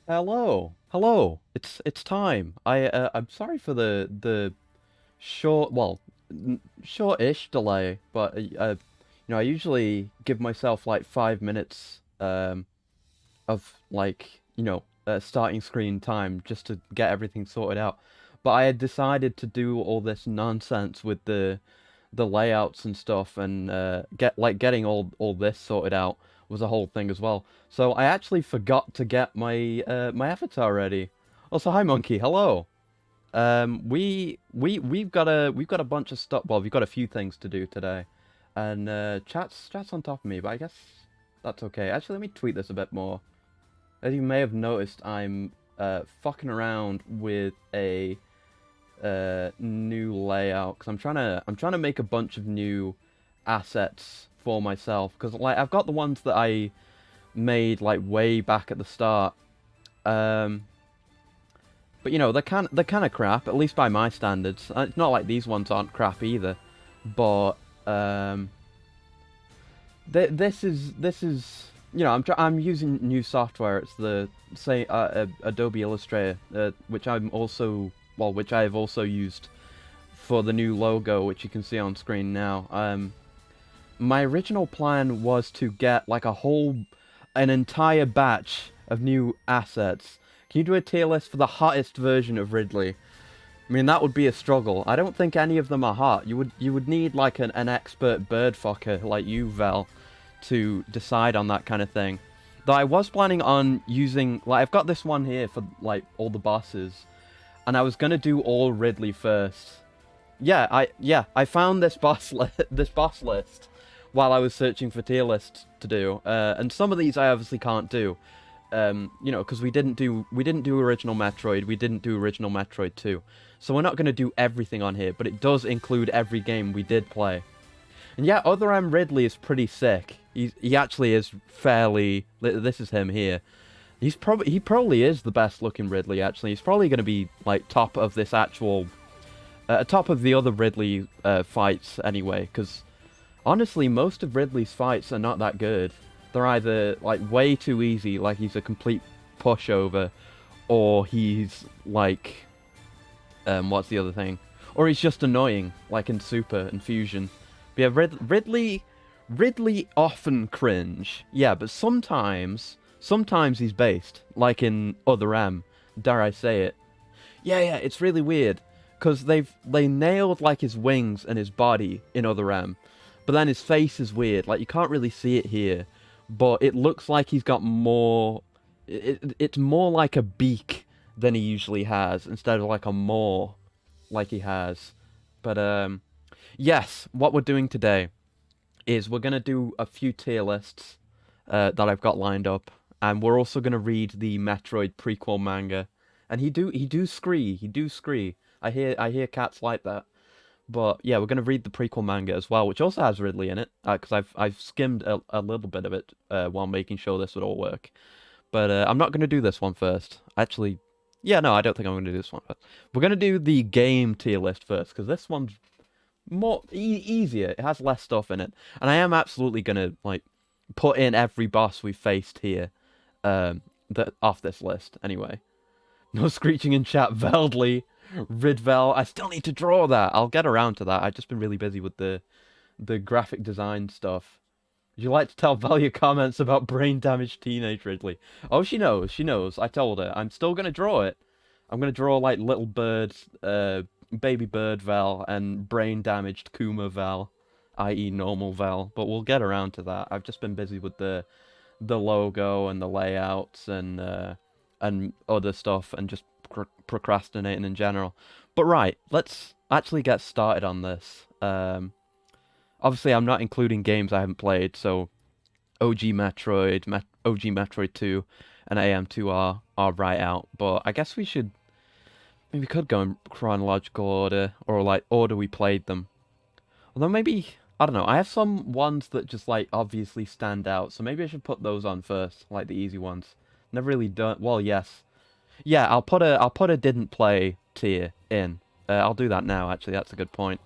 Hello, hello. It's time. I'm sorry for the short, well, short-ish delay, but I usually give myself like 5 minutes of like starting screen time just to get everything sorted out. But I had decided to do all this nonsense with the layouts and stuff, and getting all this sorted out was a whole thing as well. So I actually forgot to get my avatar ready. Also, hi Monkey, hello. We've got a bunch of stuff. Well, we've got a few things to do today, and chat's on top of me, but I guess that's okay. Actually, let me tweet this a bit more. As you may have noticed, I'm fucking around with a new layout because I'm trying to make a bunch of new assets for myself because like I've got the ones that I made like way back at the start, um, but they're kind of crap, at least by my standards. It's not like these ones aren't crap either, but um, this is I'm using new software. It's the say Adobe Illustrator, which which I have also used for the new logo, which you can see on screen now. My original plan was to get like an entire batch of new assets. Can you do a tier list for the hottest version of Ridley? I mean, that would be a struggle. I don't think any of them are hot. You would need like an expert bird fucker like you, Val, to decide on that kind of thing. Though I was planning on using like I've got this one here for like all the bosses, and I was gonna do all Ridley first. I found this boss list while I was searching for tier lists to do, and some of these I obviously can't do, because we didn't do original Metroid, we didn't do original Metroid 2, so we're not gonna do everything on here, but it does include every game we did play. And yeah, Other M Ridley is pretty sick. He actually is fairly. This is him here. He probably is the best looking Ridley. Actually, he's probably gonna be like top of this actual top of the other Ridley fights anyway, because honestly, most of Ridley's fights are not that good. They're either like way too easy, like he's a complete pushover, or he's like, what's the other thing? Or he's just annoying, like in Super and Fusion. But yeah, Ridley often cringe. Yeah, but sometimes he's based, like in Other M. Dare I say it? Yeah, it's really weird because they nailed like his wings and his body in Other M, but then his face is weird. Like you can't really see it here, but it looks like he's got more. It's more like a beak than he usually has instead of like a maw like he has. But yes, what we're doing today is we're gonna do a few tier lists that I've got lined up, and we're also gonna read the Metroid prequel manga. And he do scree. I hear cats like that. But yeah, we're gonna read the prequel manga as well, which also has Ridley in it, because I've skimmed a little bit of it while making sure this would all work. But I'm not gonna do this one first. Actually, yeah, no, I don't think I'm gonna do this one first. We're gonna do the game tier list first, because this one's more easier. It has less stuff in it, and I am absolutely gonna like put in every boss we faced here, that off this list anyway. No screeching in chat, Veldly, Ridvel. I still need to draw that. I'll get around to that. I've just been really busy with the graphic design stuff. Would you like to tell Val your comments about brain damaged teenage Ridley? Oh, she knows. She knows. I told her. I'm still gonna draw it. I'm gonna draw like little bird, baby bird Val, and brain damaged Kuma Val, i.e. normal Val. But we'll get around to that. I've just been busy with the logo and the layouts and other stuff, and just procrastinating in general. But right, let's actually get started on this. Obviously, I'm not including games I haven't played, so OG Metroid, OG Metroid 2, and AM2 are right out. But I guess maybe we could go in chronological order, or like order we played them. Although maybe I don't know. I have some ones that just like obviously stand out, so maybe I should put those on first, like the easy ones. Never really done. Well, yes, yeah. I'll put a didn't play tier in. I'll do that now. Actually, that's a good point.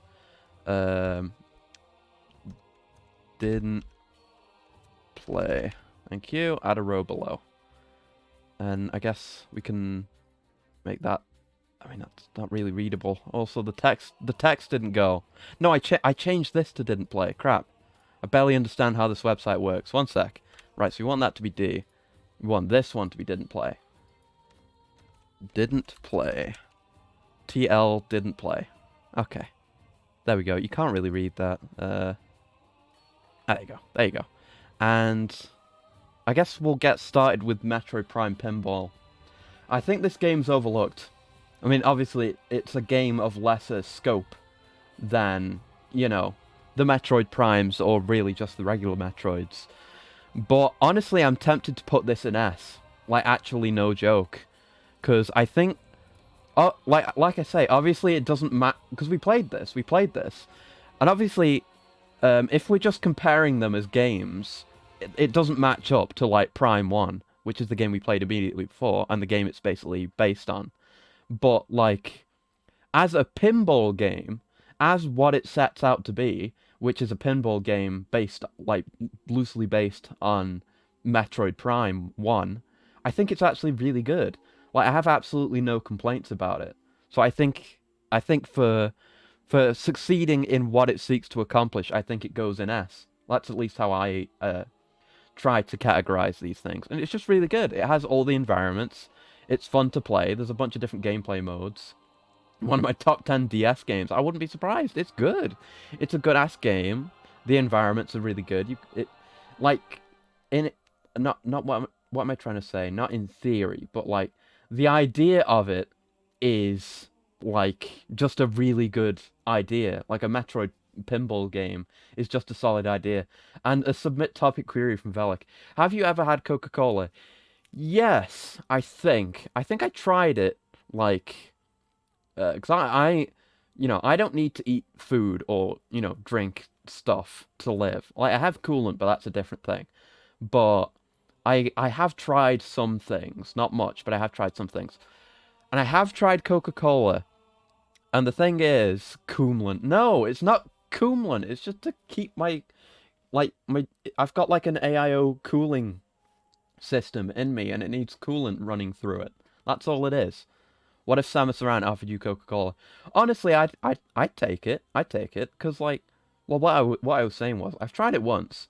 Um, didn't play. Thank you. Add a row below. And I guess we can make that. I mean, that's not really readable. Also, the text didn't go. No, I changed this to didn't play. Crap. I barely understand how this website works. One sec. Right, so we want that to be D. We want this one to be didn't play. Didn't play. TL didn't play. Okay. There we go. You can't really read that. There you go. There you go. And I guess we'll get started with Metroid Prime Pinball. I think this game's overlooked. I mean, obviously, it's a game of lesser scope than, you know, the Metroid Primes or really just the regular Metroids. But honestly, I'm tempted to put this in S. Like, actually, no joke. Because I think, like I say, obviously it doesn't matter, because we played this, and obviously, if we're just comparing them as games, it doesn't match up to, like, Prime 1, which is the game we played immediately before, and the game it's basically based on. But, like, as a pinball game, as what it sets out to be, which is a pinball game based, like, loosely based on Metroid Prime 1, I think it's actually really good. Like, I have absolutely no complaints about it. So I think for succeeding in what it seeks to accomplish, I think it goes in S. That's at least how I try to categorize these things. And it's just really good. It has all the environments. It's fun to play. There's a bunch of different gameplay modes. One of my top 10 DS games. I wouldn't be surprised. It's good. It's a good-ass game. The environments are really good. Not what am I trying to say? Not in theory, but, like, the idea of it is, like, just a really good idea. Like, a Metroid pinball game is just a solid idea. And a submit topic query from Velik. Have you ever had Coca-Cola? Yes, I think. I think I tried it, like, because I don't need to eat food or, drink stuff to live. Like, I have coolant, but that's a different thing. But I have tried some things. Not much, but I have tried some things. And I have tried Coca-Cola. And the thing is, coolant. No, it's not coolant. It's just to keep I've got, like, an AIO cooling system in me, and it needs coolant running through it. That's all it is. What if Samus Aran offered you Coca-Cola? Honestly, I'd take it. I'd take it, because, like, well, what I was saying was, I've tried it once,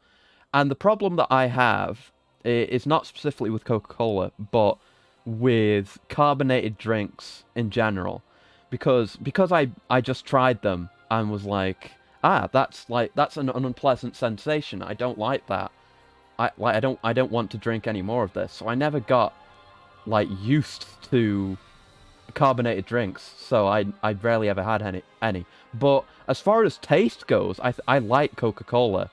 and the problem that I have is not specifically with Coca-Cola, but with carbonated drinks in general, because I just tried them and was like, that's an unpleasant sensation. I don't like that. I don't want to drink any more of this. So I never got, like, used to carbonated drinks, so I rarely ever had any. But as far as taste goes, I like Coca-Cola,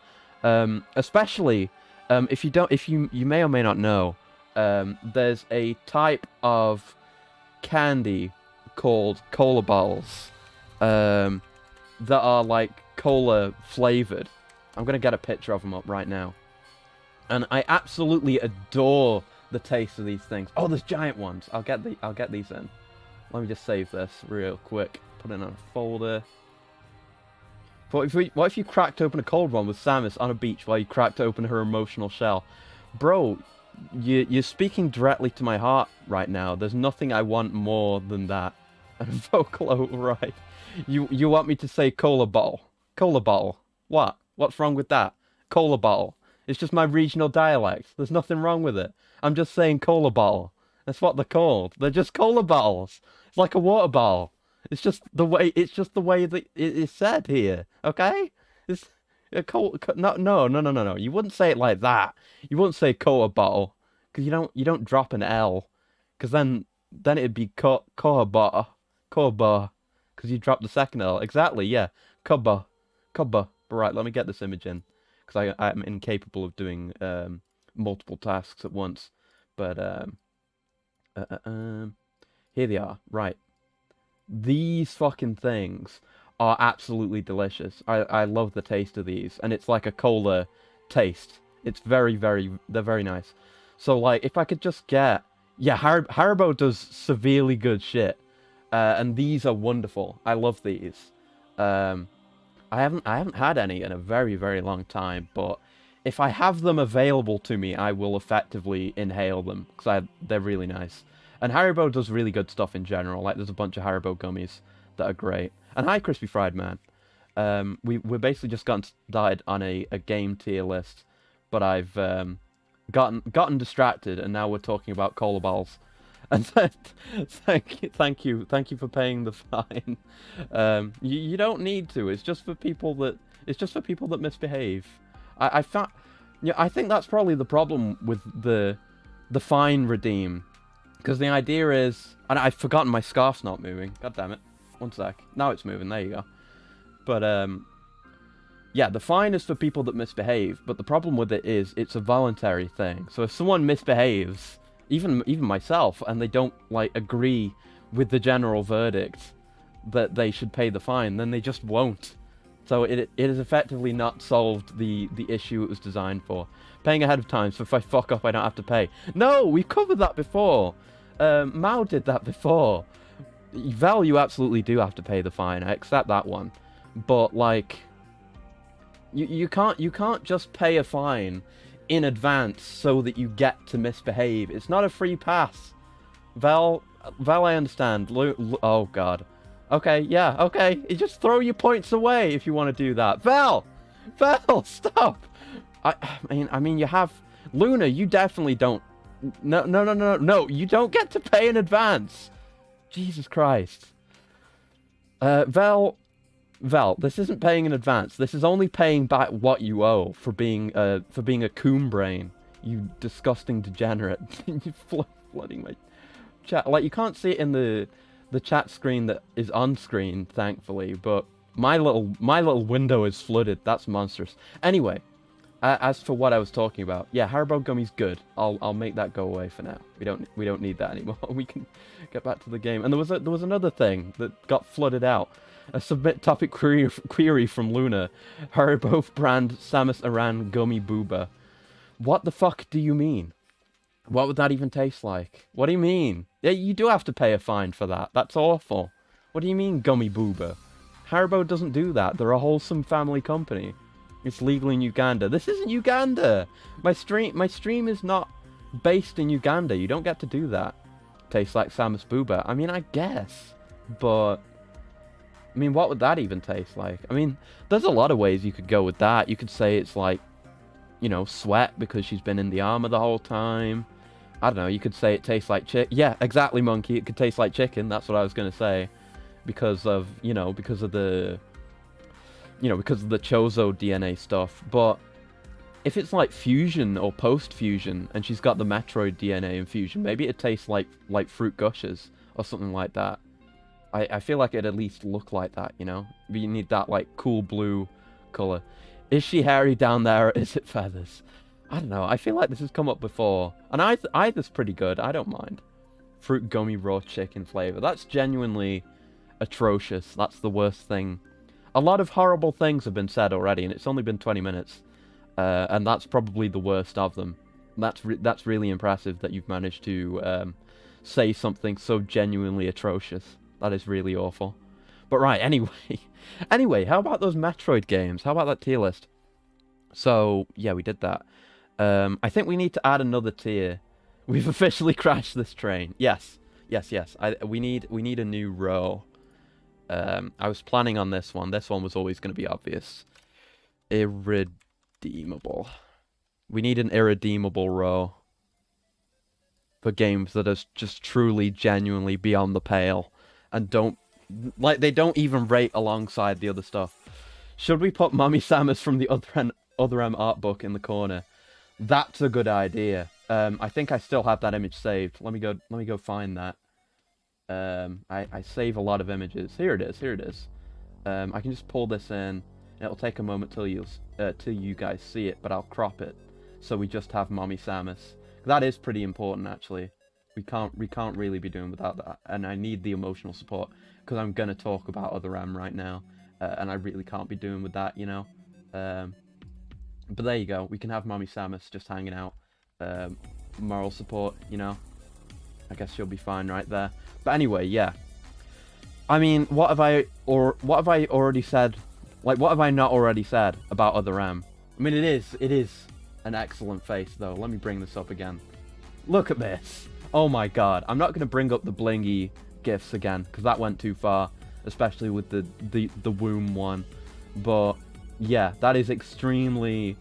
especially if you may or may not know, there's a type of candy called cola balls, that are, like, cola flavored. I'm gonna get a picture of them up right now, and I absolutely adore the taste of these things. Oh, there's giant ones. I'll get these in. Let me just save this real quick. Put it in a folder. What if you cracked open a cold one with Samus on a beach while you cracked open her emotional shell? Bro, you're speaking directly to my heart right now. There's nothing I want more than that. And Vocalo, right. You want me to say cola bottle? Cola bottle. What? What's wrong with that? Cola bottle. It's just my regional dialect. There's nothing wrong with it. I'm just saying cola bottle. That's what they're called. They're just cola bottles. It's like a water bottle. It's just the way that it is said here. Okay? It's a no. You wouldn't say it like that. You wouldn't say cola bottle, because you don't drop an L, because then it'd be cola bar, because you drop the second L. Exactly. Yeah. Coba. Right. Let me get this image in, because I'm incapable of doing multiple tasks at once. But here they are. Right. These fucking things are absolutely delicious. I love the taste of these, and it's like a cola taste. It's they're very nice. So, like, if I could just get, Haribo does severely good shit, and these are wonderful. I love these. I haven't had any in a very, very long time, but if I have them available to me, I will effectively inhale them, because they're really nice. And Haribo does really good stuff in general. Like, there's a bunch of Haribo gummies that are great. And hi, Crispy Fried Man. We're basically just gotten started on a game tier list, but I've gotten distracted, and now we're talking about cola balls. And thank you for paying the fine. You don't need to. It's just for people that misbehave. I found, yeah, I think that's probably the problem with the fine redeem, because the idea is, and I've forgotten my scarf's not moving. God damn it! One sec. Now it's moving. There you go. But yeah, the fine is for people that misbehave. But the problem with it is it's a voluntary thing. So if someone misbehaves, even myself, and they don't like agree with the general verdict that they should pay the fine, then they just won't. So it has effectively not solved the issue it was designed for. Paying ahead of time, so if I fuck up, I don't have to pay. No, we've covered that before. Mao did that before. Val, you absolutely do have to pay the fine. I accept that one. But like, you can't just pay a fine in advance so that you get to misbehave. It's not a free pass. Val, I understand. Oh god. Okay, yeah, okay. You just throw your points away if you want to do that. Val, stop. I mean, you have Luna. You definitely don't. No. You don't get to pay in advance. Jesus Christ. Val, this isn't paying in advance. This is only paying back what you owe for being a coon brain. You disgusting degenerate. You're flooding my chat. Like, you can't see it in the chat screen that is on screen, thankfully, but my little window is flooded. That's monstrous. Anyway, as for what I was talking about, yeah, Haribo Gummy's good. I'll make that go away for now. We don't need that anymore. We can get back to the game. And there was another thing that got flooded out. A submit topic query from Luna. Haribo brand Samus Aran Gummy Booba. What the fuck do you mean? What would that even taste like? What do you mean? Yeah, you do have to pay a fine for that. That's awful. What do you mean, Gummy Booba? Haribo doesn't do that. They're a wholesome family company. It's legal in Uganda. This isn't Uganda. My stream is not based in Uganda. You don't get to do that. Tastes like Samus Booba. I mean, I guess. But I mean, what would that even taste like? I mean, there's a lot of ways you could go with that. You could say it's like, you know, sweat because she's been in the armor the whole time. I don't know, you could say it tastes like chicken. Yeah, exactly, Monkey. It could taste like chicken. That's what I was going to say. Because of the Chozo DNA stuff. But if it's like fusion or post-fusion and she's got the Metroid DNA infusion, maybe it tastes like fruit gushers or something like that. I feel like it'd at least look like that, you know? You need that like cool blue color. Is she hairy down there or is it feathers? I don't know. I feel like this has come up before. And either's pretty good. I don't mind. Fruit gummy raw chicken flavor. That's genuinely atrocious. That's the worst thing. A lot of horrible things have been said already, and it's only been 20 minutes. And that's probably the worst of them. That's really impressive that you've managed to say something so genuinely atrocious. That is really awful. But right, anyway, how about those Metroid games? How about that tier list? So, yeah, we did that. I think we need to add another tier. We've officially crashed this train. Yes. We need a new row. I was planning on this one. This one was always going to be obvious. Irredeemable. We need an irredeemable row for games that are just truly, genuinely beyond the pale and they don't even rate alongside the other stuff. Should we put Mommy Samus from the Other M art book in the corner? That's a good idea. I think I still have that image saved. Let me go find that. I save a lot of images. Here it is. I can just pull this in, and it'll take a moment till you guys see it, but I'll crop it so we just have Mommy Samus. That is pretty important, actually. We can't really be doing without that, and I need the emotional support because I'm gonna talk about Other M right now, and I really can't be doing with that, you know. But there you go. We can have Mommy Samus just hanging out. Moral support, you know. I guess she'll be fine right there. But anyway, yeah. I mean, what have I already said? Like, what have I not already said about Other M? I mean, it is an excellent face, though. Let me bring this up again. Look at this. Oh my god. I'm not going to bring up the blingy gifs again, because that went too far, especially with the womb one. But yeah, that is extremely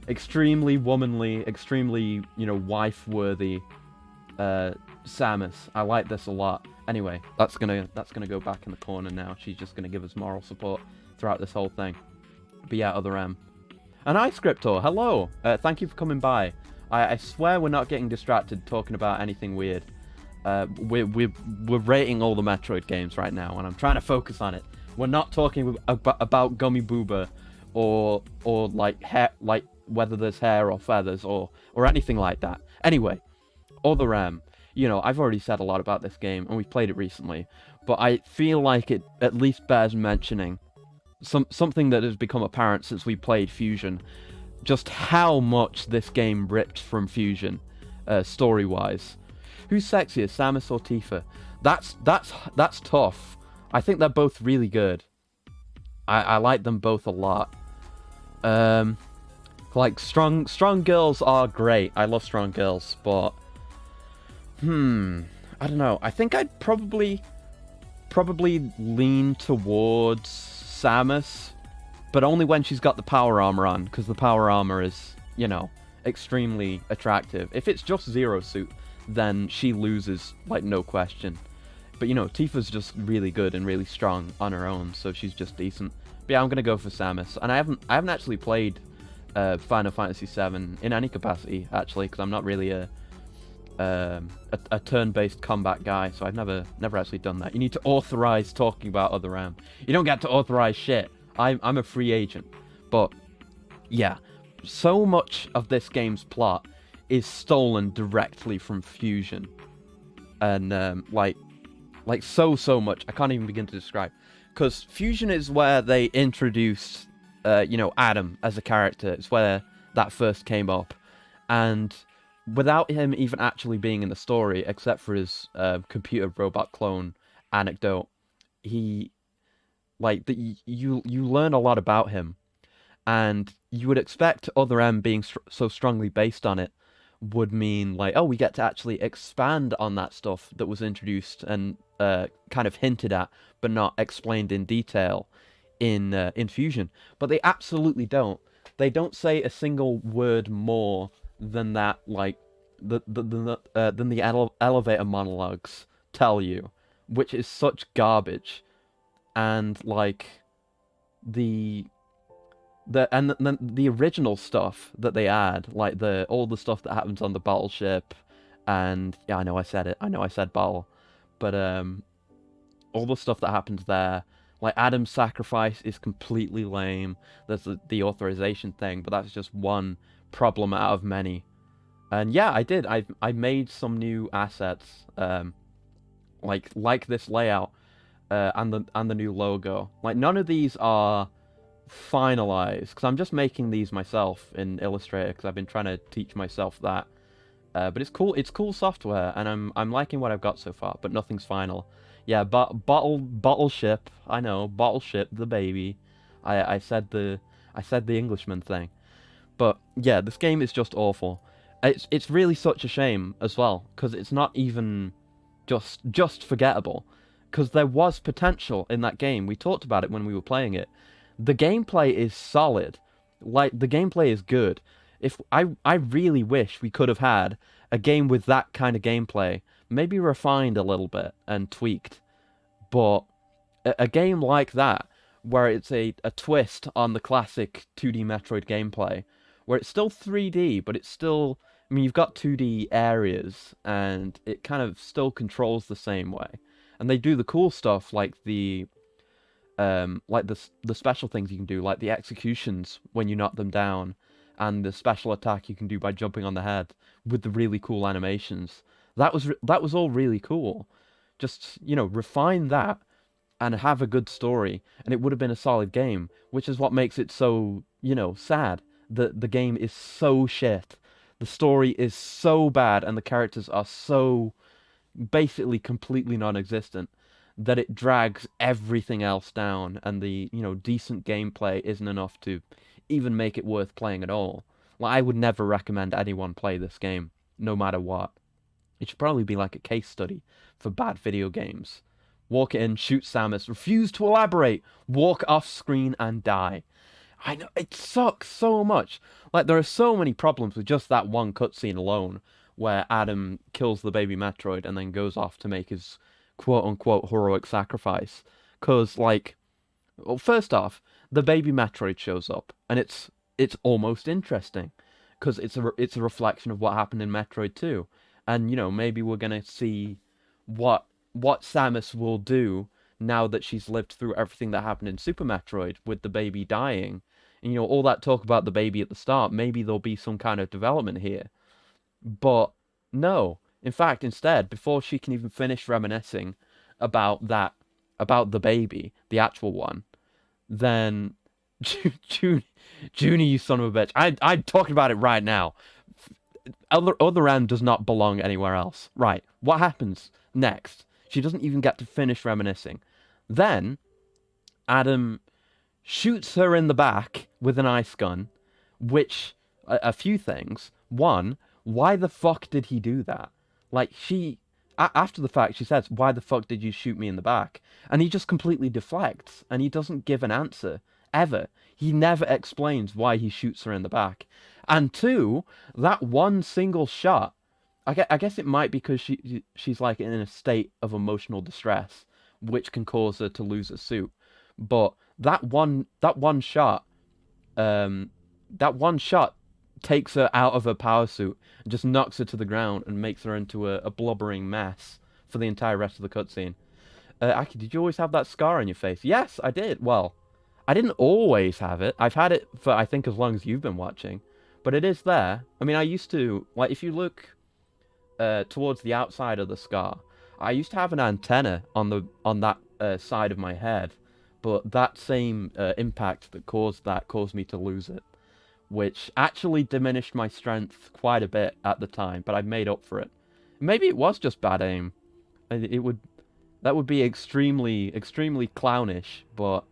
womanly, extremely, wife-worthy Samus. I like this a lot. Anyway, that's gonna go back in the corner now. She's just gonna give us moral support throughout this whole thing. But yeah, other M. And hi, Scriptor. Hello. Thank you for coming by. I swear we're not getting distracted talking about anything weird. We're rating all the Metroid games right now, and I'm trying to focus on it. We're not talking about Gummy Booba or like hair, like whether there's hair or feathers or anything like that. Anyway, other M. I've already said a lot about this game, and we've played it recently, but I feel like it at least bears mentioning something that has become apparent since we played Fusion, just how much this game ripped from Fusion, story-wise. Who's sexier, Samus or Tifa? That's tough. I think they're both really good. I like them both a lot. Like strong girls are great. I love strong girls, but I don't know. I think I'd probably lean towards Samus, but only when she's got the power armor on, because the power armor is, extremely attractive. If it's just Zero Suit, then she loses, like, no question. But, Tifa's just really good and really strong on her own, so she's just decent. But yeah, I'm gonna go for Samus. And I haven't actually played Final Fantasy VII in any capacity, actually, because I'm not really a turn-based combat guy, so I've never actually done that. You need to authorize talking about other M. You don't get to authorize shit. I'm a free agent. But yeah, so much of this game's plot is stolen directly from Fusion, and like so much I can't even begin to describe. Because Fusion is where they introduced Adam as a character. It's where that first came up, and without him even actually being in the story, except for his computer robot clone anecdote, you learn a lot about him, and you would expect Other M being so strongly based on it would mean like, oh, we get to actually expand on that stuff that was introduced and kind of hinted at, but not explained in detail in Fusion. But they absolutely don't. They don't say a single word more than that, like than the elevator monologues tell you, which is such garbage. And like the original stuff that they add, like all the stuff that happens on the battleship, and yeah, I know I said battle, but all the stuff that happens there, like Adam's sacrifice is completely lame. There's the authorization thing, but that's just one problem out of many. And yeah, I made some new assets, like this layout, and the new logo. Like none of these are finalized, because I'm just making these myself in Illustrator, because I've been trying to teach myself that. But it's cool software, and I'm liking what I've got so far, but nothing's final. Yeah, bottle ship. I know, bottle ship the baby. I said the Englishman thing. But yeah, this game is just awful. It's really such a shame as well, because it's not even just forgettable. Because there was potential in that game. We talked about it when we were playing it. The gameplay is solid. Like, the gameplay is good. If I really wish we could have had a game with that kind of gameplay, maybe refined a little bit and tweaked. But a game like that, where it's a twist on the classic 2D Metroid gameplay, where it's still 3D, but it's still, I mean, you've got 2D areas, and it kind of still controls the same way. And they do the cool stuff, like the special things you can do, like the executions when you knock them down, and the special attack you can do by jumping on the head with the really cool animations. That was all really cool. Just, refine that and have a good story, and it would have been a solid game, which is what makes it so, sad. The game is so shit. The story is so bad, and the characters are so basically completely non-existent that it drags everything else down, and the decent gameplay isn't enough to even make it worth playing at all. Like, I would never recommend anyone play this game, no matter what. It should probably be like a case study for bad video games. Walk in, shoot Samus, refuse to elaborate, walk off screen and die. I know, it sucks so much. Like, there are so many problems with just that one cutscene alone, where Adam kills the baby Metroid and then goes off to make his quote-unquote heroic sacrifice. Because, like, well, first off, the baby Metroid shows up, and it's almost interesting, because it's a reflection of what happened in Metroid 2. And, you know, maybe we're gonna see what Samus will do now that she's lived through everything that happened in Super Metroid with the baby dying. And, you know, all that talk about the baby at the start, maybe there'll be some kind of development here. But no. In fact, instead, before she can even finish reminiscing about about the baby, the actual one, then Junie, you son of a bitch. I'm talking about it right now. Other M does not belong anywhere else. Right. What happens next? She doesn't even get to finish reminiscing. Then, Adam shoots her in the back with an ice gun, which, a few things. One, why the fuck did he do that? Like, after the fact, she says, why the fuck did you shoot me in the back? And he just completely deflects, and he doesn't give an answer, ever. He never explains why he shoots her in the back. And two, that one single shot, I guess it might be because she's like in a state of emotional distress, which can cause her to lose her suit. But that one shot, that one shot takes her out of her power suit and just knocks her to the ground and makes her into a blubbering mess for the entire rest of the cutscene. Aki, did you always have that scar on your face? Yes, I did. Well, I didn't always have it. I've had it for, I think, as long as you've been watching. But it is there. I mean, I used to, like, if you look towards the outside of the scar, I used to have an antenna on that side of my head, but that same impact that caused me to lose it, which actually diminished my strength quite a bit at the time, but I made up for it. Maybe it was just bad aim. That would be extremely clownish, but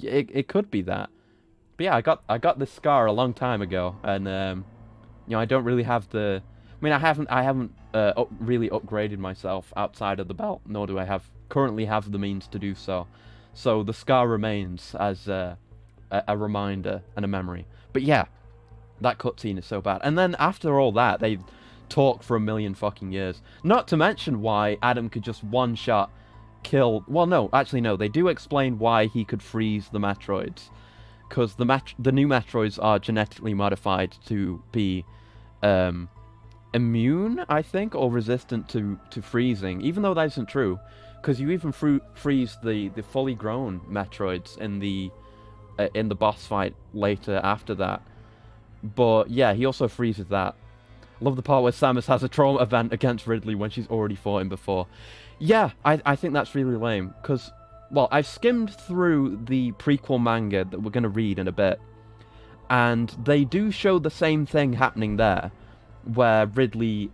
it could be that. But yeah, I got this scar a long time ago, and you know, I don't really have the. I mean, I haven't really upgraded myself outside of the belt, nor do I currently have the means to do so. So the scar remains as a reminder and a memory. But yeah, that cutscene is so bad. And then after all that, they talk for a million fucking years. Not to mention why Adam could just one shot kill. Well, no, actually no. They do explain why he could freeze the Metroids. Because the new Metroids are genetically modified to be immune, I think, or resistant to freezing, even though that isn't true. Because you even freeze the fully grown Metroids in the boss fight later after that. But yeah, he also freezes that. Love the part where Samus has a trauma event against Ridley when she's already fought him before. Yeah, I think that's really lame, because, well, I've skimmed through the prequel manga that we're going to read in a bit, and they do show the same thing happening there, where she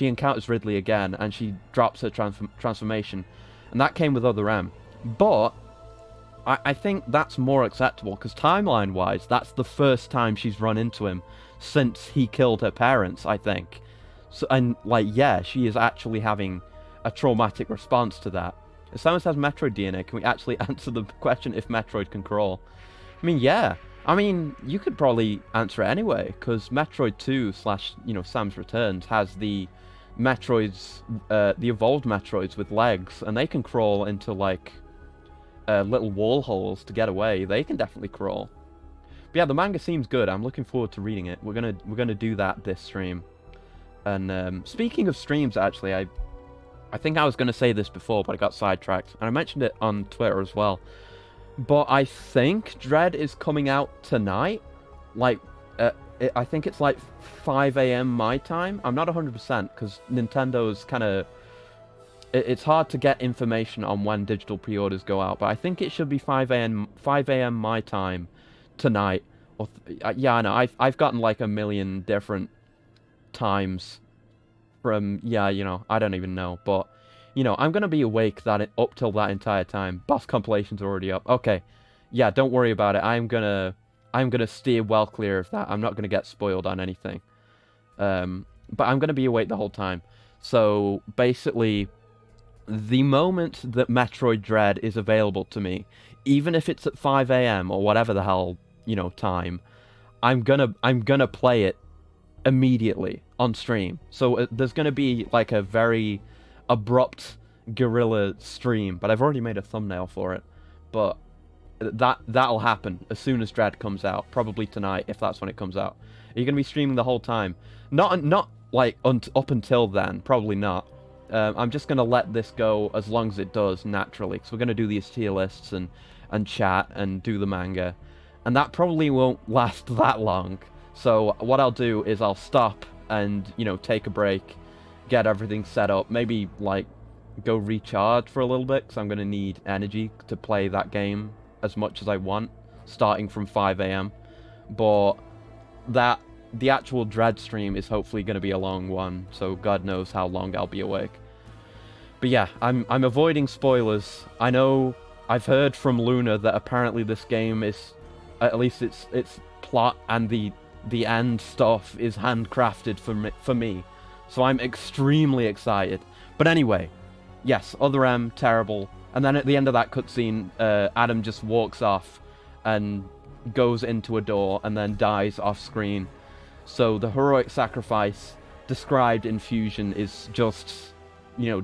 encounters Ridley again, and she drops her transformation, and that came with Other M. But I think that's more acceptable, because timeline-wise, that's the first time she's run into him since he killed her parents, I think. So, and, like, yeah, she is actually having a traumatic response to that. If Samus has Metroid DNA, can we actually answer the question if Metroid can crawl? I mean, yeah. I mean, you could probably answer it anyway, because Metroid 2 / you know, Samus Returns has the Metroids, the evolved Metroids with legs, and they can crawl into, like, little wall holes to get away. They can definitely crawl. But yeah, the manga seems good. I'm looking forward to reading it. We're gonna do that this stream. And speaking of streams, actually, I think I was gonna say this before, but I got sidetracked, and I mentioned it on Twitter as well. But I think Dread is coming out tonight. Like, I think it's like 5 a.m. my time. I'm not 100% because Nintendo's kind of. It's hard to get information on when digital pre-orders go out, but I think it should be 5 a.m. my time tonight. Or yeah, I know. I've gotten like a million different times from, yeah, you know, I don't even know, but you know, I'm gonna be awake up till that entire time. Boss compilation's already up. Okay, yeah, don't worry about it. I'm gonna I'm going to steer well clear of that. I'm not going to get spoiled on anything. But I'm going to be awake the whole time. So basically, the moment that Metroid Dread is available to me, even if it's at 5 a.m. or whatever the hell, time, I'm gonna play it immediately on stream. So there's gonna be like a very abrupt guerrilla stream, but I've already made a thumbnail for it. But that'll happen as soon as Dread comes out, probably tonight if that's when it comes out. Are you gonna be streaming the whole time? Not like up until then, probably not. I'm just gonna let this go as long as it does naturally, because we're gonna do these tier lists and chat and do the manga, and that probably won't last that long. So what I'll do is I'll stop and take a break, get everything set up, maybe like go recharge for a little bit, because I'm gonna need energy to play that game as much as I want, starting from 5 a.m. But the actual Dread stream is hopefully going to be a long one, so God knows how long I'll be awake. But yeah, I'm avoiding spoilers. I know I've heard from Luna that apparently this game is, at least its plot and the end stuff is handcrafted for me. So I'm extremely excited. But anyway, yes, Other M, terrible. And then at the end of that cutscene, Adam just walks off and goes into a door and then dies off screen. So the heroic sacrifice described in Fusion is just,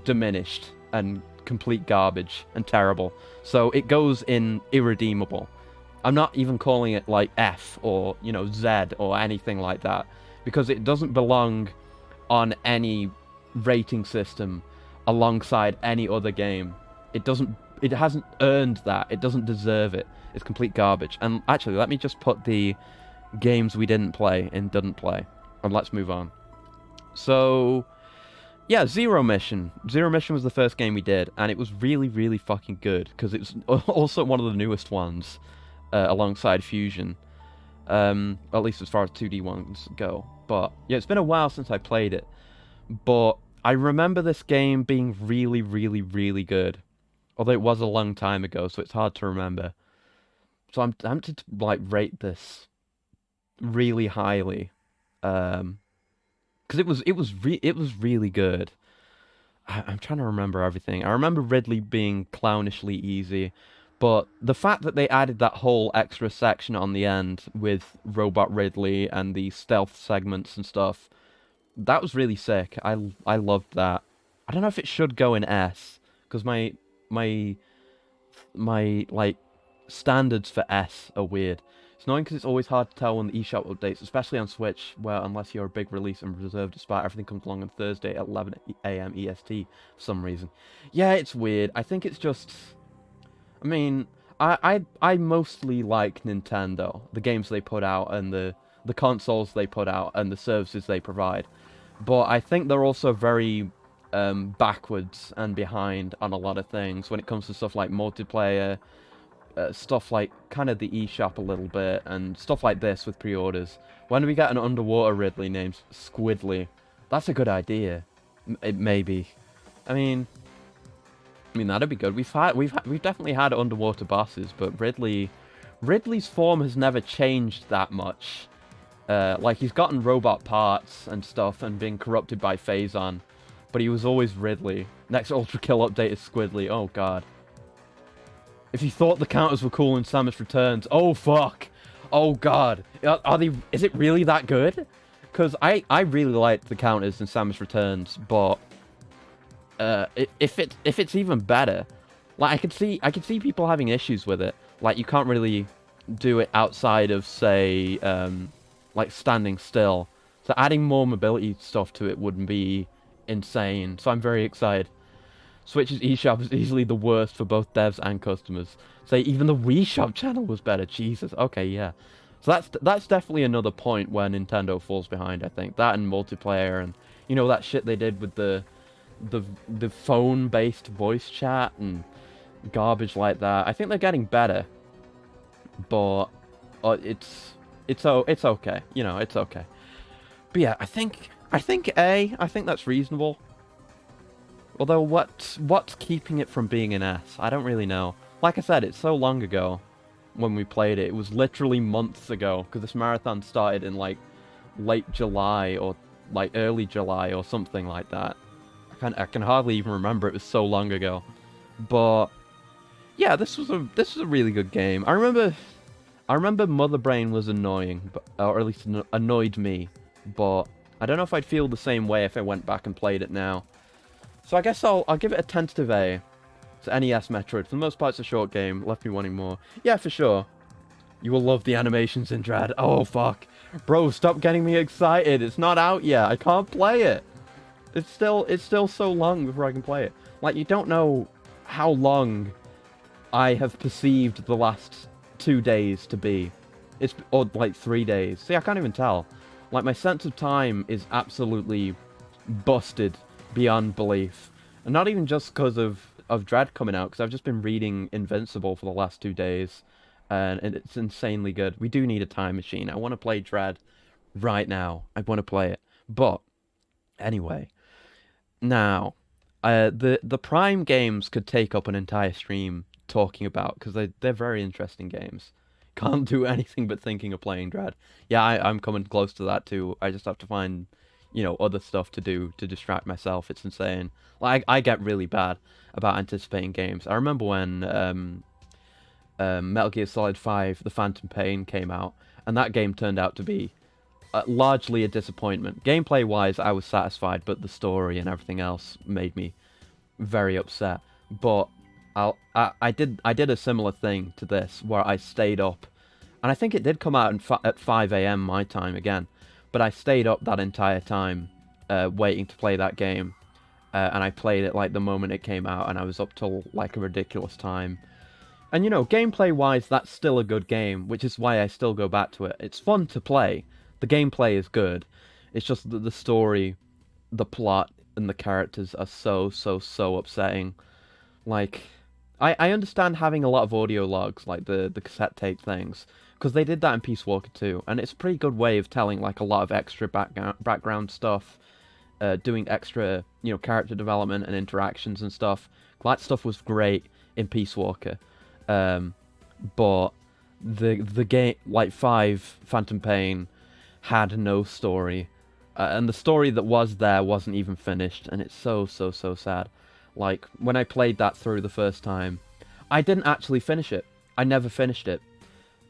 diminished and complete garbage and terrible. So it goes in irredeemable. I'm not even calling it like F or, Z or anything like that, because it doesn't belong on any rating system alongside any other game. It hasn't earned that. It doesn't deserve it. It's complete garbage. And actually, let me just put the games we didn't play in didn't play, and let's move on. So yeah, Zero Mission was the first game we did, and it was really, really fucking good, because it's also one of the newest ones alongside Fusion, at least as far as 2D ones go. But yeah, it's been a while since I played it, but I remember this game being really, really, really good, although it was a long time ago, so it's hard to remember. So I'm tempted to like rate this really highly, because it was really good. I'm trying to remember everything. I remember Ridley being clownishly easy, but the fact that they added that whole extra section on the end with Robot Ridley and the stealth segments and stuff, that was really sick. I loved that. I don't know if it should go in S, because my like standards for S are weird. It's annoying because it's always hard to tell when the eShop updates, especially on Switch, where unless you're a big release and reserved a spot, everything comes along on Thursday at 11 a.m. EST for some reason. Yeah, it's weird. I think it's just... I mean, I mostly like Nintendo, the games they put out, and the consoles they put out, and the services they provide. But I think they're also very backwards and behind on a lot of things when it comes to stuff like multiplayer, stuff like kind of the eShop a little bit, and stuff like this with pre-orders. When do we get an underwater Ridley named Squidly? That's a good idea. Maybe. I mean that'd be good. We've definitely had underwater bosses, but Ridley's form has never changed that much. Like he's gotten robot parts and stuff and been corrupted by Phazon, but he was always Ridley. Next Ultra Kill update is Squidly. Oh god. If you thought the counters were cool in Samus Returns, oh fuck, oh god, are they? Is it really that good? Because I really liked the counters in Samus Returns, but if it's even better, like I could see people having issues with it. Like you can't really do it outside of, say, like standing still. So adding more mobility stuff to it wouldn't be insane. So I'm very excited. Switch's eShop is easily the worst for both devs and customers. Say even the Wii Shop channel was better. Jesus. Okay, yeah. So that's definitely another point where Nintendo falls behind, I think. That and multiplayer and that shit they did with the phone-based voice chat and garbage like that. I think they're getting better. But it's okay. It's okay. But yeah, I think that's reasonable. Although, what's keeping it from being an S? I don't really know. Like I said, it's so long ago. when we played it. It was literally months ago, because this marathon started in like late July or like early July or something like that. I can hardly even remember, it was so long ago. But yeah, this was a really good game. I remember Mother Brain was annoying, or at least annoyed me, but I don't know if I'd feel the same way if I went back and played it now. So I guess I'll give it a tentative A. It's NES Metroid. For the most part, it's a short game. Left me wanting more. Yeah, for sure. You will love the animations in Dread. Oh, fuck. Bro, stop getting me excited. It's not out yet. I can't play it. It's still so long before I can play it. Like, you don't know how long I have perceived the last 2 days to be. Or like 3 days. See, I can't even tell. Like, my sense of time is absolutely busted beyond belief. And not even just because of Dread coming out, because I've just been reading Invincible for the last 2 days. And it's insanely good. We do need a time machine. I want to play Dread right now. I want to play it. But, anyway. Now, the Prime games could take up an entire stream talking about, because they're very interesting games. Can't do anything but thinking of playing Dread. Yeah, I'm coming close to that too. I just have to find, other stuff to do to distract myself. It's insane. Like, I get really bad about anticipating games. I remember when Metal Gear Solid 5, The Phantom Pain came out, and that game turned out to be largely a disappointment. Gameplay-wise, I was satisfied, but the story and everything else made me very upset. But I did a similar thing to this, where I stayed up, and I think it did come out at 5 AM my time again, but I stayed up that entire time waiting to play that game, and I played it like the moment it came out, and I was up till like a ridiculous time. And gameplay-wise, that's still a good game, which is why I still go back to it. It's fun to play. The gameplay is good. It's just that the story, the plot, and the characters are so upsetting. Like, I understand having a lot of audio logs, like the cassette tape things, because they did that in Peace Walker 2, and it's a pretty good way of telling like a lot of extra background stuff, doing extra, character development and interactions and stuff. That stuff was great in Peace Walker. But the game, like 5 Phantom Pain, had no story, and the story that was there wasn't even finished, and it's so sad. Like, when I played that through the first time, I didn't actually finish it. I never finished it.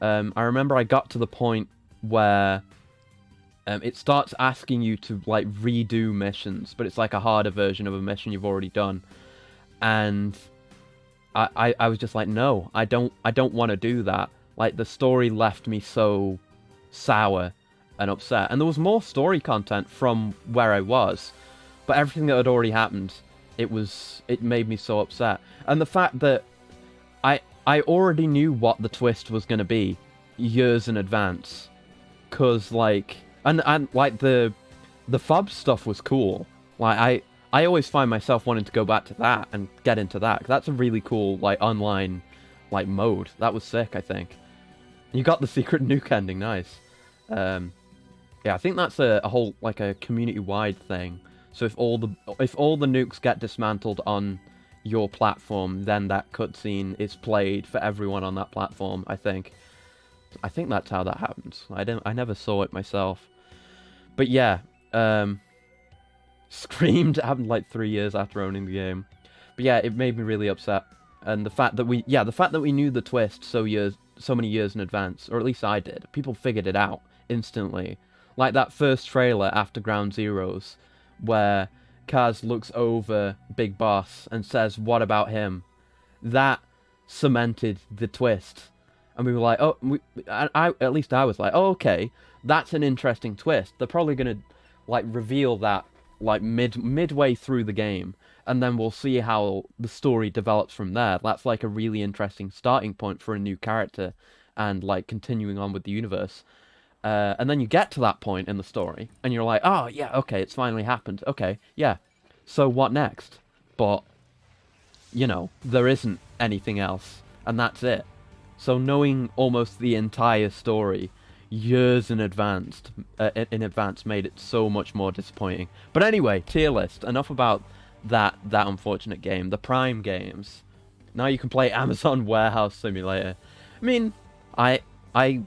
I remember I got to the point where it starts asking you to like redo missions, but it's like a harder version of a mission you've already done, and I was just like, no, I don't want to do that. Like, the story left me so sour and upset. And there was more story content from where I was, but everything that had already happened, it made me so upset. And the fact that I already knew what the twist was going to be years in advance, cause like, and like the FOB stuff was cool. Like, I always find myself wanting to go back to that and get into that. 'Cause that's a really cool, like, online, like, mode. That was sick, I think. You got the secret nuke ending, nice. Yeah, I think that's a whole, like, a community-wide thing. So if all the nukes get dismantled on your platform, then that cutscene is played for everyone on that platform, I think. I think that's how that happens. I never saw it myself. But yeah, Screamed happened like 3 years after owning the game. But yeah, it made me really upset. And the fact that we knew the twist so many years in advance, or at least I did. People figured it out instantly. Like that first trailer after Ground Zeroes, where Kaz looks over Big Boss and says, "What about him?" That cemented the twist. And we were like, oh, at least I was like, oh, okay, that's an interesting twist. They're probably gonna like reveal that like midway through the game, and then we'll see how the story develops from there. That's like a really interesting starting point for a new character, and like continuing on with the universe. And then you get to that point in the story, and you're like, oh yeah, okay, it's finally happened. Okay, yeah. So what next? But there isn't anything else, and that's it. So knowing almost the entire story years in advance made it so much more disappointing. But anyway, tier list. Enough about that unfortunate game. The Prime games. Now you can play Amazon Warehouse Simulator. I mean, I I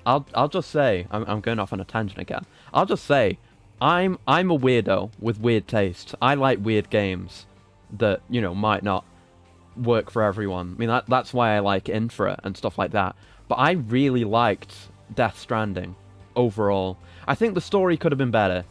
I'll just say I'm going off on a tangent again. I'll just say I'm a weirdo with weird taste. I like weird games that, you know, might not work for everyone. I mean, that's why I like Infra and stuff like that. But I really liked Death Stranding overall. I think the story could have been better.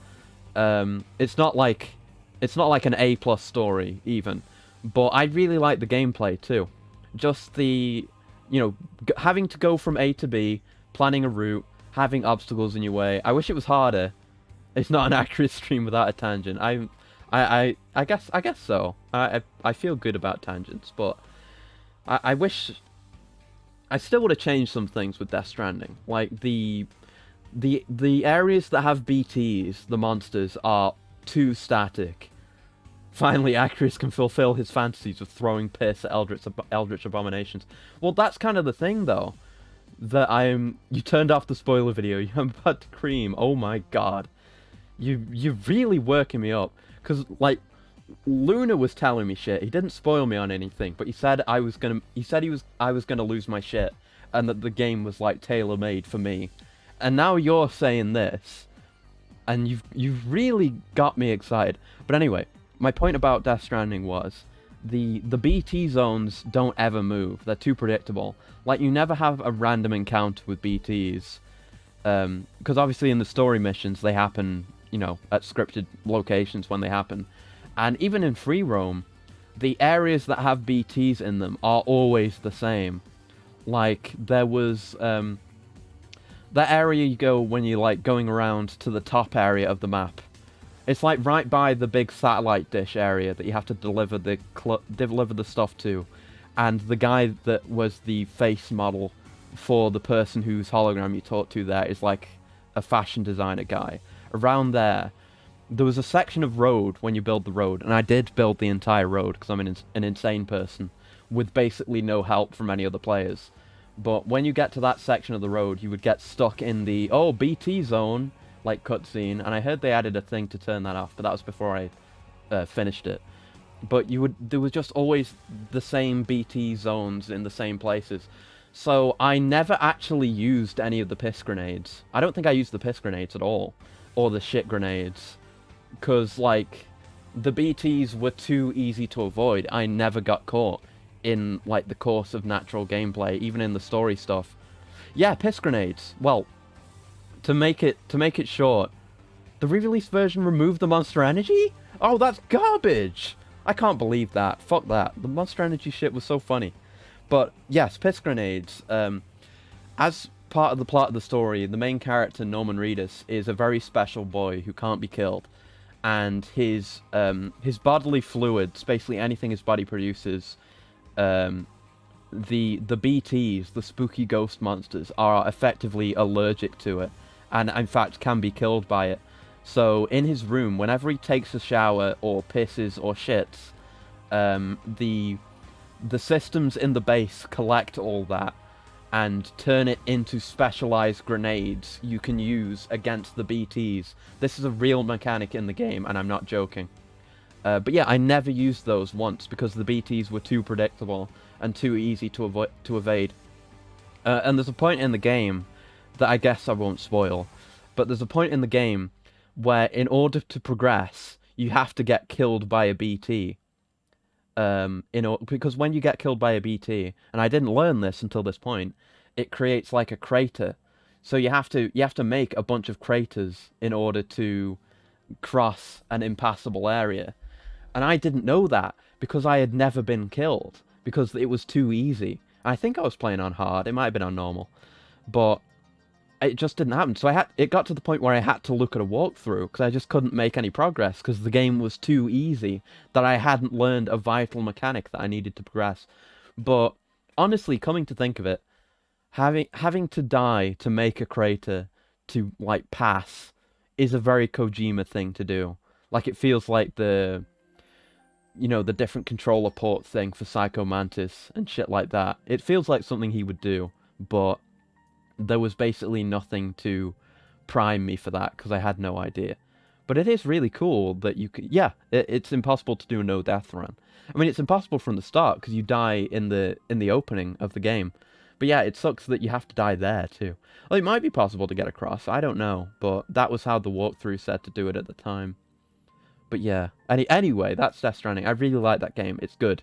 It's not like an A+ story even, but I really like the gameplay too. Just the, you know, having to go from A to B, planning a route, having obstacles in your way. I wish it was harder. It's not an accurate stream without a tangent. I guess so. I feel good about tangents, but I wish I still would have changed some things with Death Stranding. Like the areas that have BTs, the monsters, are too static. Finally, Acris can fulfill his fantasies of throwing piss at eldritch abominations. Well, that's kind of the thing, though. That you turned off the spoiler video. I'm about to cream. Oh my god, you're really working me up. Cause like, Luna was telling me shit. He didn't spoil me on anything, but he said I was gonna lose my shit, and that the game was like tailor-made for me. And now you're saying this, and you've really got me excited. But anyway, my point about Death Stranding was the BT zones don't ever move. They're too predictable. Like, you never have a random encounter with BTs, because obviously in the story missions they happen, you know, at scripted locations when they happen. And even in free roam, the areas that have BTs in them are always the same. Like, there was that area you go when you're like going around to the top area of the map. It's like right by the big satellite dish area that you have to deliver the stuff to. And the guy that was the face model for the person whose hologram you talk to there is like a fashion designer guy. Around there was a section of road when you build the road, and I did build the entire road because I'm an insane person with basically no help from any other players. But when you get to that section of the road, you would get stuck in the BT zone, like, cutscene, and I heard they added a thing to turn that off, but that was before I finished it. But there was just always the same BT zones in the same places. So I never actually used any of the piss grenades. I don't think I used the piss grenades at all, or the shit grenades, because, like, the BTs were too easy to avoid. I never got caught in, like, the course of natural gameplay, even in the story stuff. Yeah, piss grenades. Well, to make it short, the re-released version removed the Monster Energy? Oh, that's garbage! I can't believe that. Fuck that. The Monster Energy shit was so funny. But yes, piss grenades. As part of the plot of the story, the main character, Norman Reedus, is a very special boy who can't be killed. And his bodily fluids, basically anything his body produces, the BTs, the spooky ghost monsters, are effectively allergic to it, and in fact can be killed by it. So in his room, whenever he takes a shower or pisses or shits, the systems in the base collect all that and turn it into specialized grenades you can use against the BTs. This is a real mechanic in the game, and I'm not joking. But yeah, I never used those once because the BTs were too predictable and too easy to evade. And there's a point in the game that I guess I won't spoil, but there's a point in the game where in order to progress, you have to get killed by a BT. Because when you get killed by a BT, and I didn't learn this until this point, it creates like a crater. So you have to make a bunch of craters in order to cross an impassable area. And I didn't know that because I had never been killed, because it was too easy. I think I was playing on hard, it might have been on normal, but it just didn't happen. So it got to the point where I had to look at a walkthrough because I just couldn't make any progress because the game was too easy, that I hadn't learned a vital mechanic that I needed to progress. But honestly, coming to think of it, having to die to make a crater to, like, pass is a very Kojima thing to do. Like, it feels like the different controller port thing for Psycho Mantis and shit like that. It feels like something he would do, but there was basically nothing to prime me for that because I had no idea. But it is really cool that you could... Yeah, it's impossible to do a no-death run. I mean, it's impossible from the start because you die in the opening of the game. But yeah, it sucks that you have to die there too. Well, it might be possible to get across, I don't know, but that was how the walkthrough said to do it at the time. But yeah, anyway, that's Death Stranding. I really like that game. It's good.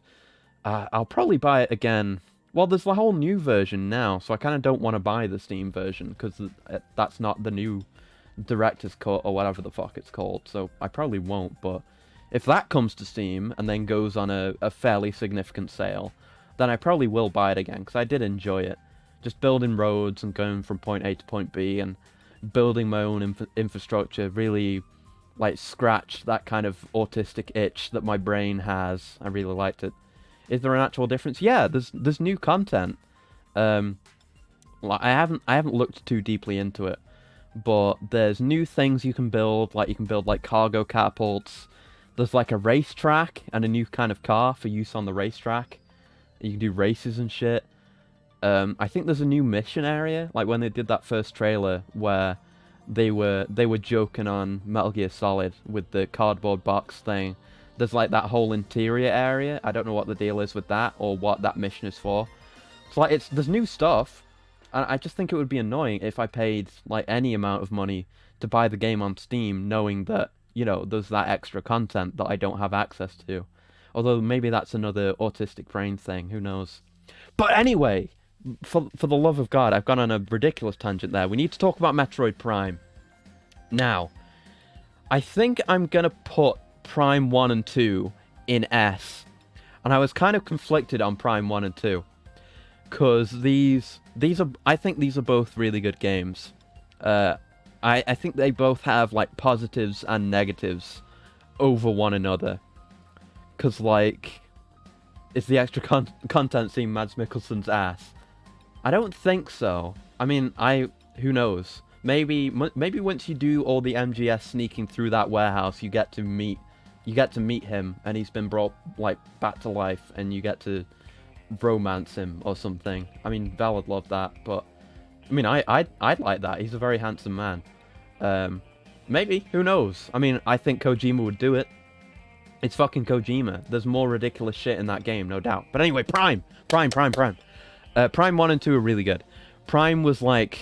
I'll probably buy it again. Well, there's the whole new version now, so I kind of don't want to buy the Steam version, because that's not the new director's cut, or whatever the fuck it's called, so I probably won't, but if that comes to Steam, and then goes on a fairly significant sale, then I probably will buy it again, because I did enjoy it. Just building roads, and going from point A to point B, and building my own infrastructure really, like, scratched that kind of autistic itch that my brain has. I really liked it. Is there an actual difference? Yeah, there's new content. I haven't looked too deeply into it, but there's new things you can build. Like, you can build like cargo catapults. There's like a racetrack and a new kind of car for use on the racetrack. You can do races and shit. I think there's a new mission area, like when they did that first trailer where they were joking on Metal Gear Solid with the cardboard box thing. There's like that whole interior area. I don't know what the deal is with that, or what that mission is for. It's like, there's new stuff, and I just think it would be annoying if I paid like any amount of money to buy the game on Steam, knowing that, you know, there's that extra content that I don't have access to. Although maybe that's another autistic brain thing, who knows. But anyway, for the love of God, I've gone on a ridiculous tangent there. We need to talk about Metroid Prime. Now, I think I'm gonna put Prime 1 and 2 in S. And I was kind of conflicted on Prime 1 and 2. Because I think these are both really good games. I think they both have, like, positives and negatives over one another. Because, like, is the extra content seeing Mads Mikkelsen's ass? I don't think so. I mean, who knows? Maybe once you do all the MGS sneaking through that warehouse, you get to meet him, and he's been brought, like, back to life, and you get to romance him or something. I mean, Val would love that, but I mean, I'd like that. He's a very handsome man. Maybe, who knows? I mean, I think Kojima would do it. It's fucking Kojima. There's more ridiculous shit in that game, no doubt. But anyway, Prime. Prime 1 and 2 are really good. Prime was like,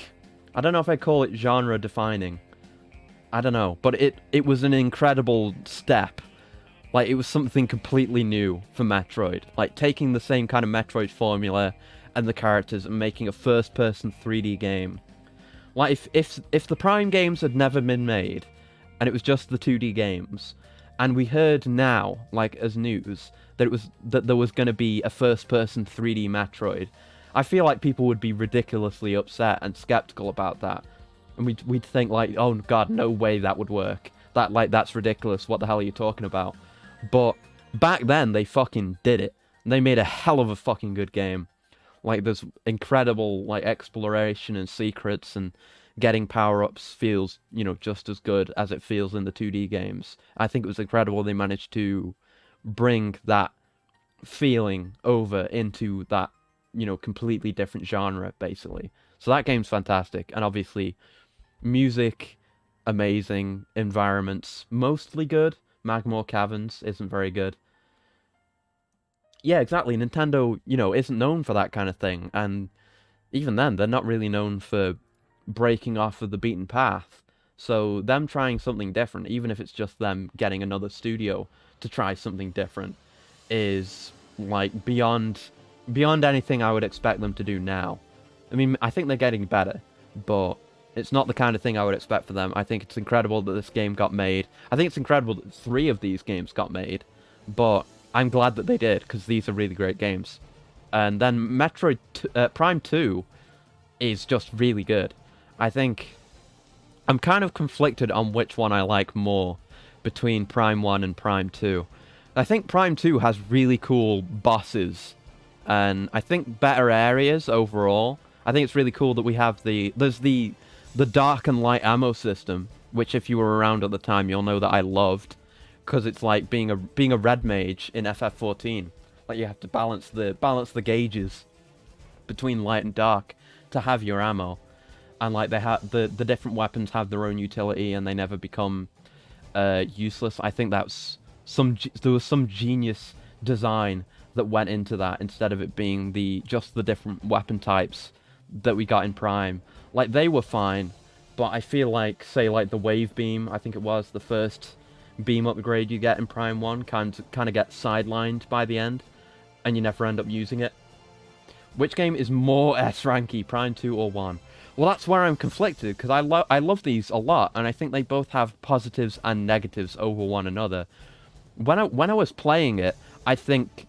I don't know if I call it genre defining. I don't know, but it was an incredible step. Like, it was something completely new for Metroid. Like, taking the same kind of Metroid formula and the characters and making a first-person 3D game. Like, if the Prime games had never been made, and it was just the 2D games, and we heard now, like, as news, that there was going to be a first-person 3D Metroid, I feel like people would be ridiculously upset and skeptical about that. And we'd think, like, oh god, no way that would work. That's ridiculous, what the hell are you talking about? But back then, they fucking did it. And they made a hell of a fucking good game. Like, there's incredible, like, exploration and secrets, and getting power-ups feels, you know, just as good as it feels in the 2D games. I think it was incredible they managed to bring that feeling over into that, you know, completely different genre, basically. So that game's fantastic, and obviously, music, amazing, environments, mostly good. Magmore Caverns isn't very good. Yeah, exactly. Nintendo, you know, isn't known for that kind of thing, and even then, they're not really known for breaking off of the beaten path. So them trying something different, even if it's just them getting another studio to try something different, is, like, beyond anything I would expect them to do now. I mean, I think they're getting better, but it's not the kind of thing I would expect for them. I think it's incredible that this game got made. I think it's incredible that 3 of these games got made, but I'm glad that they did, because these are really great games. And then Metroid Prime 2 is just really good. I think I'm kind of conflicted on which one I like more between Prime 1 and Prime 2. I think Prime 2 has really cool bosses, and I think better areas overall. I think it's really cool that we have there's the dark and light ammo system, which if you were around at the time, you'll know that I loved, because it's like being a red mage in FF14. Like, you have to balance the gauges between light and dark to have your ammo, and like they have the different weapons have their own utility, and they never become useless. I think there was some genius design that went into that instead of it being just the different weapon types that we got in Prime. Like, they were fine, but I feel like, say, like the Wave Beam, I think it was the first beam upgrade you get in Prime 1, kind of gets sidelined by the end, and you never end up using it. Which game is more S-ranky, Prime 2 or 1? Well, that's where I'm conflicted, because I love these a lot, and I think they both have positives and negatives over one another. When I was playing it, I think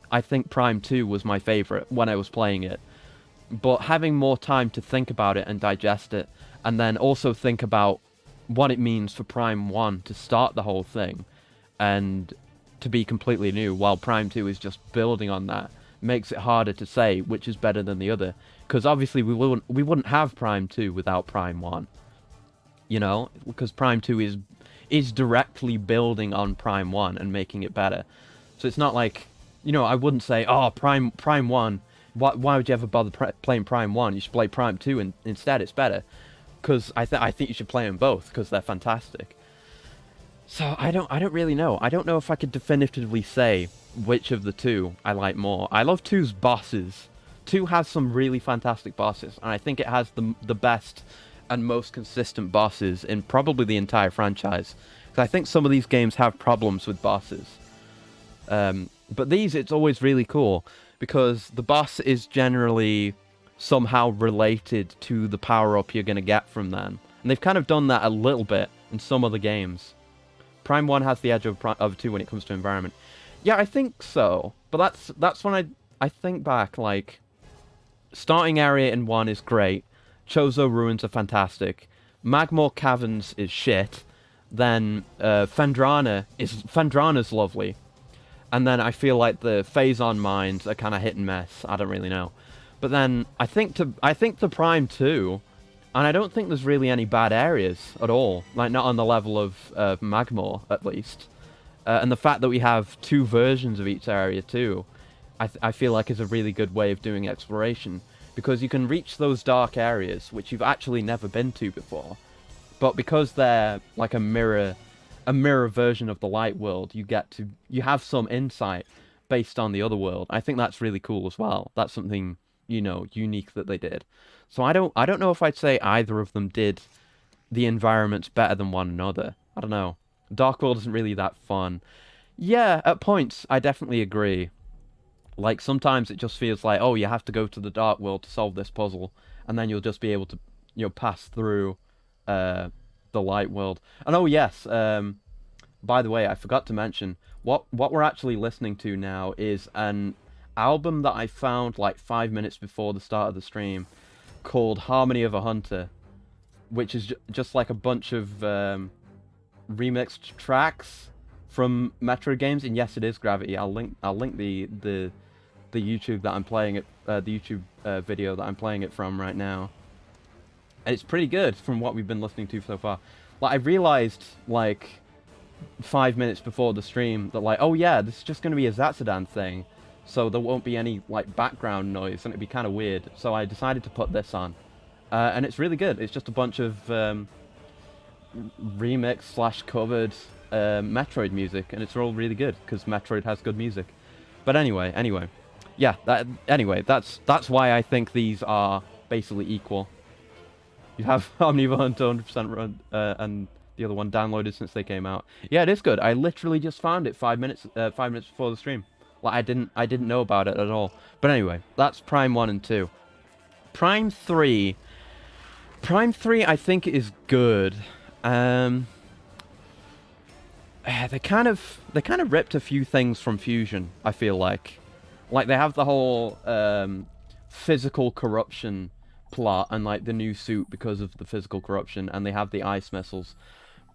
Prime 2 was my favorite when I was playing it. But having more time to think about it and digest it, and then also think about what it means for Prime 1 to start the whole thing, and to be completely new, while Prime 2 is just building on that, makes it harder to say which is better than the other. Because obviously we wouldn't have Prime 2 without Prime 1. You know? Because Prime 2 is directly building on Prime 1 and making it better. So it's not like, you know, I wouldn't say, oh, Prime 1, why would you ever bother playing Prime 1? You should play Prime 2 and instead it's better. Because I think you should play them both, because they're fantastic. So I don't really know. I don't know if I could definitively say which of the two I like more. I love 2's bosses. 2 has some really fantastic bosses, and I think it has the best and most consistent bosses in probably the entire franchise. Because I think some of these games have problems with bosses. But these, it's always really cool, because the boss is generally somehow related to the power-up you're going to get from them. And they've kind of done that a little bit in some other games. Prime 1 has the edge of 2 when it comes to environment. Yeah, I think so. But that's when I think back, like, starting area in 1 is great. Chozo Ruins are fantastic. Magmore Caverns is shit. Then Fendrana's lovely. And then I feel like the Phazon Mines are kind of hit and miss. I don't really know. But then I think the Prime 2, and I don't think there's really any bad areas at all. Like, not on the level of Magmore, at least. And the fact that we have 2 versions of each area too, I feel like is a really good way of doing exploration. Because you can reach those dark areas, which you've actually never been to before. But because they're like a mirror version of the light world, you have some insight based on the other world. I think that's really cool as well. That's something, you know, unique that they did. So I don't know if I'd say either of them did the environments better than one another. I don't know. Dark World isn't really that fun. Yeah, at points, I definitely agree. Like, sometimes it just feels like, oh, you have to go to the Dark World to solve this puzzle, and then you'll just be able to, you know, pass through the Light World. And oh, yes, by the way, I forgot to mention, what we're actually listening to now is an album that I found, like, 5 minutes before the start of the stream, called Harmony of a Hunter, which is just like a bunch of remixed tracks from Metroid games. And yes, it is Gravity. I'll link the YouTube that I'm playing it, the YouTube video that I'm playing it from right now. And it's pretty good from what we've been listening to so far. Like, I realized, like, 5 minutes before the stream that, like, oh yeah, this is just going to be a Zatsudan thing, so there won't be any, like, background noise, and it'd be kind of weird. So I decided to put this on. And it's really good. It's just a bunch of remix/covered Metroid music, and it's all really good, because Metroid has good music. But anyway. Yeah, that's why I think these are basically equal. You have Harmony of a Hunter 100% run, and the other one downloaded since they came out. Yeah, it is good. I literally just found it 5 minutes before the stream. Like, I didn't know about it at all. But anyway, that's Prime 1 and 2. Prime 3 I think is good. They kind of ripped a few things from Fusion, I feel like. Like, they have the whole physical corruption plot, and like the new suit because of the physical corruption, and they have the ice missiles.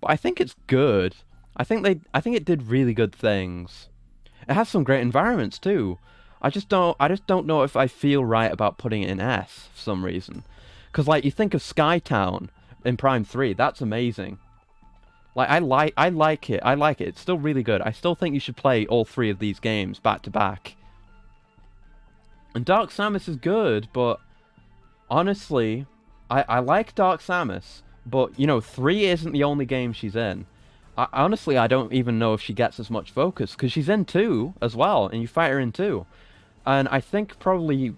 But I think it's good. I think it did really good things. It has some great environments too. I just don't know if I feel right about putting it in S for some reason. Cause like, you think of Skytown in Prime 3, that's amazing. Like, I like it. It's still really good. I still think you should play all 3 of these games back to back. And Dark Samus is good, but honestly, I like Dark Samus, but, you know, 3 isn't the only game she's in. Honestly, I don't even know if she gets as much focus, because she's in 2 as well, and you fight her in 2. And I think probably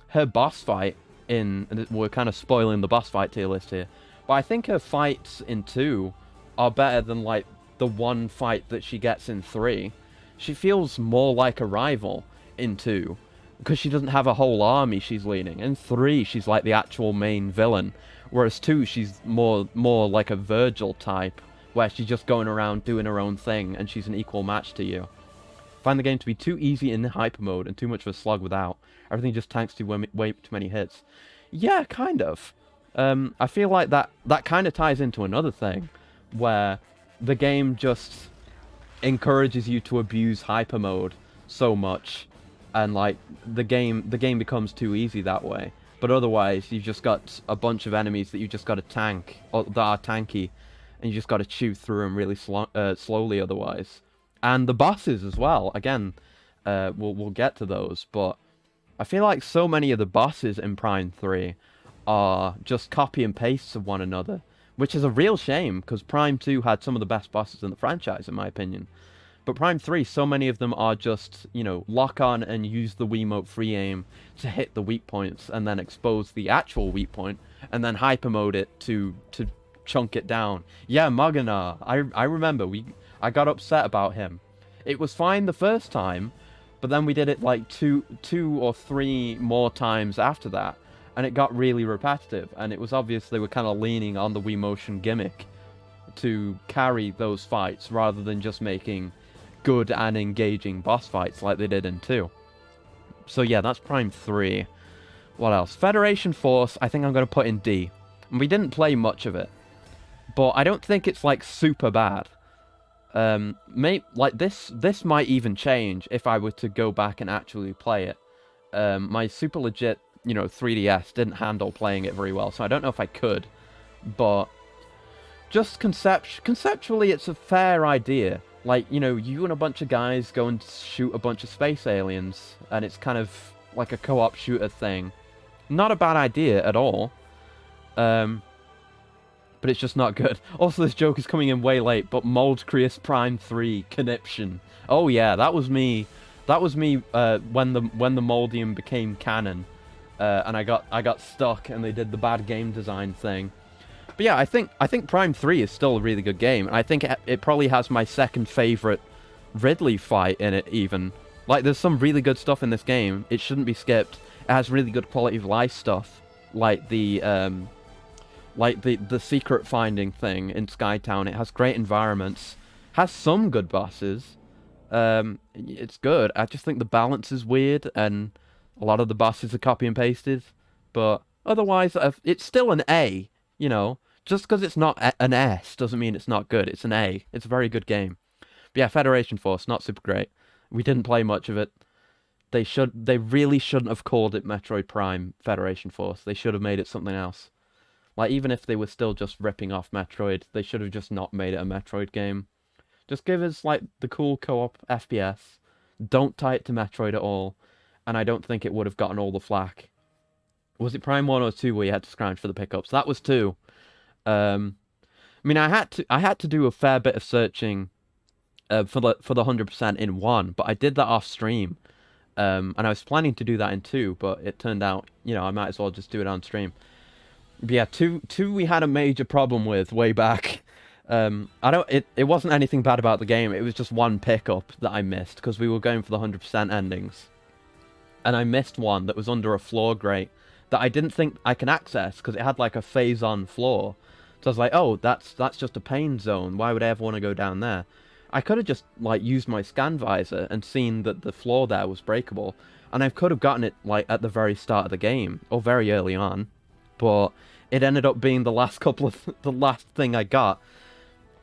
her boss fight in... And we're kind of spoiling the boss fight tier list here. But I think her fights in 2 are better than, like, the one fight that she gets in 3. She feels more like a rival in 2. Because she doesn't have a whole army she's leading. In 3, she's like the actual main villain. Whereas 2, she's more like a Virgil type. Where she's just going around doing her own thing. And she's an equal match to you. Find the game to be too easy in hyper mode and too much of a slug without. Everything just tanks way too many hits. Yeah, kind of. I feel like that kind of ties into another thing. Where the game just encourages you to abuse hyper mode so much. And like the game becomes too easy that way. But otherwise, you've just got a bunch of enemies that you just got to tank, or that are tanky, and you just got to chew through them really slowly otherwise. And the bosses as well. Again, we'll get to those, but I feel like so many of the bosses in Prime 3 are just copy and pastes of one another, which is a real shame because Prime 2 had some of the best bosses in the franchise, in my opinion. But Prime 3, so many of them are just, you know, lock on and use the Wiimote free aim to hit the weak points and then expose the actual weak point and then hyper mode it to chunk it down. Yeah, Maganar. I remember I got upset about him. It was fine the first time, but then we did it like two or three more times after that, and it got really repetitive, and it was obvious they were kind of leaning on the Wii Motion gimmick to carry those fights rather than just making good and engaging boss fights like they did in 2. So yeah, that's Prime 3. What else? Federation Force, I think I'm going to put in D. And we didn't play much of it, but I don't think it's like super bad. Like this might even change if I were to go back and actually play it. My super legit, you know, 3DS didn't handle playing it very well, so I don't know if I could. But just conceptually, it's a fair idea. Like, you know, you and a bunch of guys go and shoot a bunch of space aliens, and it's kind of like a co-op shooter thing. Not a bad idea at all. But it's just not good. Also, this joke is coming in way late, but Moldcreus Prime 3 Conniption. Oh yeah, that was me. That was me when the Moldium became canon, and I got stuck, and they did the bad game design thing. But yeah, I think Prime 3 is still a really good game, and I think it probably has my second favorite Ridley fight in it even. Like, there's some really good stuff in this game. It shouldn't be skipped. It has really good quality of life stuff, like the secret finding thing in Skytown. It has great environments, has some good bosses. It's good. I just think the balance is weird, and a lot of the bosses are copy and pasted. But otherwise, it's still an A. You know, just because it's not an S doesn't mean it's not good. It's an A. It's a very good game. But yeah, Federation Force, not super great. We didn't play much of it. They really shouldn't have called it Metroid Prime Federation Force. They should have made it something else. Like, even if they were still just ripping off Metroid, they should have just not made it a Metroid game. Just give us, like, the cool co-op FPS. Don't tie it to Metroid at all. And I don't think it would have gotten all the flack. Was it Prime 1 or 2 where you had to scrounge for the pickups? That was 2. I mean, I had to do a fair bit of searching for the 100% in 1, but I did that off stream. And I was planning to do that in 2, but it turned out, you know, I might as well just do it on stream. But yeah, 2 we had a major problem with way back. It wasn't anything bad about the game. It was just one pickup that I missed because we were going for the 100% endings. And I missed one that was under a floor grate that I didn't think I can access because it had like a phase-on floor. So I was like, oh, that's just a pain zone. Why would I ever want to go down there? I could have just like used my scan visor and seen that the floor there was breakable, and I could have gotten it like at the very start of the game or very early on, but it ended up being the last thing I got,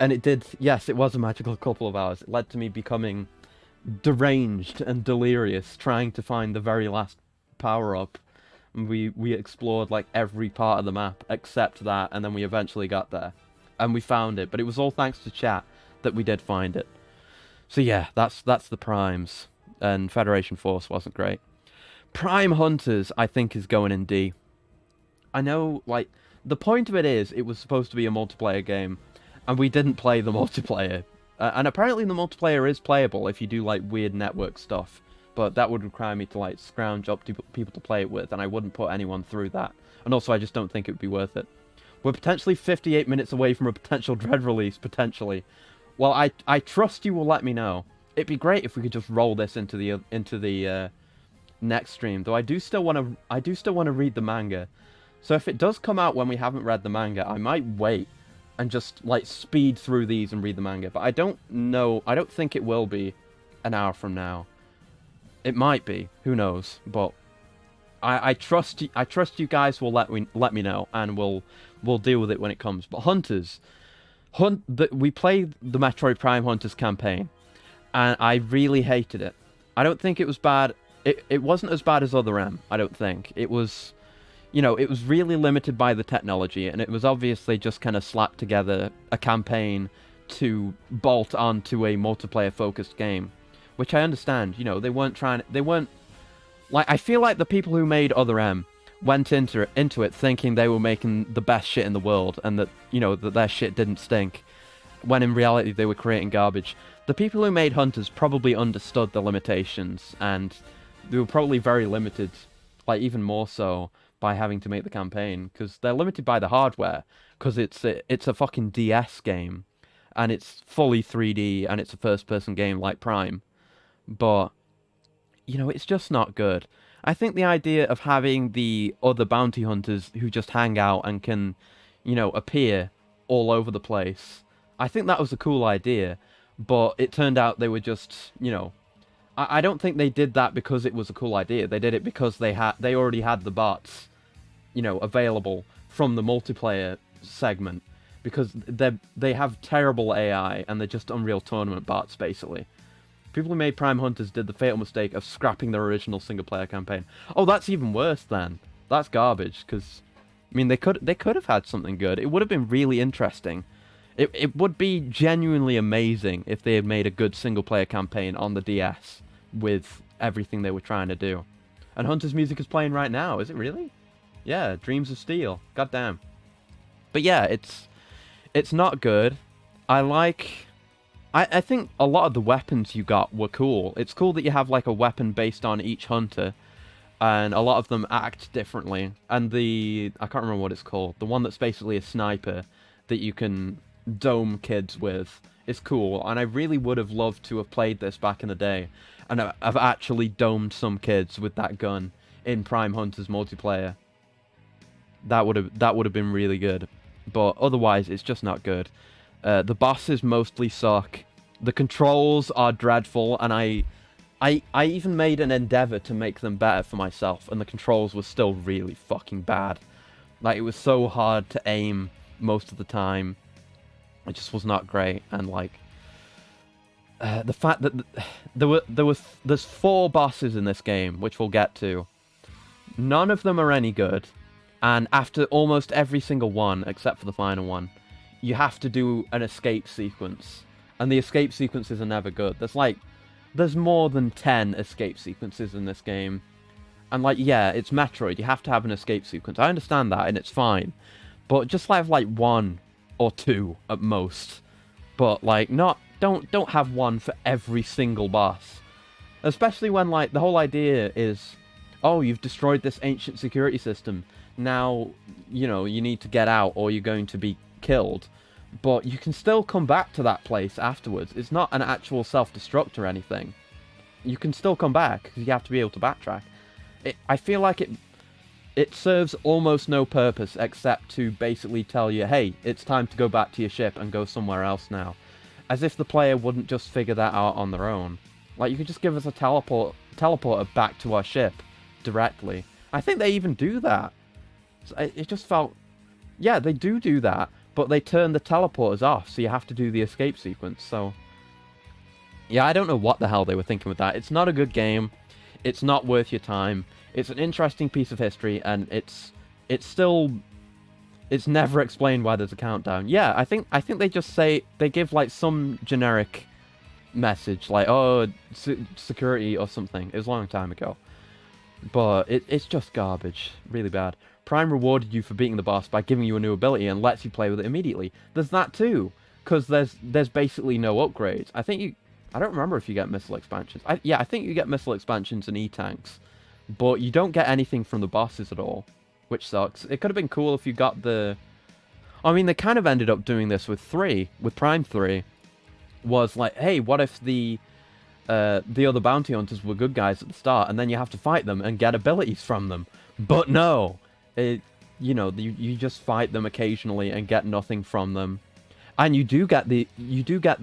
and it did. Yes, it was a magical couple of hours. It led to me becoming deranged and delirious trying to find the very last power-up. We explored like every part of the map except that, and then we eventually got there and we found it, but it was all thanks to chat that we did find it. So yeah, that's the Primes, and Federation Force wasn't great. Prime Hunters, I think, is going in D. I know, like, the point of it is it was supposed to be a multiplayer game, and we didn't play the multiplayer. And apparently the multiplayer is playable if you do like weird network stuff, but that would require me to like scrounge up people to play it with, and I wouldn't put anyone through that. And also, I just don't think it would be worth it. We're potentially 58 minutes away from a potential Dread release, potentially. Well, I trust you will let me know. It'd be great if we could just roll this into the next stream, though I do still want to read the manga. So if it does come out when we haven't read the manga, I might wait and just like speed through these and read the manga. But I don't know. I don't think it will be an hour from now. It might be. Who knows? But I trust you guys will let me know, and we'll deal with it when it comes. But Hunters, we played the Metroid Prime Hunters campaign, and I really hated it. I don't think it was bad. It wasn't as bad as Other M, I don't think. It was, it was really limited by the technology, and it was obviously just kind of slapped together a campaign to bolt onto a multiplayer-focused game, which I understand. They weren't, like, I feel like the people who made Other M went into it thinking they were making the best shit in the world, and that, that their shit didn't stink, when in reality they were creating garbage. The people who made Hunters probably understood the limitations, and they were probably very limited, like even more so, by having to make the campaign, because they're limited by the hardware, because it's a fucking DS game, and it's fully 3D, and it's a first-person game like Prime, but, it's just not good. I think the idea of having the other bounty hunters who just hang out and can, appear all over the place, I think that was a cool idea, but it turned out they were just, I don't think they did that because it was a cool idea. They did it because they already had the bots, available from the multiplayer segment, because they have terrible AI and they're just Unreal Tournament bots, basically. People who made Prime Hunters did the fatal mistake of scrapping their original single-player campaign. Oh, that's even worse then. That's garbage, because, they could have had something good. It would have been really interesting. It would be genuinely amazing if they had made a good single-player campaign on the DS with everything they were trying to do. And Hunter's music is playing right now, is it really? Yeah, Dreams of Steel. Goddamn. But yeah, it's not good. I think a lot of the weapons you got were cool. It's cool that you have like a weapon based on each hunter, and a lot of them act differently. And I can't remember what it's called, the one that's basically a sniper that you can dome kids with, is cool. And I really would have loved to have played this back in the day, and I've actually domed some kids with that gun in Prime Hunters multiplayer. That would have been really good. But otherwise, it's just not good. The bosses mostly suck. The controls are dreadful, and I even made an endeavor to make them better for myself, and the controls were still really fucking bad. Like, it was so hard to aim most of the time. It just was not great, and like the fact that there's 4 bosses in this game, which we'll get to. None of them are any good, and after almost every single one, except for the final one, you have to do an escape sequence, and the escape sequences are never good. There's more than 10 escape sequences in this game, and like, yeah, it's Metroid, you have to have an escape sequence. I understand that, and it's fine, but just have like 1 or 2 at most. But like, don't have one for every single boss, especially when like the whole idea is, oh, you've destroyed this ancient security system, now you need to get out or you're going to be killed. But you can still come back to that place afterwards. It's not an actual self-destruct or anything. You can still come back, because you have to be able to backtrack. I feel like it serves almost no purpose except to basically tell you, hey, it's time to go back to your ship and go somewhere else now. As if the player wouldn't just figure that out on their own. Like, you could just give us a teleporter back to our ship directly. I think they even do that. So it just felt... Yeah, they do that. But they turn the teleporters off, so you have to do the escape sequence, so... Yeah, I don't know what the hell they were thinking with that. It's not a good game. It's not worth your time. It's an interesting piece of history, and it's still... It's never explained why there's a countdown. Yeah, I think they just say... They give, like, some generic message, like, oh, security or something. It was a long time ago. But it's just garbage. Really bad. Prime rewarded you for beating the boss by giving you a new ability and lets you play with it immediately. There's that too, because there's basically no upgrades. I think I don't remember if you get missile expansions. Yeah, I think you get missile expansions and E-tanks, but you don't get anything from the bosses at all, which sucks. It could have been cool if you got the... I mean, they kind of ended up doing this with Prime 3, was like, hey, what if the other bounty hunters were good guys at the start, and then you have to fight them and get abilities from them. But no, you just fight them occasionally and get nothing from them. And you do get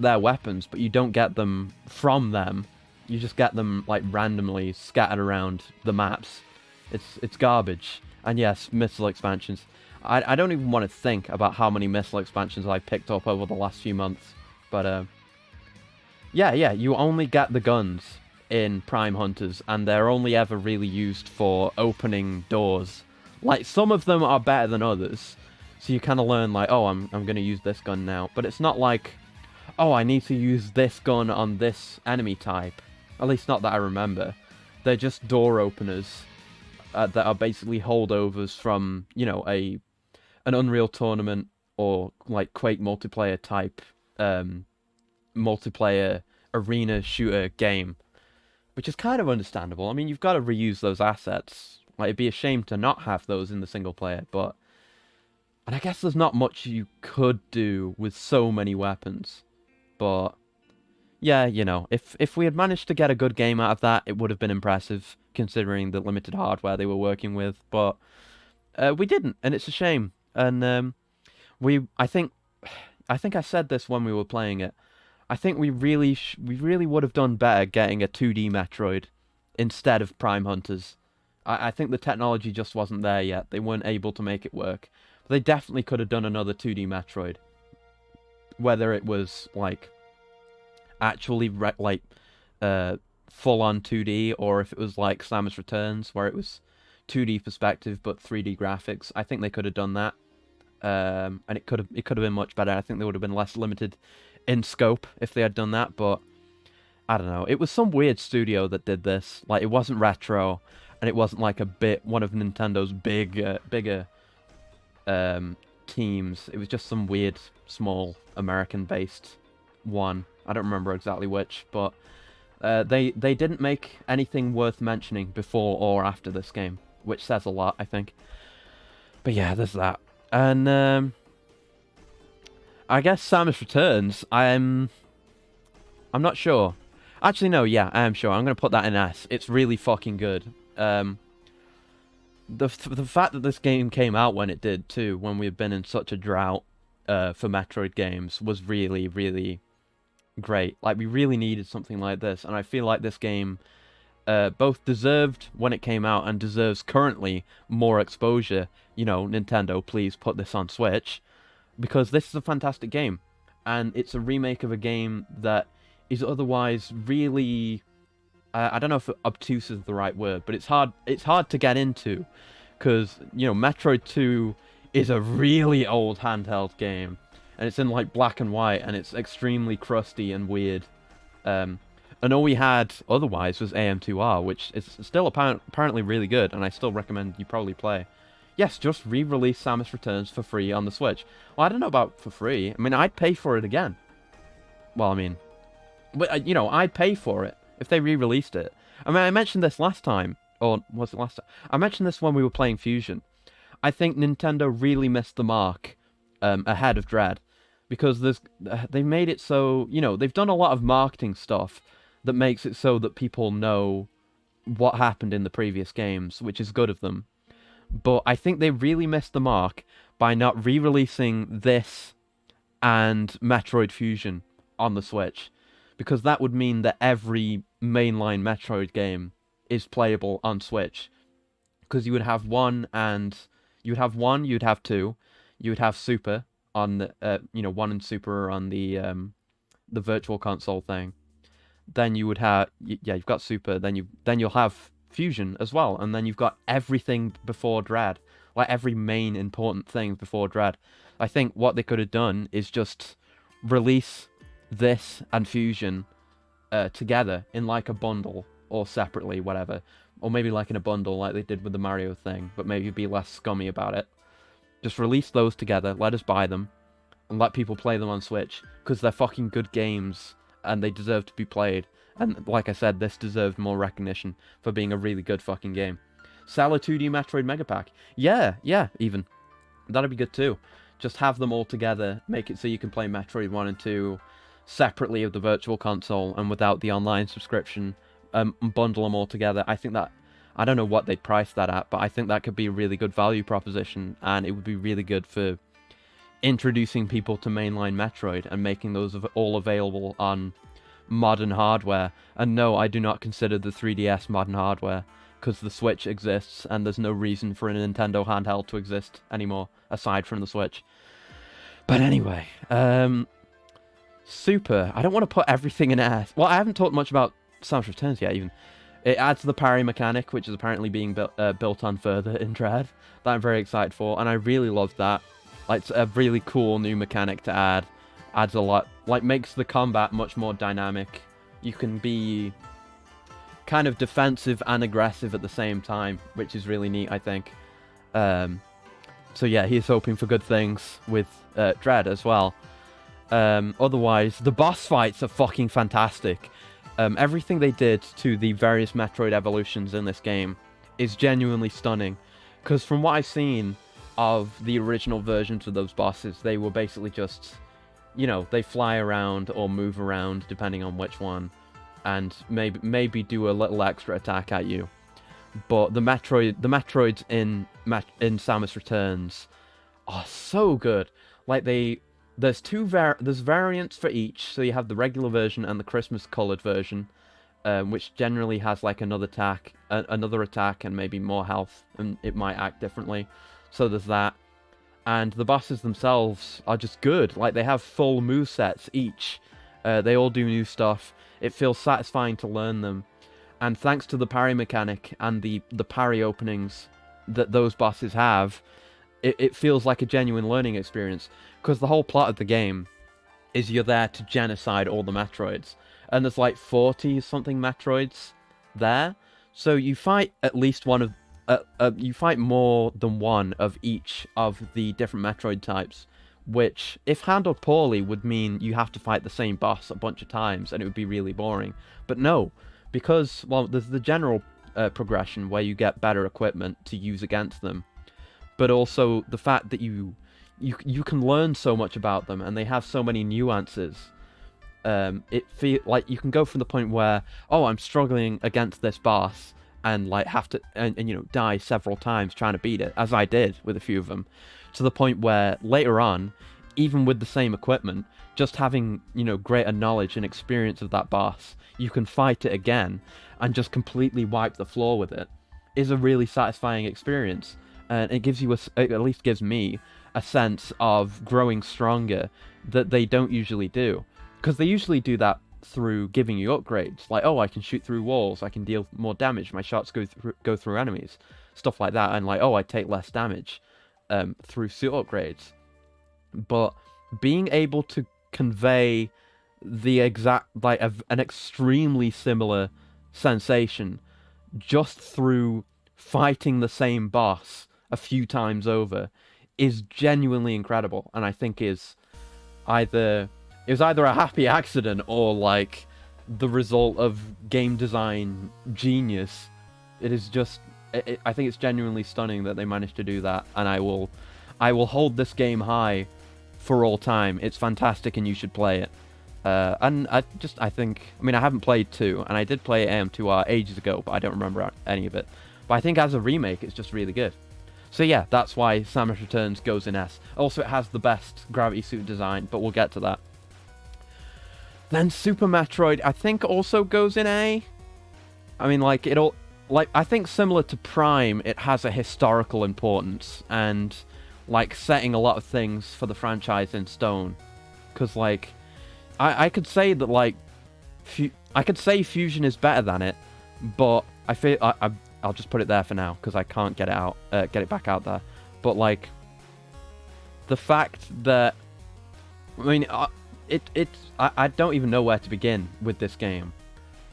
their weapons, but you don't get them from them. You just get them like randomly scattered around the maps. It's garbage. And yes, missile expansions. I don't even want to think about how many missile expansions I picked up over the last few months. But yeah, you only get the guns in Prime Hunters, and they're only ever really used for opening doors. Like, some of them are better than others. So you kind of learn, like, oh, I'm going to use this gun now. But it's not like, oh, I need to use this gun on this enemy type. At least not that I remember. They're just door openers that are basically holdovers from, an Unreal Tournament or, like, Quake multiplayer type multiplayer arena shooter game. Which is kind of understandable. I mean, you've got to reuse those assets. Like, it'd be a shame to not have those in the single player, but... And I guess there's not much you could do with so many weapons. But, yeah, if we had managed to get a good game out of that, it would have been impressive, considering the limited hardware they were working with. But we didn't, and it's a shame. And I think I said this when we were playing it. I think we really would have done better getting a 2D Metroid instead of Prime Hunters. I think the technology just wasn't there yet. They weren't able to make it work. They definitely could have done another 2D Metroid. Whether it was, like, actually, full-on 2D, or if it was like Samus Returns, where it was 2D perspective, but 3D graphics. I think they could have done that. And it could have been much better. I think they would have been less limited in scope if they had done that, but... I don't know. It was some weird studio that did this. Like, it wasn't Retro, and it wasn't, like, one of Nintendo's bigger... teams. It was just some weird, small, American-based one. I don't remember exactly which, but they didn't make anything worth mentioning before or after this game, which says a lot, I think. But yeah, there's that. And I guess Samus Returns, I'm not sure. Actually, no, yeah, I am sure. I'm going to put that in S. It's really fucking good. The fact that this game came out when it did, too, when we've been in such a drought for Metroid games, was really, really great. Like, we really needed something like this, and I feel like this game both deserved when it came out and deserves currently more exposure. Nintendo, please put this on Switch, because this is a fantastic game, and it's a remake of a game that is otherwise really... I don't know if obtuse is the right word, but it's hard to get into, because, Metroid 2 is a really old handheld game, and it's in, like, black and white, and it's extremely crusty and weird. And all we had otherwise was AM2R, which is still apparently really good, and I still recommend you probably play. Yes, just re-release Samus Returns for free on the Switch. Well, I don't know about for free. I mean, I'd pay for it again. Well, I mean... But, I'd pay for it if they re-released it. I mean, I mentioned this last time, or was it last time? I mentioned this when we were playing Fusion. I think Nintendo really missed the mark ahead of Dread, because they made it so, they've done a lot of marketing stuff that makes it so that people know what happened in the previous games, which is good of them. But I think they really missed the mark by not re-releasing this and Metroid Fusion on the Switch, because that would mean that every mainline Metroid game is playable on Switch. Because you would have you'd have two, you would have Super on the, 1 and Super are on the Virtual Console thing. Then you would have, you've got Super, then you'll have Fusion as well, and then you've got everything before Dread, like every main important thing before Dread. I think what they could have done is just release this and Fusion together in like a bundle, or separately, whatever, or maybe like in a bundle like they did with the Mario thing, but maybe be less scummy about it. Just release those together, let us buy them, and let people play them on Switch, because they're fucking good games, and they deserve to be played. And like I said, this deserved more recognition for being a really good fucking game. Sell a 2D Metroid Mega Pack. Yeah, even. That'd be good too. Just have them all together, make it so you can play Metroid 1 and 2 separately of the Virtual Console and without the online subscription. Bundle them all together. I think that, I don't know what they'd price that at, but I think that could be a really good value proposition, and it would be really good for introducing people to mainline Metroid and making those all available on modern hardware. And no, I do not consider the 3DS modern hardware, because the Switch exists, and there's no reason for a Nintendo handheld to exist anymore, aside from the Switch. But anyway, Super. I don't want to put everything in S. Well, I haven't talked much about Samus Returns yet, even. It adds the parry mechanic, which is apparently being built on further in Dread, that I'm very excited for, and I really love that. Like, it's a really cool new mechanic to add. Adds a lot, like, makes the combat much more dynamic. You can be kind of defensive and aggressive at the same time, which is really neat, I think. So yeah, he's hoping for good things with Dread as well. Otherwise, the boss fights are fucking fantastic. Everything they did to the various Metroid evolutions in this game is genuinely stunning. Because from what I've seen of the original versions of those bosses, they were basically just, you know, they fly around or move around depending on which one, and maybe do a little extra attack at you. But the Metroids in Samus Returns are so good. Like, there's there's variants for each. So you have the regular version and the Christmas colored version, which generally has like another attack and maybe more health, and it might act differently. So there's that. And the bosses themselves are just good. Like, they have full movesets each. They all do new stuff. It feels satisfying to learn them. And thanks to the parry mechanic and the parry openings that those bosses have, it feels like a genuine learning experience. Because the whole plot of the game is you're there to genocide all the Metroids. And there's like 40-something Metroids there. So you fight at least one of... you fight more than one of each of the different Metroid types, which, if handled poorly, would mean you have to fight the same boss a bunch of times, and it would be really boring. But no, because, well, there's the general progression where you get better equipment to use against them, but also the fact that you can learn so much about them, and they have so many nuances. It feel like you can go from the point where, oh, I'm struggling against this boss, and like have to and you know, die several times trying to beat it, as I did with a few of them, to the point where later on, even with the same equipment, just having, you know, greater knowledge and experience of that boss, you can fight it again and just completely wipe the floor with it, is a really satisfying experience. And it gives you it at least gives me a sense of growing stronger that they don't usually do, because they usually do that through giving you upgrades, like, oh, I can shoot through walls, I can deal more damage, my shots go through enemies, stuff like that, and like, oh, I take less damage through suit upgrades. But being able to convey the exact, like, an extremely similar sensation just through fighting the same boss a few times over is genuinely incredible, and I think it was either a happy accident or like the result of game design genius. It is just, I think it's genuinely stunning that they managed to do that, and I will hold this game high for all time. It's fantastic, and you should play it. And I think, I mean, I haven't played 2, and I did play AM2R ages ago, but I don't remember any of it. But I think as a remake, it's just really good. So yeah, that's why Samus Returns goes in S. Also, it has the best gravity suit design, but we'll get to that. Then Super Metroid, I think, also goes in A. I mean, like, I think similar to Prime, it has a historical importance, and, like, setting a lot of things for the franchise in stone. Because, like, I could say that, like, I could say Fusion is better than it, but I feel, I'll just put it there for now, because I can't get it back out there. But, like, the fact that, I mean, I don't even know where to begin with this game.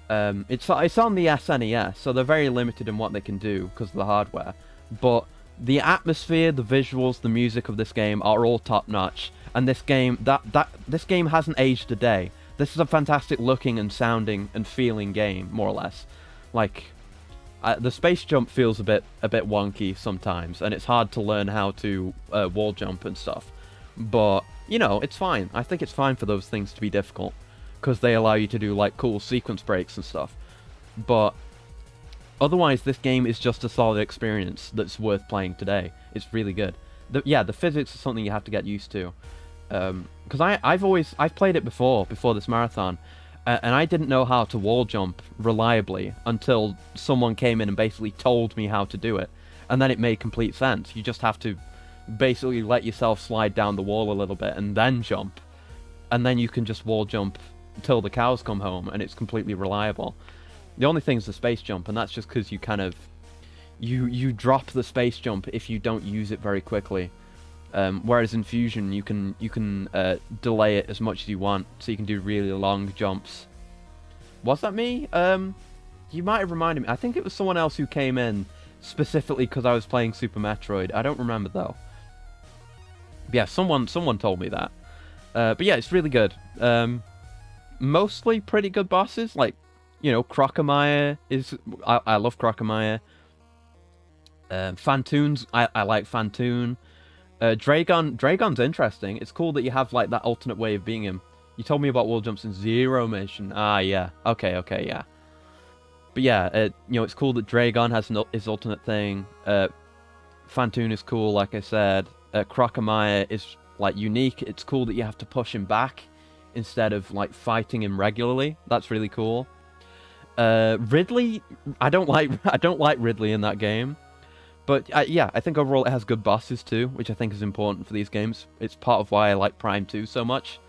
It's on the SNES, so they're very limited in what they can do because of the hardware. But the atmosphere, the visuals, the music of this game are all top notch. And this game, this game hasn't aged a day. this is a fantastic looking and sounding and feeling game, more or less. Like, the space jump feels a bit wonky sometimes, and it's hard to learn how to wall jump and stuff. But, you know, it's fine. I think it's fine for those things to be difficult, because they allow you to do, like, cool sequence breaks and stuff. But otherwise, this game is just a solid experience that's worth playing today. It's really good. The physics is something you have to get used to. Because I've played it before this marathon, and I didn't know how to wall jump reliably until someone came in and basically told me how to do it. And then it made complete sense. You just have to basically let yourself slide down the wall a little bit and then jump. And then you can just wall jump till the cows come home, and it's completely reliable. The only thing is the space jump, and that's just because you kind of... You drop the space jump if you don't use it very quickly. Whereas in Fusion, you can delay it as much as you want, so you can do really long jumps. Was that me? You might have reminded me. I think it was someone else who came in specifically because I was playing Super Metroid. I don't remember though. Yeah, someone told me that. But yeah, it's really good. Mostly pretty good bosses. Like, you know, Crocomire is... I love Crocomire. Phantoon's... I like Phantoon. Dragon's interesting. It's cool that you have, like, that alternate way of being him. You told me about wall jumps in Zero Mission. Ah, yeah. Okay, yeah. But yeah, you know, it's cool that Dragon has his alternate thing. Phantoon is cool, like I said. Crocomire is, like, unique. It's cool that you have to push him back instead of, like, fighting him regularly. That's really cool. Ridley, I don't like Ridley in that game. But yeah, I think overall it has good bosses too, which I think is important for these games. It's part of why I like Prime 2 so much.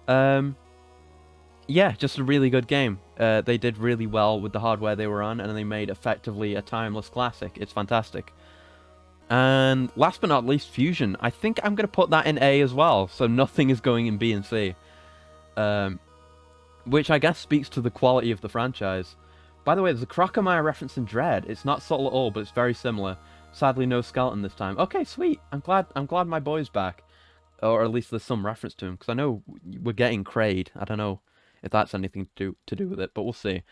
Yeah, just a really good game. They did really well with the hardware they were on, and they made effectively a timeless classic. It's fantastic. And last but not least, Fusion. I think I'm going to put that in A as well, so nothing is going in B and C. Which I guess speaks to the quality of the franchise. By the way, there's a Crocomire reference in Dread. It's not subtle at all, but it's very similar. Sadly, no skeleton this time. Okay, sweet. I'm glad my boy's back. Or at least there's some reference to him, because I know we're getting Kraid. I don't know if that's anything to do with it, but we'll see.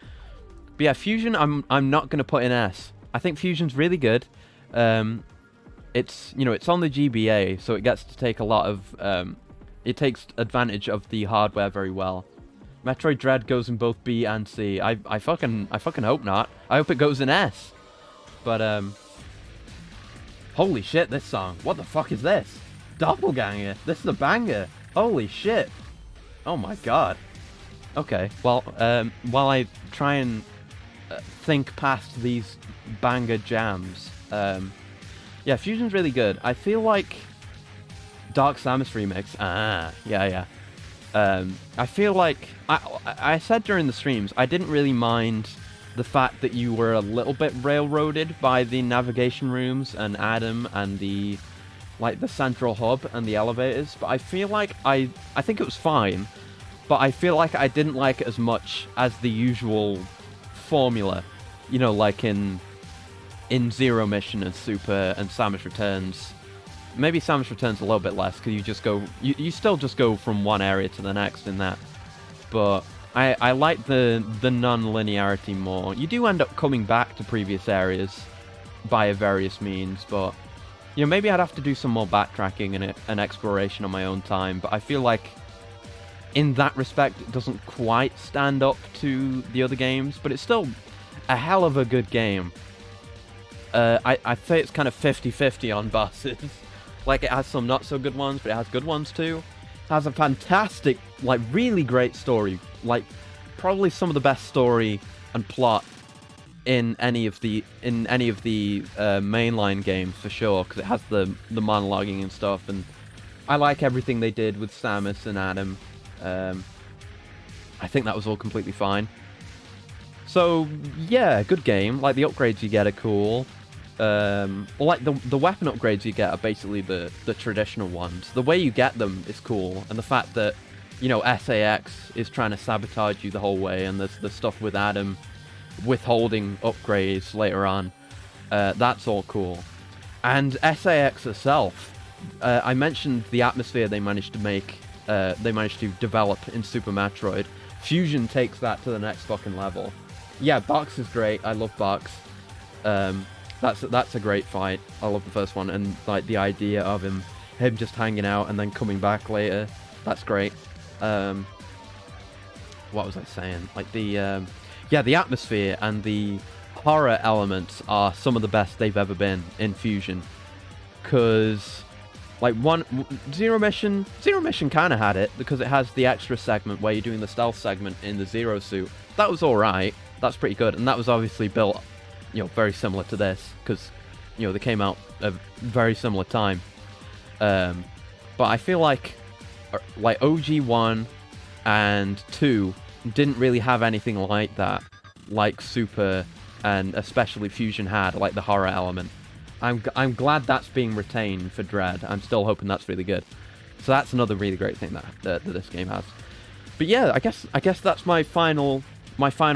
But yeah, Fusion, I'm not going to put in S. I think Fusion's really good. It's, you know, it's on the GBA, so it gets to take a lot of... it takes advantage of the hardware very well. Metroid Dread goes in both B and C. I fucking hope not. I hope it goes in S. But, holy shit, this song. What the fuck is this? Doppelganger. This is a banger. Holy shit. Oh my god. Okay, well, while I try and think past these banger jams, yeah, Fusion's really good. I feel like Dark Samus remix. Yeah. I feel like I said during the streams I didn't really mind the fact that you were a little bit railroaded by the navigation rooms and Adam and the central hub and the elevators, but I feel like I think it was fine, but I feel like I didn't like it as much as the usual formula, you know, like in Zero Mission and Super and Samus Returns. Maybe Samus Returns a little bit less, because you just go... You still just go from one area to the next in that. But I like the non-linearity more. You do end up coming back to previous areas via various means, but... You know, maybe I'd have to do some more backtracking and exploration on my own time, but I feel like in that respect it doesn't quite stand up to the other games, but it's still a hell of a good game. I'd say it's kind of 50-50 on bosses. Like, it has some not-so-good ones, but it has good ones, too. It has a fantastic, like, really great story. Like, probably some of the best story and plot in any of the mainline games, for sure, because it has the monologuing and stuff, and I like everything they did with Samus and Adam. I think that was all completely fine. So, yeah, good game. Like, the upgrades you get are cool. Like the weapon upgrades you get are basically the traditional ones. The way you get them is cool, and the fact that, you know, SAX is trying to sabotage you the whole way, and there's the stuff with Adam withholding upgrades later on, that's all cool. And SAX itself, I mentioned the atmosphere they managed to make they managed to develop in Super Metroid. Fusion takes that to the next fucking level. Yeah, Box is great. I love Box. That's a great fight. I love the first one, and like the idea of him just hanging out and then coming back later. That's great. What was I saying? Like the atmosphere and the horror elements are some of the best they've ever been in Fusion. Cause like Zero Mission kind of had it because it has the extra segment where you're doing the stealth segment in the Zero suit. That was all right. That's pretty good, and that was obviously built, very similar to this because, they came out at a very similar time. But I feel like OG 1 and 2 didn't really have anything like that, like Super and especially Fusion had, like the horror element. I'm glad that's being retained for Dread. I'm still hoping that's really good. So that's another really great thing that this game has. But yeah, I guess that's my final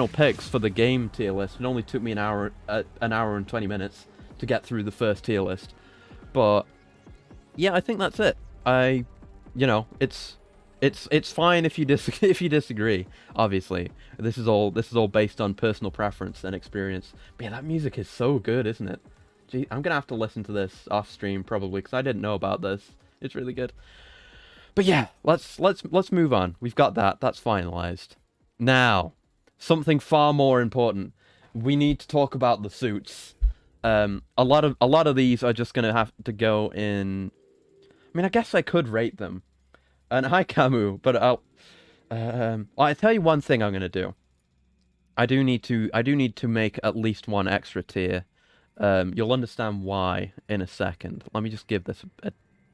picks for the game tier list. It only took me an hour and 20 minutes to get through the first tier list. But yeah, I think that's it. It's fine if you disagree. Obviously, this is all based on personal preference and experience. But yeah, that music is so good, isn't it? Gee, I'm gonna have to listen to this off stream probably because I didn't know about this. It's really good. But yeah, let's move on. We've got that. That's finalized. Now, something far more important. We need to talk about the suits. A lot of these are just gonna have to go in. I mean, I guess I could rate them. And hi Camus, but I'll tell you one thing I'm gonna do. I do need to make at least one extra tier. You'll understand why in a second. Let me just give this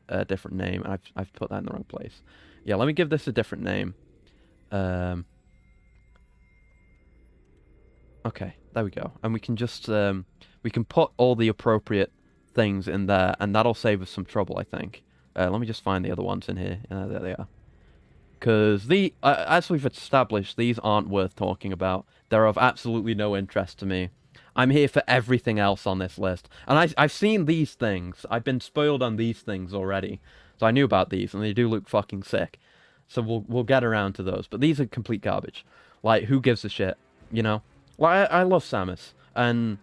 a different name. I've put that in the wrong place. Yeah, let me give this a different name. Okay, there we go. And we can just we can put all the appropriate things in there, and that'll save us some trouble, I think. Let me just find the other ones in here. There they are. Because as we've established, these aren't worth talking about. They're of absolutely no interest to me. I'm here for everything else on this list. And I've seen these things. I've been spoiled on these things already. So I knew about these, and they do look fucking sick. So we'll get around to those. But these are complete garbage. Like, who gives a shit? Like, I love Samus. And,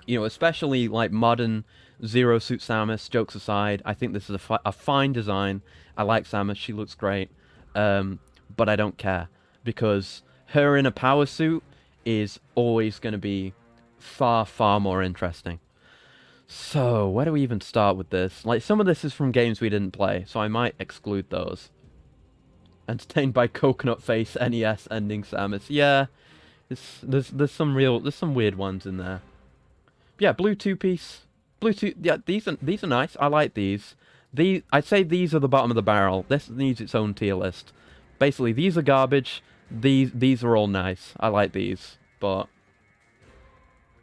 especially, like, modern Zero Suit Samus, jokes aside, I think this is a fine design. I like Samus. She looks great. But I don't care. Because her in a power suit is always going to be far, far more interesting. So, where do we even start with this? Like, some of this is from games we didn't play, so I might exclude those. Entertained by Coconut Face NES ending Samus. Yeah, there's some weird ones in there. But yeah, blue two-piece. Yeah, these are nice. I like these. I'd say these are the bottom of the barrel. This needs its own tier list. Basically, these are garbage. These are all nice. I like these, but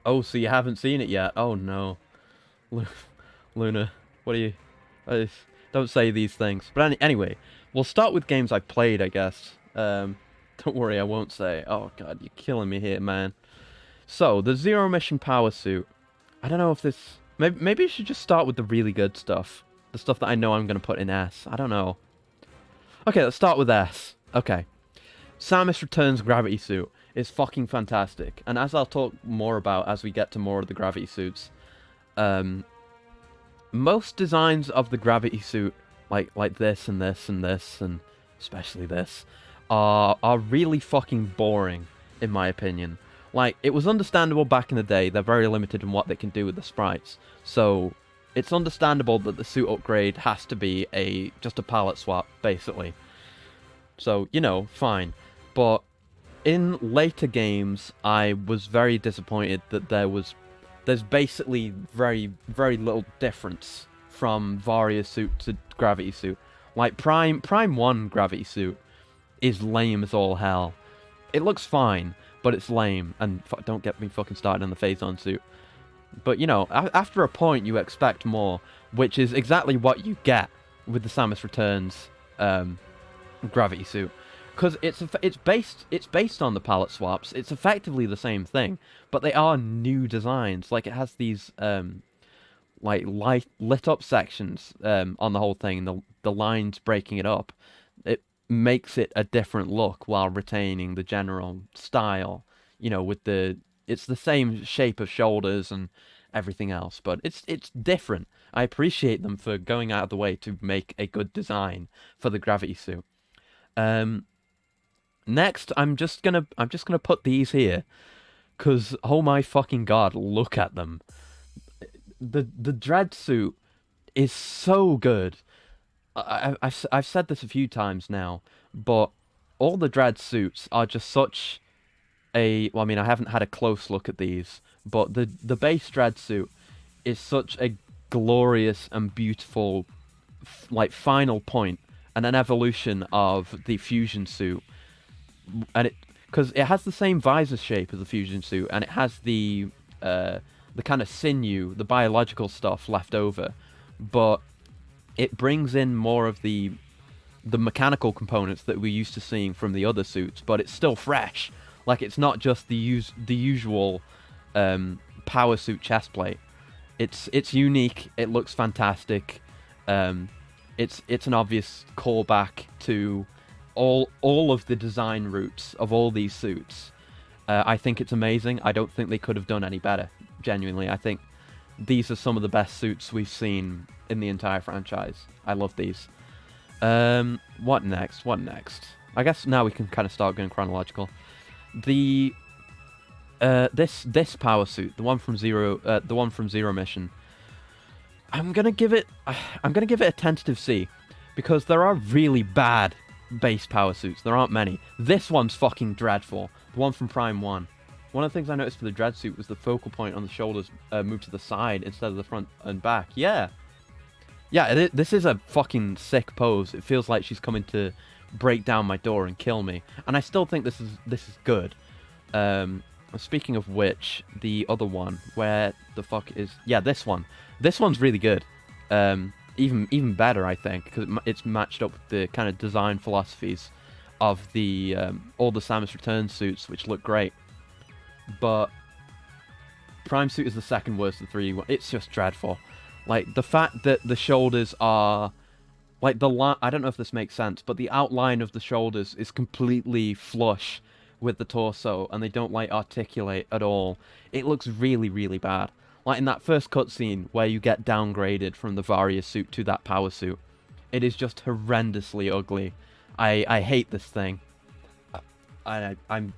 oh, so you haven't seen it yet? Oh no, Luna, what are you? Don't say these things. But anyway, we'll start with games I played, I guess. Don't worry, I won't say. Oh god, you're killing me here, man. So the Zero Mission Power Suit. I don't know if this. Maybe I should just start with the really good stuff. The stuff that I know I'm gonna put in S. I don't know. Okay, let's start with S. Okay. Samus Returns Gravity Suit is fucking fantastic. And as I'll talk more about as we get to more of the gravity suits, most designs of the gravity suit, like this and this and this, and especially this, are really fucking boring, in my opinion. Like, it was understandable back in the day. They're very limited in what they can do with the sprites. So, it's understandable that the suit upgrade has to be just a palette swap, basically. So, fine. But in later games, I was very disappointed that there's basically very, very little difference from Varia suit to Gravity suit. Like, Prime 1 Gravity suit is lame as all hell. It looks fine, but it's lame. And don't get me fucking started on the Phazon suit. But, after a point, you expect more, which is exactly what you get with the Samus Returns Gravity suit. Because it's based on the palette swaps. It's effectively the same thing, but they are new designs. Like, it has these like lit up sections on the whole thing. The lines breaking it up. makes it a different look while retaining the general style. You know, with it's the same shape of shoulders and everything else, but it's different. I appreciate them for going out of the way to make a good design for the gravity suit. Um, Next, I'm just gonna put these here, cause oh my fucking god, look at them. The dread suit is so good. I've said this a few times now, but all the dread suits are just such a. Well, I mean, I haven't had a close look at these, but the base dread suit is such a glorious and beautiful, like, final point and an evolution of the fusion suit, and it because it has the same visor shape as the fusion suit, and it has the kind of sinew, the biological stuff left over, but it brings in more of the mechanical components that we're used to seeing from the other suits, but it's still fresh. Like, it's not just the usual power suit chest plate. It's unique. It looks fantastic. It's an obvious callback to all of the design roots of all these suits. I think it's amazing. I don't think they could have done any better. Genuinely, I think these are some of the best suits we've seen in the entire franchise. I love these. What next? What next? I guess now we can kind of start going chronological. This power suit, the one from Zero Mission. I'm gonna give it a tentative C, because there are really bad base power suits. There aren't many. This one's fucking dreadful. The one from Prime 1. One of the things I noticed for the dread suit was the focal point on the shoulders moved to the side instead of the front and back. Yeah. Yeah, this is a fucking sick pose. It feels like she's coming to break down my door and kill me. And I still think this is good. Speaking of which, the other one, where the fuck is... Yeah, this one. This one's really good. Even better, I think, because it's matched up with the kind of design philosophies of the all the Samus Return suits, which look great. But Prime suit is the second worst of the three. It's just dreadful. Like, the fact that the shoulders are... Like, I don't know if this makes sense, but the outline of the shoulders is completely flush with the torso, and they don't, like, articulate at all. It looks really, really bad. Like, in that first cutscene where you get downgraded from the Varia suit to that power suit, it is just horrendously ugly. I hate this thing. I'm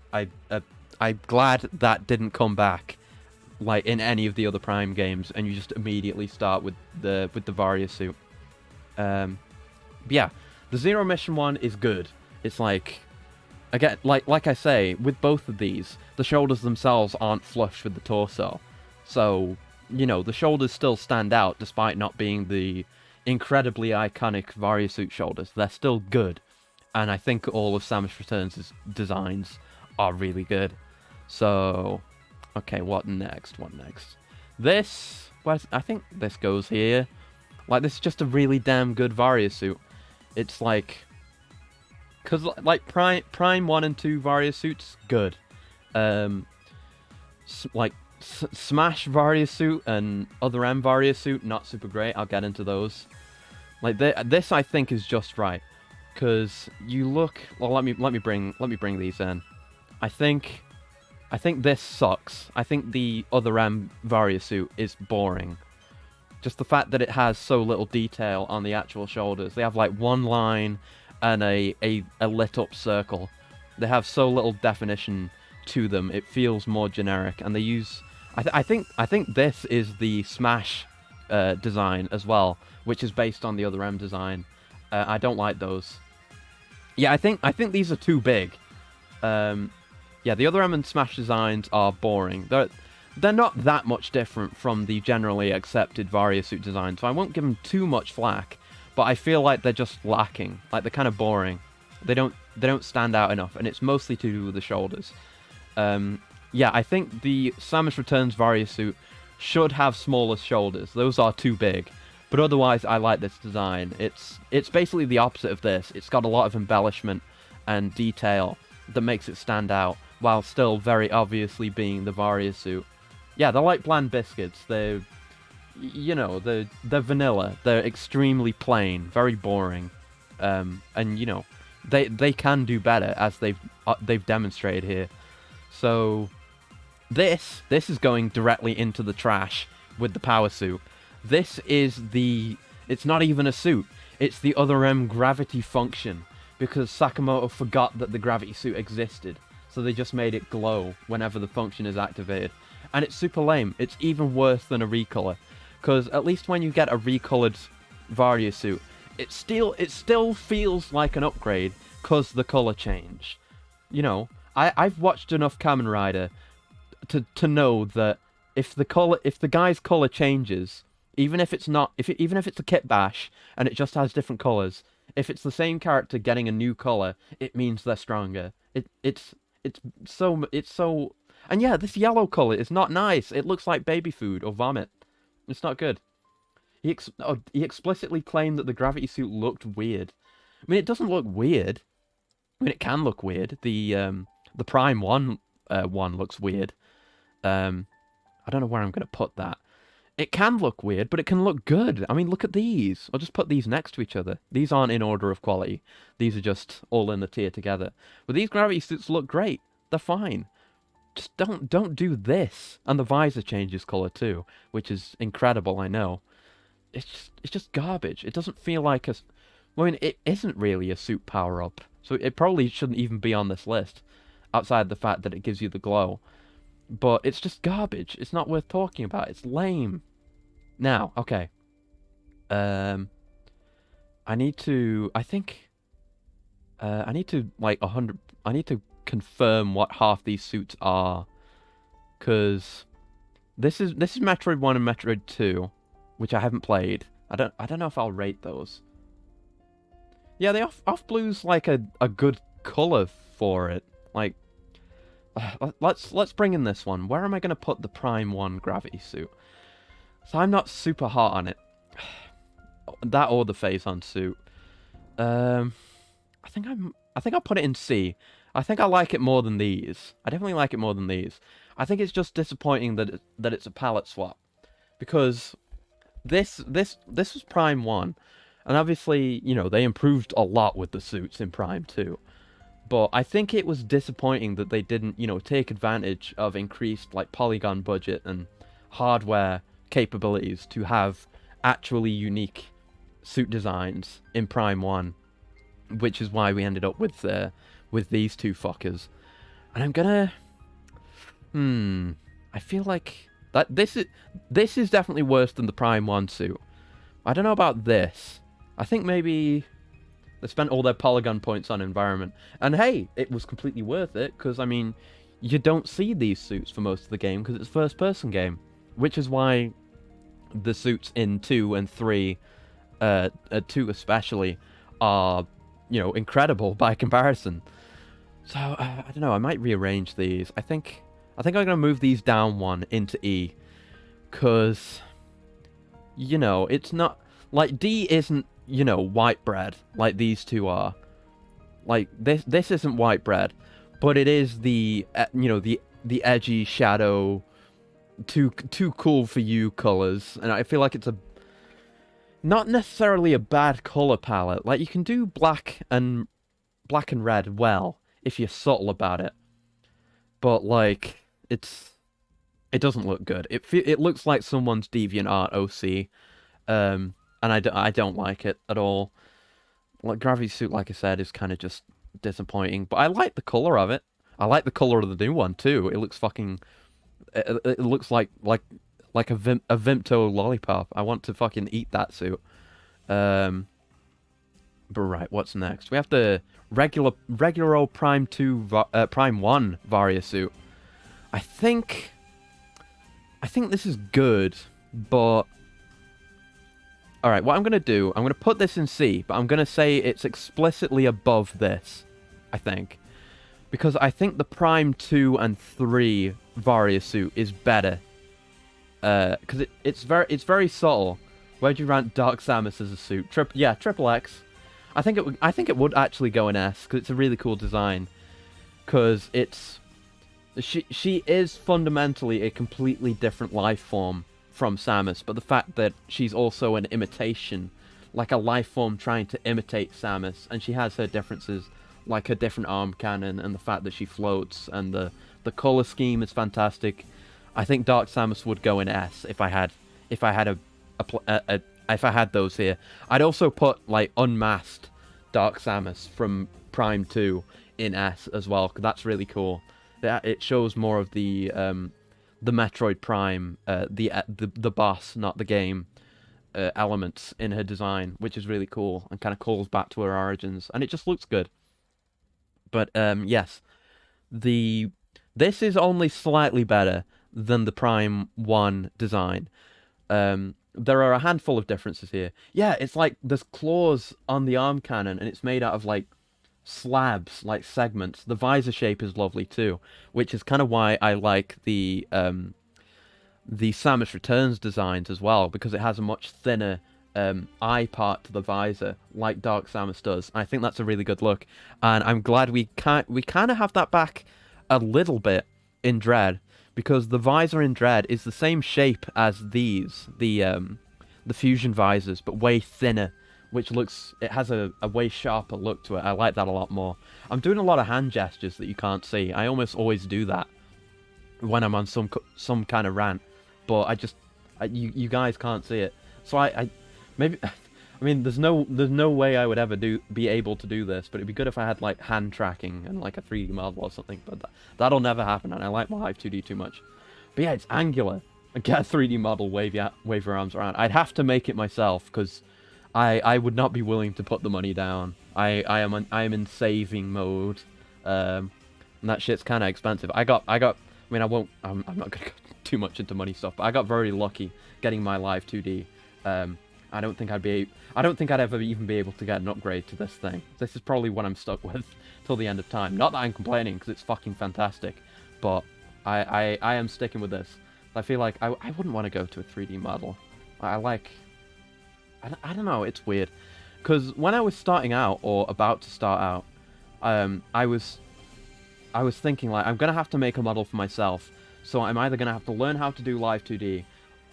glad that didn't come back, like, in any of the other Prime games, and you just immediately start with the Varia suit. Yeah, the Zero Mission one is good. It's like, again, like I say, with both of these, the shoulders themselves aren't flush with the torso. So, you know, the shoulders still stand out despite not being the incredibly iconic Varia suit shoulders. They're still good. And I think all of Samus Returns' designs are really good. So, okay, what next? What next? This, well, I think this goes here. Like, this is just a really damn good Varia suit. It's like, because, like, Prime 1 and 2 Varia suits, good. Like, Smash Varia suit and Other M Varia suit, not super great. I'll get into those. Like, this I think is just right. Because you look... Well, let me bring these in. I think this sucks. I think the Other M Varia suit is boring. Just the fact that it has so little detail on the actual shoulders. They have, like, one line and a lit up circle. They have so little definition to them. It feels more generic, and they use... I think this is the Smash design as well, which is based on the Other M design. I don't like those. Yeah, I think these are too big. Yeah, the Other M and Smash designs are boring. They're not that much different from the generally accepted Varia suit design, so I won't give them too much flack. But I feel like they're just lacking. Like, they're kind of boring. They don't stand out enough, and it's mostly to do with the shoulders. Yeah, I think the Samus Returns Varia suit should have smaller shoulders. Those are too big. But otherwise, I like this design. It's basically the opposite of this. It's got a lot of embellishment and detail that makes it stand out, while still very obviously being the Varia suit. Yeah, they're like bland biscuits. They're, you know, they're vanilla. They're extremely plain, very boring. And, you know, They can do better, as they've demonstrated here. So this is going directly into the trash with the power suit. This is it's not even a suit. It's the other M gravity function, because Sakamoto forgot that the gravity suit existed. So they just made it glow whenever the function is activated. And it's super lame. It's even worse than a recolor. Because at least when you get a recolored Varia suit, it still feels like an upgrade because the color changed. You know, I've watched enough Kamen Rider to know that if the guy's color changes, even if it's a kit bash and it just has different colors, if it's the same character getting a new color, it means they're stronger. It's so. And yeah, this yellow color is not nice. It looks like baby food or vomit. It's not good. He explicitly claimed that the gravity suit looked weird. I mean, it doesn't look weird. I mean, it can look weird. The Prime one looks weird. I don't know where I'm gonna put that. It can look weird, but it can look good. I mean, look at these. I'll just put these next to each other. These aren't in order of quality. These are just all in the tier together. But these gravity suits look great. They're fine. Just don't do this. And the visor changes color too, which is incredible, I know. It's just garbage. It doesn't feel like a... I mean, it isn't really a suit power-up, so it probably shouldn't even be on this list, outside the fact that it gives you the glow. But it's just garbage. It's not worth talking about. It's lame. Now, okay. I need to... I think... I need to, like, 100... I need to confirm what half these suits are, because this is Metroid 1 and Metroid 2, which I haven't played. I don't know if I'll rate those. Yeah, the off blue's like a good color for it. Like, let's bring in this one. Where am I gonna put the Prime 1 gravity suit? So I'm not super hot on it. That or the face-on suit. I think I'll put it in C. I think I like it more than these. I definitely like it more than these. I think it's just disappointing that it's a palette swap, because this was Prime 1, and obviously, you know, they improved a lot with the suits in Prime 2. But I think it was disappointing that they didn't, you know, take advantage of increased, like, polygon budget and hardware capabilities to have actually unique suit designs in Prime 1, which is why we ended up with these two fuckers. And I'm gonna... I feel like... that this is definitely worse than the Prime 1 suit. I don't know about this. I think maybe they spent all their polygon points on environment. And hey, it was completely worth it, because, I mean, you don't see these suits for most of the game, because it's a first-person game. Which is why the suits in 2 and 3, 2 especially, are, you know, incredible by comparison. So, I don't know, I might rearrange these. I think I'm going to move these down one into E. Because, you know, it's not... Like, D isn't, you know, white bread like these two are. Like, this isn't white bread. But it is the, you know, the edgy shadow, too cool for you colors. And I feel like it's not necessarily a bad color palette. Like, you can do black and red well if you're subtle about it, but like it doesn't look good. It looks like someone's DeviantArt OC, and I don't like it at all. Like, gravity suit, like I said, is kind of just disappointing. But I like the color of it. I like the color of the new one too. It looks fucking. It looks like a Vimto lollipop. I want to fucking eat that suit. But right, what's next? We have the regular old Prime 1 Varia suit. I think this is good, but... Alright, what I'm going to do, I'm going to put this in C, but I'm going to say it's explicitly above this, I think. Because I think the Prime 2 and 3 Varia suit is better. Because it's very subtle. Where'd you rank Dark Samus as a suit? Triple X. I think it would actually go in S, because it's a really cool design. Because she is fundamentally a completely different life form from Samus, but the fact that she's also an imitation, like a life form trying to imitate Samus, and she has her differences, like her different arm cannon and the fact that she floats, and the color scheme is fantastic. I think Dark Samus would go in S if I had if I had those here. I'd also put like unmasked Dark Samus from Prime 2 in S as well, because that's really cool. It shows more of the Metroid Prime, the boss, not the game, elements in her design, which is really cool and kind of calls back to her origins, and it just looks good. But yes, this is only slightly better than the Prime 1 design. There are a handful of differences here. Yeah, it's like there's claws on the arm cannon, and it's made out of like slabs, like segments. The visor shape is lovely too, which is kind of why I like the Samus Returns designs as well, because it has a much thinner eye part to the visor, like Dark Samus does. I think that's a really good look, and I'm glad we kind of have that back a little bit in Dread, because the visor in Dread is the same shape as these, the fusion visors, but way thinner, which looks, it has a way sharper look to it. I like that a lot more. I'm doing a lot of hand gestures that you can't see. I almost always do that when I'm on some kind of rant, but you guys can't see it. So I maybe, I mean, there's no way I would ever be able to do this, but it'd be good if I had like hand tracking and like a 3D model or something. But that'll never happen, and I like my Live 2D too much. But yeah, it's angular. I get a 3D model, wave your arms around. I'd have to make it myself, because I would not be willing to put the money down. I am in saving mode, and that shit's kind of expensive. I mean, I'm not gonna go too much into money stuff, but I got very lucky getting my Live 2D. I don't think I'd ever even be able to get an upgrade to this thing. This is probably what I'm stuck with till the end of time. Not that I'm complaining, because it's fucking fantastic, but I am sticking with this. I feel like I wouldn't want to go to a 3D model. I don't know, it's weird. Because when I was starting out, or about to start out, I was thinking, like, I'm going to have to make a model for myself, so I'm either going to have to learn how to do Live 2D,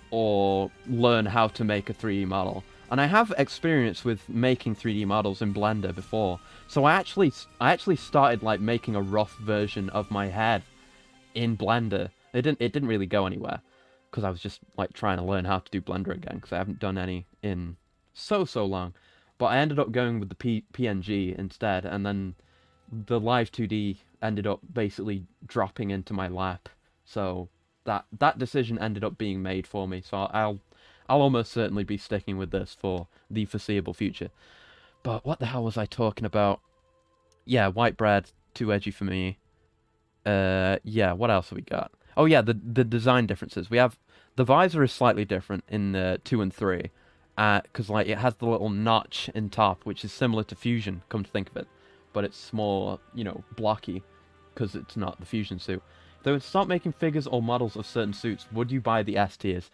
or learn how to make a 3D model. And I have experience with making 3D models in Blender before, so I actually started like making a rough version of my head in Blender. It didn't really go anywhere, because I was just like trying to learn how to do Blender again, because I haven't done any in so long. But I ended up going with the PNG instead, and then the Live 2D ended up basically dropping into my lap. So that decision ended up being made for me, so I'll almost certainly be sticking with this for the foreseeable future. But what the hell was I talking about? Yeah, white bread, too edgy for me. Yeah, what else have we got? Oh yeah, the design differences. We have, the visor is slightly different in 2 and 3, because like it has the little notch in top, which is similar to Fusion, come to think of it, but it's more, you know, blocky, because it's not the Fusion suit. If they would start making figures or models of certain suits, would you buy the S tiers?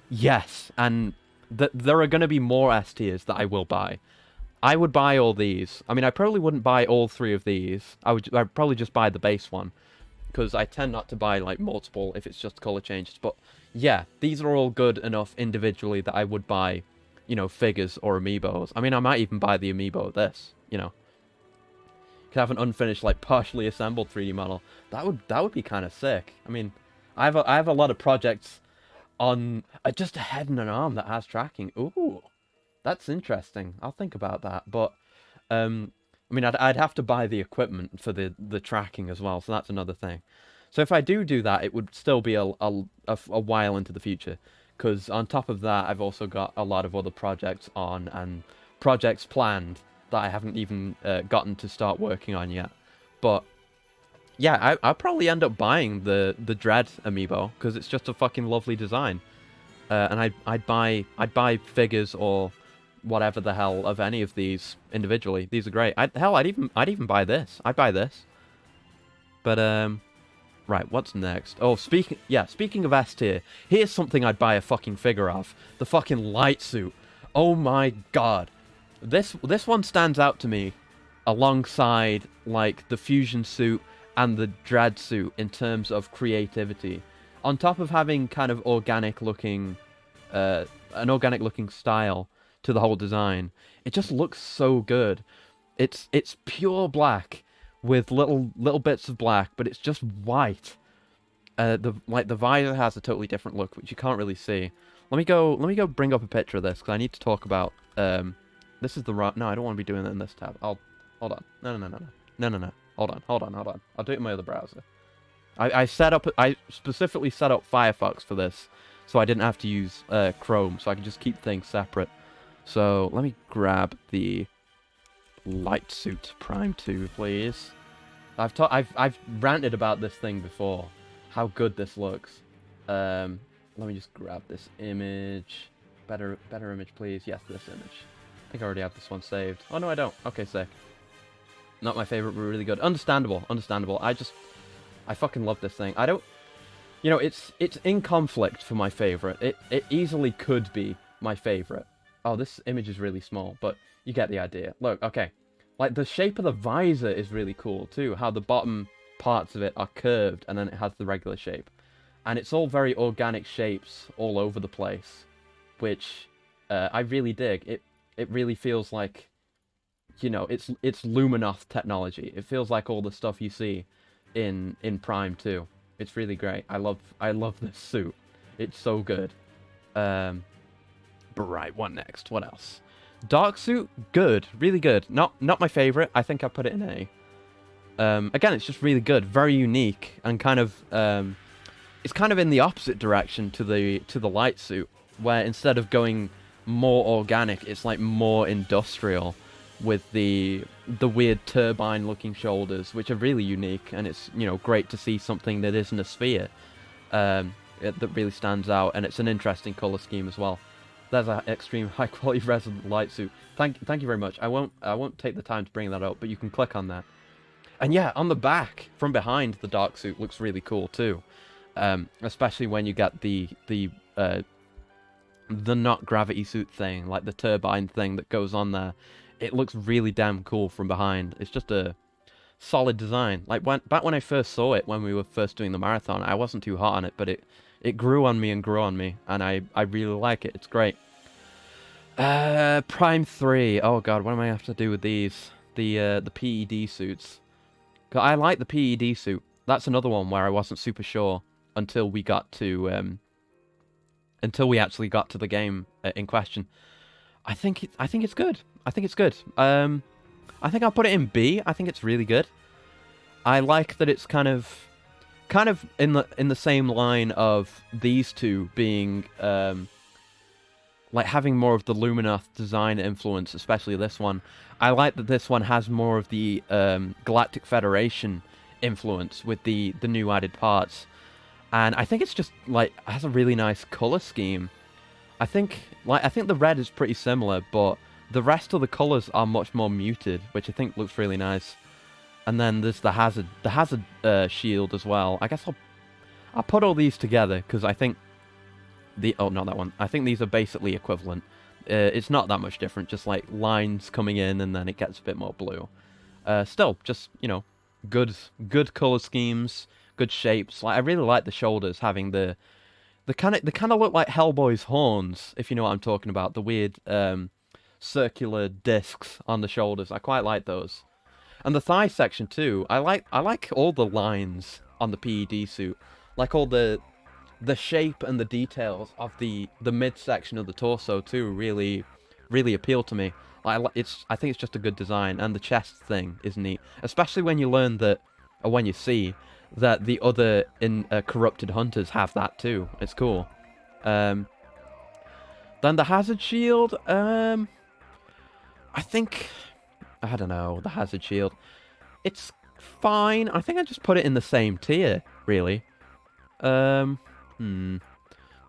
Yes, and there are going to be more S tiers that I will buy. I would buy all these. I mean, I probably wouldn't buy all 3 of these. I'd probably just buy the base one, because I tend not to buy like multiple if it's just color changes. But yeah, these are all good enough individually that I would buy, you know, figures or amiibos. I mean, I might even buy the amiibo of this, you know. Could have an unfinished, like, partially assembled 3D model. That would be kind of sick. I mean, I have a lot of projects on just a head and an arm that has tracking. Ooh, that's interesting. I'll think about that. But I mean, I'd have to buy the equipment for the tracking as well, so that's another thing. So if I do that, it would still be a while into the future, because on top of that, I've also got a lot of other projects on and projects planned that I haven't even gotten to start working on yet. But yeah, I'll probably end up buying the Dread amiibo, because it's just a fucking lovely design, and I'd buy figures or whatever the hell of any of these individually. These are great. I'd even buy this. I'd buy this. But right, what's next? Oh, speaking of S tier, here's something I'd buy a fucking figure of. The fucking light suit. Oh my god. This one stands out to me alongside like the Fusion suit and the Dread suit in terms of creativity. On top of having kind of an organic looking style to the whole design. It just looks so good. It's pure black with little bits of black, but it's just white. The visor has a totally different look, which you can't really see. Let me go bring up a picture of this because I need to talk about. This is the right. No, I don't want to be doing it in this tab. Hold on. No. Hold on. I'll do it in my other browser. I specifically set up Firefox for this, so I didn't have to use Chrome, so I can just keep things separate. So let me grab the Light Suit Prime 2, please. I've ranted about this thing before, how good this looks. Let me just grab this image. Better image, please. Yes, this image. I think I already have this one saved. Oh no, I don't. Okay, sick. Not my favorite, but really good. Understandable. I fucking love this thing. I don't... You know, it's in conflict for my favorite. It easily could be my favorite. Oh, this image is really small, but you get the idea. Look, okay. Like, the shape of the visor is really cool, too. How the bottom parts of it are curved, and then it has the regular shape. And it's all very organic shapes all over the place, which I really dig. It really feels like, you know, it's Luminoth technology. It feels like all the stuff you see in Prime 2. It's really great. I love this suit. It's so good. But right, what next? What else? Dark suit, good, really good. Not my favorite. I think I put it in A. Again, it's just really good, very unique, and kind of it's kind of in the opposite direction to the light suit, where instead of going more organic, it's like more industrial, with the weird turbine-looking shoulders, which are really unique, and it's, you know, great to see something that isn't a sphere that really stands out, and it's an interesting color scheme as well. There's an extreme high-quality resonant light suit. Thank you very much. I won't take the time to bring that up, but you can click on that. And yeah, on the back, from behind, the dark suit looks really cool too, especially when you get the not gravity suit thing, like the turbine thing that goes on there. It looks really damn cool from behind. It's just a solid design. Like back when I first saw it, when we were first doing the marathon, I wasn't too hot on it, but it grew on me, and I really like it. It's great. Prime 3. Oh god, what am I have to do with these? The PED suits. 'Cause I like the PED suit. That's another one where I wasn't super sure until we got to until we actually got to the game in question. I think it's good. I think it's good. I think I'll put it in B. I think it's really good. I like that it's kind of in the same line of these two being like having more of the Luminoth design influence, especially this one. I like that this one has more of the Galactic Federation influence with the new added parts. And I think it's just, like, has a really nice color scheme. I think the red is pretty similar, but the rest of the colors are much more muted, which I think looks really nice. And then there's the hazard shield as well. I guess I'll put all these together because I think not that one. I think these are basically equivalent. It's not that much different, just like lines coming in and then it gets a bit more blue. Still, just, you know, good color schemes, good shapes. Like, I really like the shoulders having the kind of look like Hellboy's horns, if you know what I'm talking about. The weird circular discs on the shoulders. I quite like those. And the thigh section too. I like all the lines on the PED suit. Like all the shape and the details of the midsection of the torso too really appeal to me. I think it's just a good design, and the chest thing is neat, especially when you learn that, or when you see that the other corrupted hunters have that too. It's cool. Then the hazard shield. I don't know, the hazard shield. It's fine. I think I just put it in the same tier, really.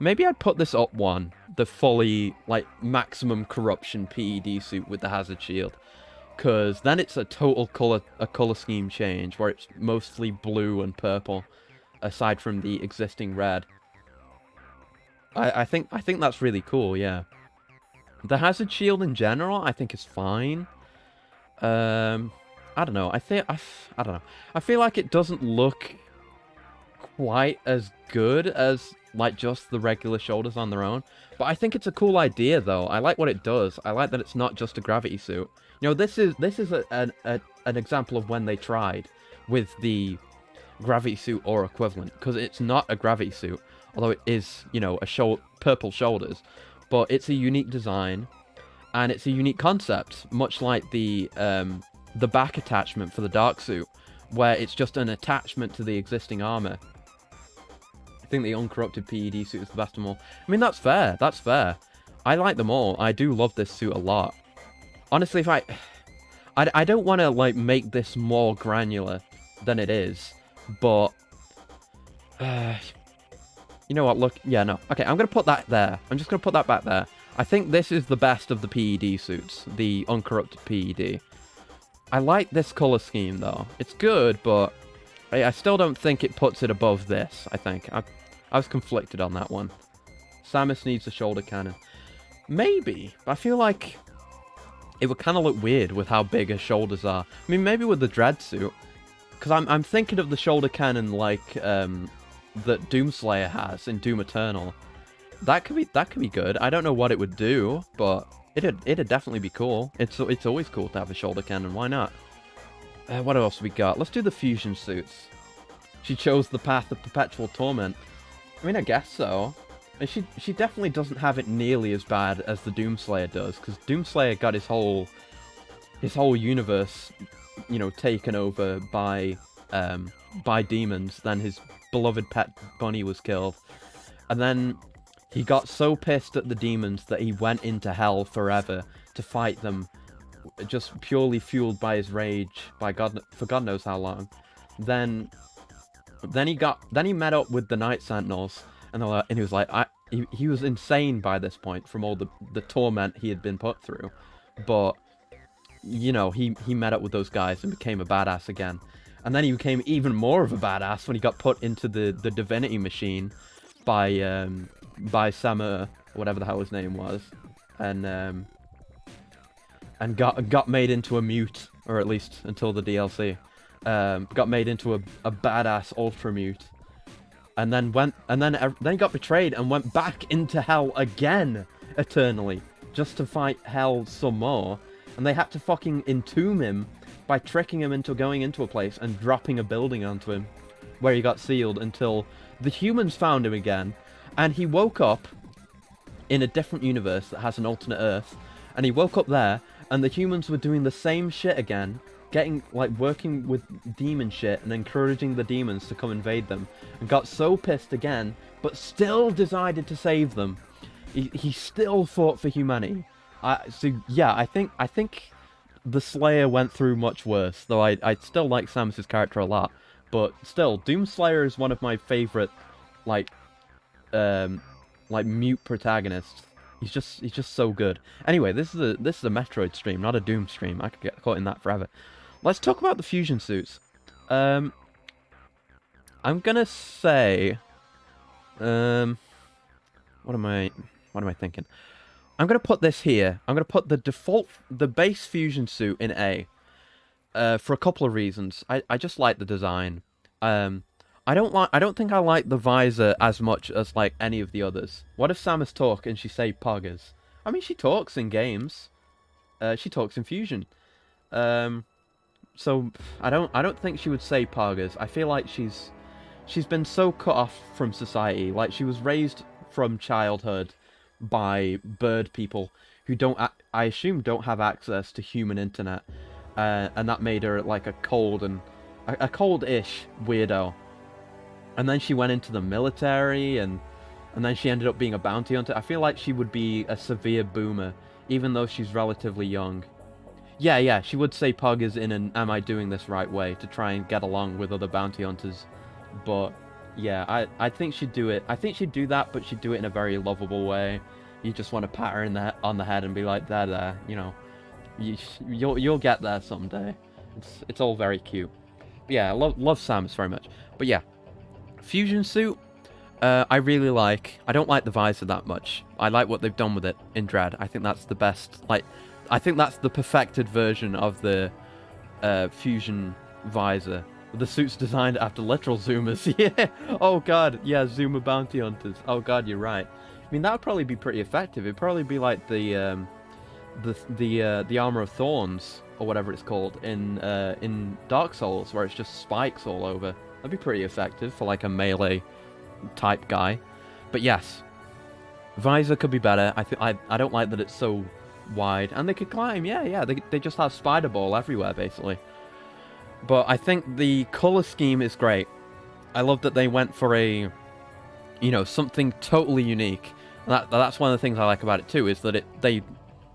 Maybe I'd put this up one, the fully, like, maximum corruption PED suit with the hazard shield, because then it's a total color scheme change where it's mostly blue and purple, aside from the existing red. I think that's really cool. Yeah, the hazard shield in general I think is fine. I don't know. I don't know. I feel like it doesn't look quite as good as like just the regular shoulders on their own. But I think it's a cool idea though. I like what it does. I like that it's not just a gravity suit. You know, this is an example of when they tried with the gravity suit or equivalent, because it's not a gravity suit, although it is, you know, a purple shoulders, but it's a unique design and it's a unique concept, much like the back attachment for the dark suit, where it's just an attachment to the existing armor. I think the uncorrupted PED suit is the best of them all. I mean, that's fair. That's fair. I like them all. I do love this suit a lot. Honestly, if I don't want to like make this more granular than it is, but you know what? Look, yeah, no. Okay, I'm gonna put that there. I'm just gonna put that back there. I think this is the best of the PED suits, the uncorrupted PED. I like this color scheme though. It's good, but I still don't think it puts it above this. I think I was conflicted on that one. Samus needs a shoulder cannon. Maybe, but I feel like it would kind of look weird with how big her shoulders are. I mean, maybe with the dread suit, because I'm thinking of the shoulder cannon like that Doomslayer has in Doom Eternal. That could be good. I don't know what it would do, but it'd definitely be cool. It's always cool to have a shoulder cannon. Why not? What else we got? Let's do the fusion suits. She chose the path of perpetual torment. I mean, I guess so. And she definitely doesn't have it nearly as bad as the Doomslayer does, because Doomslayer got his whole universe, you know, taken over by demons. Then his beloved pet bunny was killed, and then he got so pissed at the demons that he went into hell forever to fight them, just purely fueled by his rage, for God knows how long. Then he met up with the Night Sentinels, and he was like, he was insane by this point from all the torment he had been put through, but you know, he met up with those guys and became a badass again. And then he became even more of a badass when he got put into the divinity machine by Samus, whatever the hell his name was, and got made into a mute, or at least until the DLC. Got made into a badass ultra mute, and then he got betrayed and went back into hell again eternally, just to fight hell some more. And they had to fucking entomb him by tricking him into going into a place and dropping a building onto him, where he got sealed until the humans found him again, and he woke up in a different universe that has an alternate Earth, and he woke up there, and the humans were doing the same shit again, working with demon shit and encouraging the demons to come invade them, and got so pissed again, but still decided to save them. He still fought for humanity. So yeah, I think the Slayer went through much worse, though I still like Samus's character a lot. But still, Doomslayer is one of my favorite, like mute protagonists. He's just so good. Anyway, this is a Metroid stream, not a Doom stream. I could get caught in that forever. Let's talk about the fusion suits. I'm gonna say, what am I thinking? I'm gonna put this here. I'm gonna put the base fusion suit in A, for a couple of reasons. I just like the design. I don't think I like the visor as much as like any of the others. What if Samus talk and she say poggers? I mean, she talks in games. She talks in Fusion. So I don't think she would say poggers. I feel like she's been so cut off from society. Like, she was raised from childhood by bird people who I assume don't have access to human internet, and that made her like a cold-ish weirdo. And then she went into the military, and then she ended up being a bounty hunter. I feel like she would be a severe boomer, even though she's relatively young. Yeah, she would say poggers in an "am I doing this right" way to try and get along with other bounty hunters. But yeah, I think she'd do it. I think she'd do that, but she'd do it in a very lovable way. You just want to pat her on the head and be like, there, you know, you'll get there someday. It's all very cute. But yeah, I love Samus very much. But yeah, fusion suit, I really like. I don't like the visor that much. I like what they've done with it in Dread. I think that's the best. Like, I think that's the perfected version of the fusion visor. The suit's designed after literal Zoomers. Yeah. Oh god. Yeah, Zoomer bounty hunters. Oh god, you're right. I mean, that would probably be pretty effective. It'd probably be like the Armor of Thorns or whatever it's called in Dark Souls, where it's just spikes all over. That'd be pretty effective for like a melee type guy. But yes, visor could be better. I don't like that it's so wide, and they could climb. Yeah. They just have spider ball everywhere basically. But I think the color scheme is great. I love that they went for a, something totally unique. That's one of the things I like about it too, is that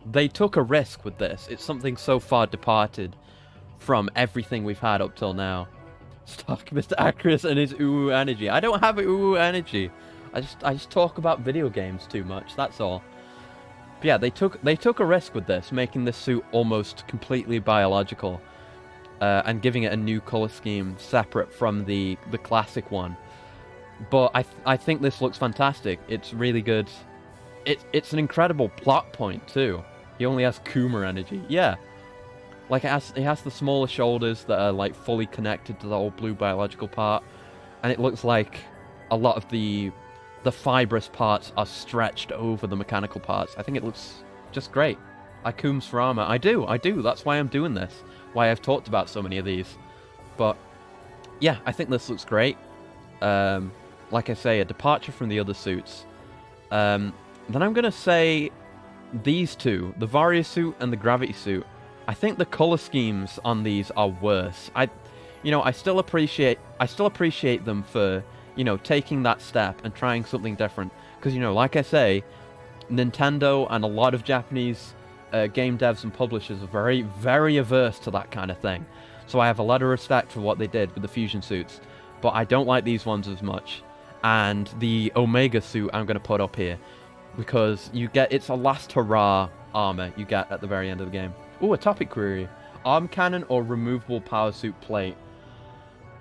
they took a risk with this. It's something so far departed from everything we've had up till now. Stock Mr. Acris and his ooh energy. I don't have ooh energy. I just talk about video games too much. That's all. But yeah, they took a risk with this, making this suit almost completely biological, and giving it a new color scheme separate from the classic one. But I think this looks fantastic. It's really good. It's an incredible plot point too. He only has Kuma energy. Yeah. Like, it has the smaller shoulders that are, like, fully connected to the whole blue biological part. And it looks like a lot of the fibrous parts are stretched over the mechanical parts. I think it looks just great. I cooms for armor. I do. That's why I'm doing this. Why I've talked about so many of these. But, yeah, I think this looks great. Like I say, a departure from the other suits. Then I'm going to say these two, the Varia suit and the Gravity suit. I think the color schemes on these are worse. I still appreciate them for, taking that step and trying something different. Because, like I say, Nintendo and a lot of Japanese game devs and publishers are very, very averse to that kind of thing. So I have a lot of respect for what they did with the fusion suits. But I don't like these ones as much. And the Omega suit I'm going to put up here. Because it's a last hurrah armor you get at the very end of the game. Ooh, a topic query. Arm cannon or removable power suit plate?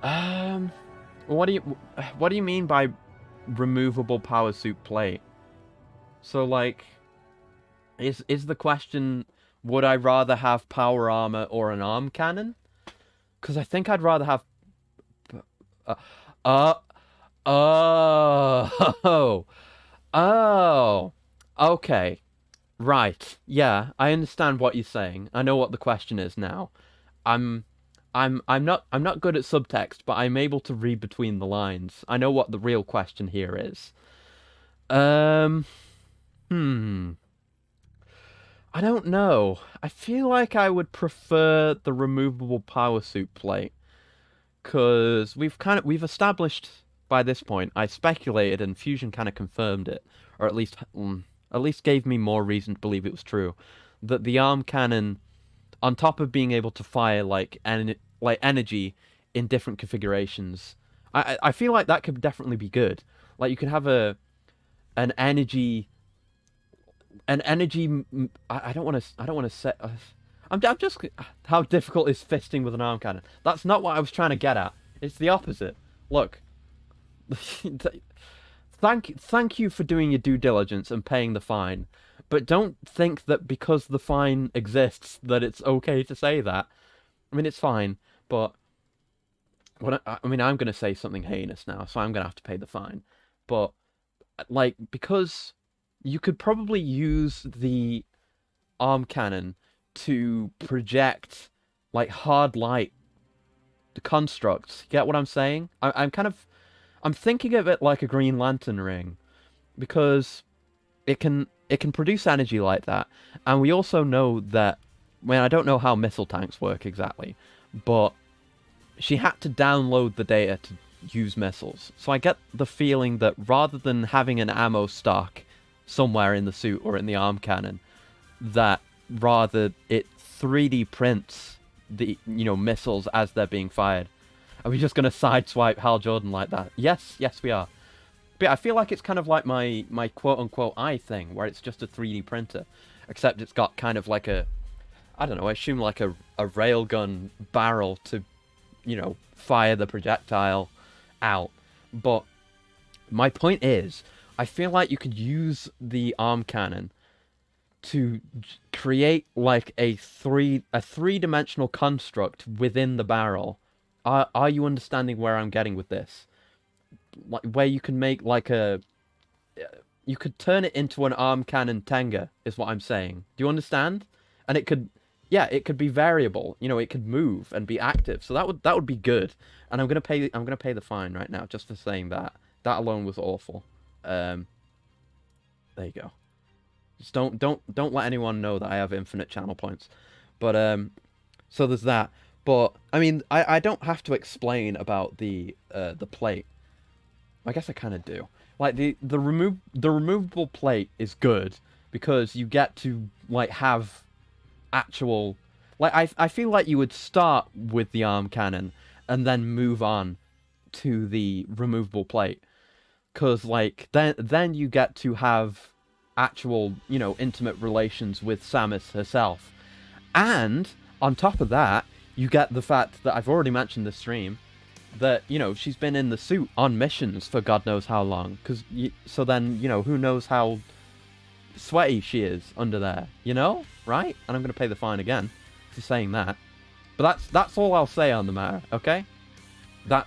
What do you mean by removable power suit plate? So, like, is the question, would I rather have power armor or an arm cannon? Because I think I'd rather have... Oh, okay. Right. Yeah, I understand what you're saying. I know what the question is now. I'm not good at subtext, but I'm able to read between the lines. I know what the real question here is. I don't know. I feel like I would prefer the removable power suit plate, cuz we've established by this point. I speculated and Fusion kind of confirmed it, or at least gave me more reason to believe it was true, that the arm cannon, on top of being able to fire like energy in different configurations, I feel like that could definitely be good. Like, you can have an energy. I don't want to say. I'm just. How difficult is fisting with an arm cannon? That's not what I was trying to get at. It's the opposite. Look. Thank you for doing your due diligence and paying the fine, but don't think that because the fine exists that it's okay to say that. I mean, it's fine, but I'm going to say something heinous now, so I'm going to have to pay the fine. But, like, because you could probably use the arm cannon to project, like, hard light constructs. Get what I'm saying? I'm thinking of it like a Green Lantern ring, because it can produce energy like that, and we also know that. I don't know how missile tanks work exactly, but she had to download the data to use missiles. So I get the feeling that rather than having an ammo stock somewhere in the suit or in the arm cannon, that rather it 3D prints the missiles as they're being fired. Are we just going to sideswipe Hal Jordan like that? Yes, we are. But yeah, I feel like it's kind of like my quote-unquote eye thing, where it's just a 3D printer, except it's got kind of like I assume like a railgun barrel to, fire the projectile out. But my point is, I feel like you could use the arm cannon to create like a three-dimensional construct within the barrel Are you understanding where I'm getting with this? Like, where you can make like a... You could turn it into an arm cannon Tenga, is what I'm saying. Do you understand? And it could... Yeah, it could be variable. You know, it could move and be active. So that would be good. And I'm gonna pay the fine right now just for saying that. That alone was awful. There you go. Just don't let anyone know that I have infinite channel points. But so there's that. But I mean, I don't have to explain about the plate. I guess I kind of do. Like the removable plate is good because you get to like have actual, like I feel like you would start with the arm cannon and then move on to the removable plate, because like then you get to have actual, you know, intimate relations with Samus herself. And on top of that, you get the fact that I've already mentioned the stream, that, you know, she's been in the suit on missions for God knows how long. So then, you know, who knows how sweaty she is under there, you know? Right? And I'm going to pay the fine again for saying that. But that's all I'll say on the matter, okay?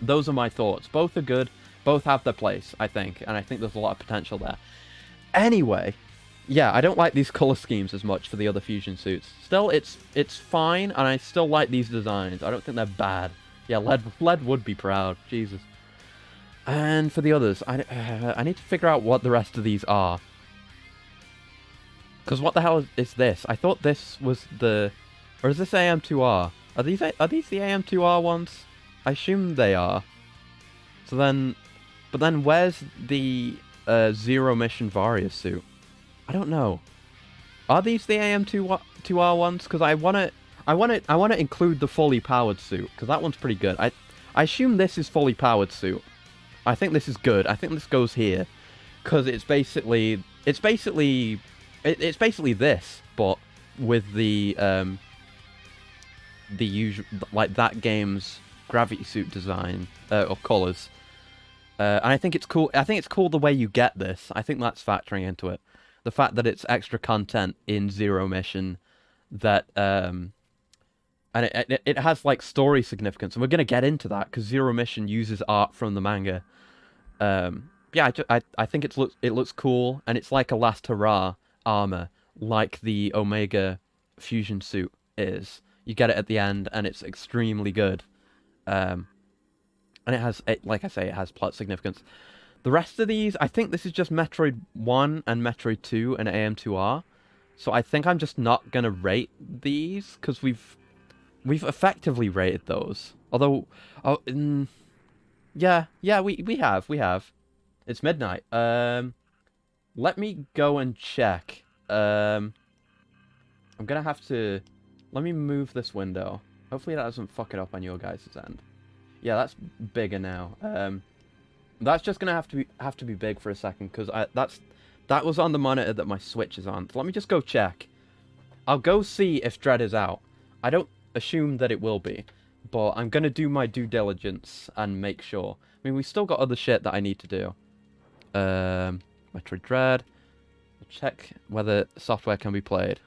Those are my thoughts. Both are good. Both have their place, I think. And I think there's a lot of potential there. Anyway, yeah, I don't like these color schemes as much for the other fusion suits. Still, it's fine, and I still like these designs. I don't think they're bad. Yeah, Led would be proud. Jesus. And for the others, I need to figure out what the rest of these are. Because what the hell is this? I thought this was the... Or is this AM2R? Are these the AM2R ones? I assume they are. So then... But then where's the Zero Mission Varia suit? I don't know. Are these the AM2R ones? Because I want to include the fully powered suit, because that one's pretty good. I assume this is fully powered suit. I think this is good. I think this goes here, because it's basically this, but with the usual, like, that game's gravity suit design or colors. And I think it's cool. I think it's cool the way you get this. I think that's factoring into it. The fact that it's extra content in Zero Mission, that and it has like story significance, and we're gonna get into that because Zero Mission uses art from the manga. Yeah, I think it looks cool, and it's like a last hurrah armor, like the Omega fusion suit is. You get it at the end, and it's extremely good. And like I say, it has plot significance. The rest of these, I think this is just Metroid 1 and Metroid 2 and AM2R. So I think I'm just not gonna rate these, because we've effectively rated those. Although, yeah, we have. It's midnight. Let me go and check. I'm gonna have to... Let me move this window. Hopefully that doesn't fuck it up on your guys' end. Yeah, that's bigger now. That's just gonna have to be big for a second, because that was on the monitor that my Switch is on. So let me just go check. I'll go see if Dread is out. I don't assume that it will be, but I'm gonna do my due diligence and make sure. I mean, we still got other shit that I need to do. Metroid Dread. Check whether software can be played.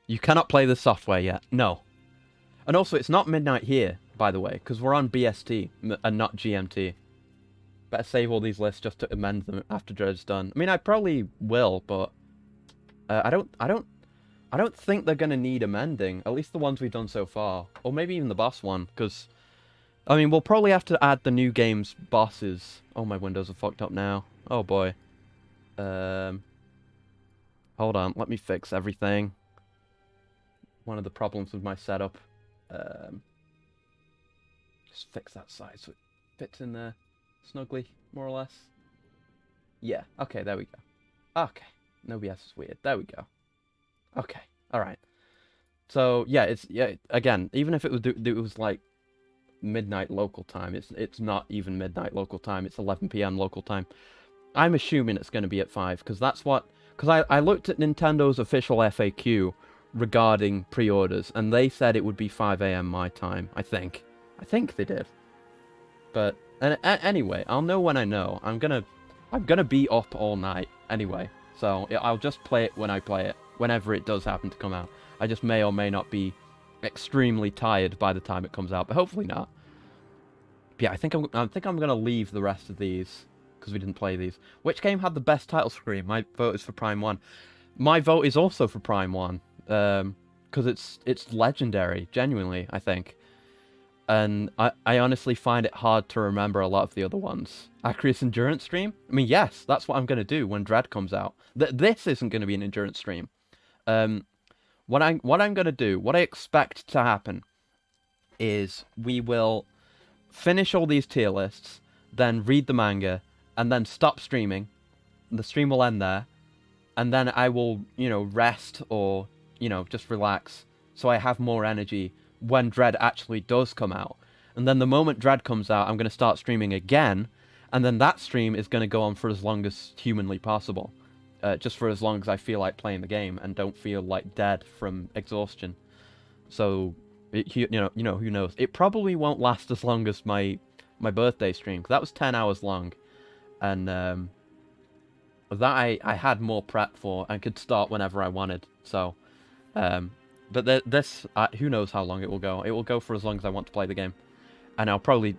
You cannot play the software yet. No. And also, it's not midnight here, by the way, because we're on BST and not GMT. Better save all these lists just to amend them after Dread's done. I mean, I probably will, but I don't think they're gonna need amending. At least the ones we've done so far, or maybe even the boss one, because I mean, we'll probably have to add the new game's bosses. Oh, my windows are fucked up now. Oh boy. Hold on, let me fix everything. One of the problems with my setup. Just fix that side so it fits in there snugly, more or less. Yeah, okay, there we go. Okay, no BS is weird. There we go. Okay, alright. So, yeah, again, even if it was like midnight local time, it's not even midnight local time, it's 11 PM local time. I'm assuming it's going to be at 5, because that's what... Because I looked at Nintendo's official FAQ regarding pre-orders, and they said it would be 5 AM my time, I think. I think they did. But anyway, I'll know when I know. I'm gonna be up all night anyway, so I'll just play it when I play it, whenever it does happen to come out. I just may or may not be extremely tired by the time it comes out, but hopefully not. But yeah, I think I'm gonna leave the rest of these because we didn't play these. Which game had the best title screen? My vote is for Prime 1. My vote is also for Prime 1. Because it's legendary, genuinely, I think. And I honestly find it hard to remember a lot of the other ones. Acreus Endurance Stream? I mean, yes, that's what I'm going to do when Dread comes out. This isn't going to be an endurance stream. What I'm going to do, what I expect to happen, is we will finish all these tier lists, then read the manga, and then stop streaming. The stream will end there. And then I will, rest or, just relax so I have more energy when Dread actually does come out. And then the moment Dread comes out, I'm going to start streaming again, and then that stream is going to go on for as long as humanly possible. Just for as long as I feel like playing the game and don't feel like dead from exhaustion. So, who knows? It probably won't last as long as my birthday stream, 'cause that was 10 hours long. And that I had more prep for and could start whenever I wanted. So, but this, who knows how long it will go. It will go for as long as I want to play the game. And I'll probably,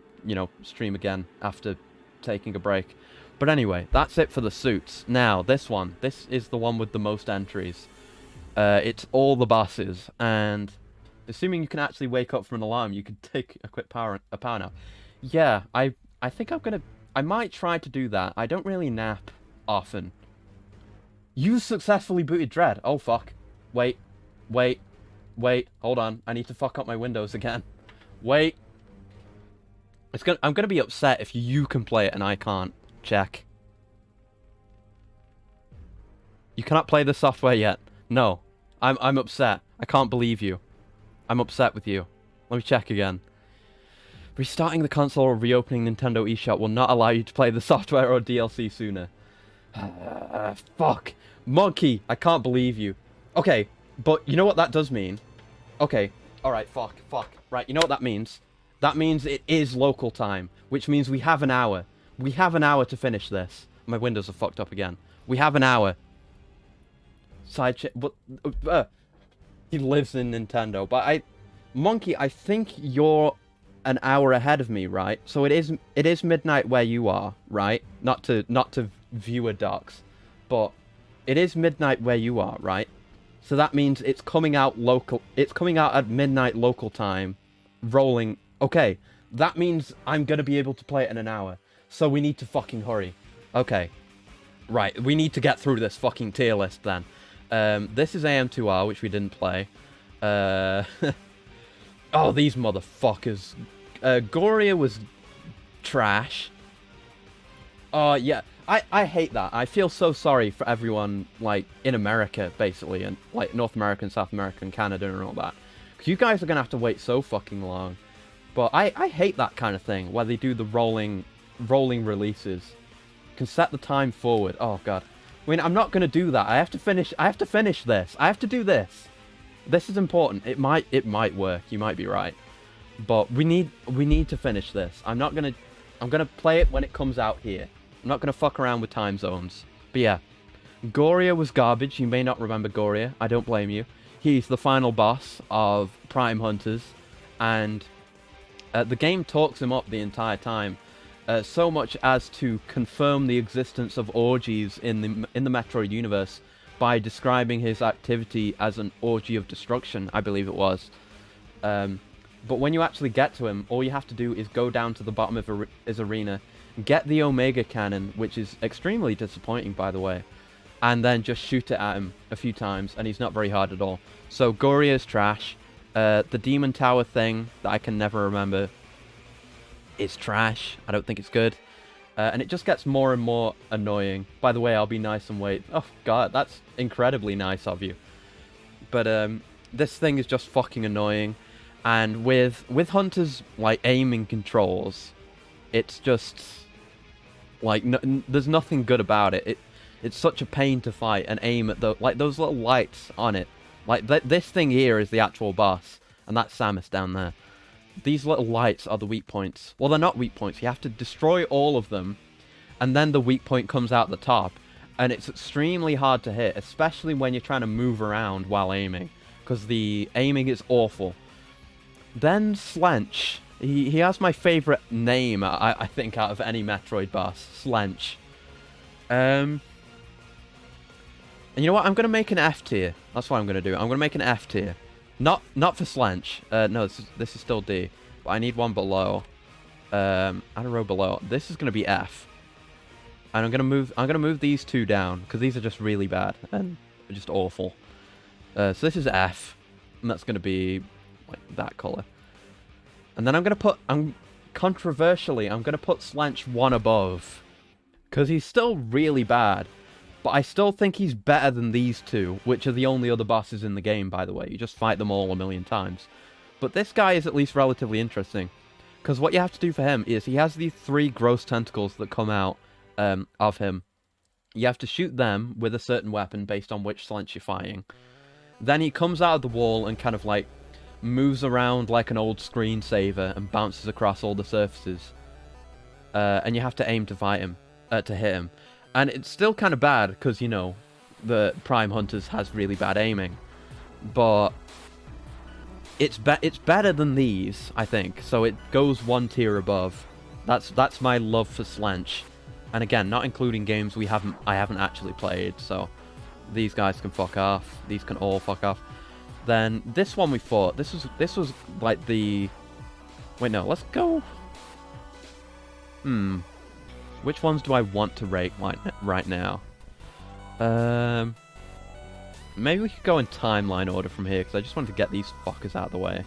stream again after taking a break. But anyway, that's it for the suits. Now, this is the one with the most entries. It's all the bosses, and assuming you can actually wake up from an alarm, you could take a quick power nap. Yeah, I think I might try to do that. I don't really nap often. You successfully booted Dread. Oh, fuck. Wait, hold on. I need to fuck up my windows again. Wait. I'm gonna be upset if you can play it and I can't. Check. You cannot play the software yet. No. I'm upset. I can't believe you. I'm upset with you. Let me check again. Restarting the console or reopening Nintendo eShop will not allow you to play the software or DLC sooner. Fuck. Monkey, I can't believe you. Okay, but you know what that does mean? Okay, alright, fuck. Right, you know what that means? That means it is local time, which means we have an hour. We have an hour to finish this. My windows are fucked up again. We have an hour. Side check. But he lives in Nintendo. But Monkey, I think you're an hour ahead of me, right? So it is midnight where you are, right? Not to viewer docs, but it is midnight where you are, right? So that means it's coming out local. It's coming out at midnight local time, rolling. Okay, that means I'm gonna be able to play it in an hour. So we need to fucking hurry. Okay. Right, we need to get through this fucking tier list then. This is AM2R, which we didn't play. Oh, these motherfuckers. Goria was trash. Oh, yeah. I hate that. I feel so sorry for everyone, like, in America, basically, and, like, North America and South America and Canada and all that. Because you guys are going to have to wait so fucking long. But I hate that kind of thing, where they do the rolling releases. Can set the time forward. Oh, God. I mean, I'm not going to do that. I have to finish this. I have to do this. This is important. It might work. You might be right. But we need to finish this. I'm gonna play it when it comes out here. I'm not gonna fuck around with time zones. But yeah, Goria was garbage. You may not remember Goria. I don't blame you. He's the final boss of Prime Hunters, and the game talks him up the entire time, so much as to confirm the existence of orgies in the Metroid universe by describing his activity as an orgy of destruction, I believe it was. But when you actually get to him, all you have to do is go down to the bottom of his arena, get the Omega Cannon, which is extremely disappointing, by the way, and then just shoot it at him a few times, and he's not very hard at all. So Goria is trash. The Demon Tower thing that I can never remember is trash. I don't think it's good. And it just gets more and more annoying. By the way, I'll be nice and wait. Oh, God, that's incredibly nice of you. But this thing is just fucking annoying. And with Hunter's, like, aiming controls, it's just, like, there's nothing good about it. It's such a pain to fight and aim at those little lights on it. Like, this thing here is the actual boss, and that's Samus down there. These little lights are the weak points. Well, they're not weak points. You have to destroy all of them, and then the weak point comes out the top, and it's extremely hard to hit, especially when you're trying to move around while aiming, because the aiming is awful. Then Slench. He has my favourite name, I think, out of any Metroid boss. Slench. And you know what? I'm going to make an F tier. That's what I'm going to do. I'm going to make an F tier. Not for Slench. No, this is still D. But I need one below. Add a row below. This is going to be F. And I'm gonna move these two down because these are just really bad and just awful. So this is F, and that's gonna be like that color. And then I'm gonna put controversially I'm gonna put Slench one above because he's still really bad, but I still think he's better than these two, which are the only other bosses in the game. By the way, you just fight them all a million times. But this guy is at least relatively interesting because what you have to do for him is he has these 3 gross tentacles that come out. Of him. You have to shoot them with a certain weapon based on which Slench you're fighting. Then he comes out of the wall and kind of like moves around like an old screensaver and bounces across all the surfaces. And you have to aim to fight him, to hit him. And it's still kind of bad because, you know, the Prime Hunters has really bad aiming. But it's better than these, I think. So it goes 1 tier above. That's my love for Slench. And again, not including games I haven't actually played, so these guys can fuck off. These can all fuck off. Then this one we fought. This was like the. Wait, no. Let's go. Which ones do I want to rate right now? Maybe we could go in timeline order from here because I just wanted to get these fuckers out of the way.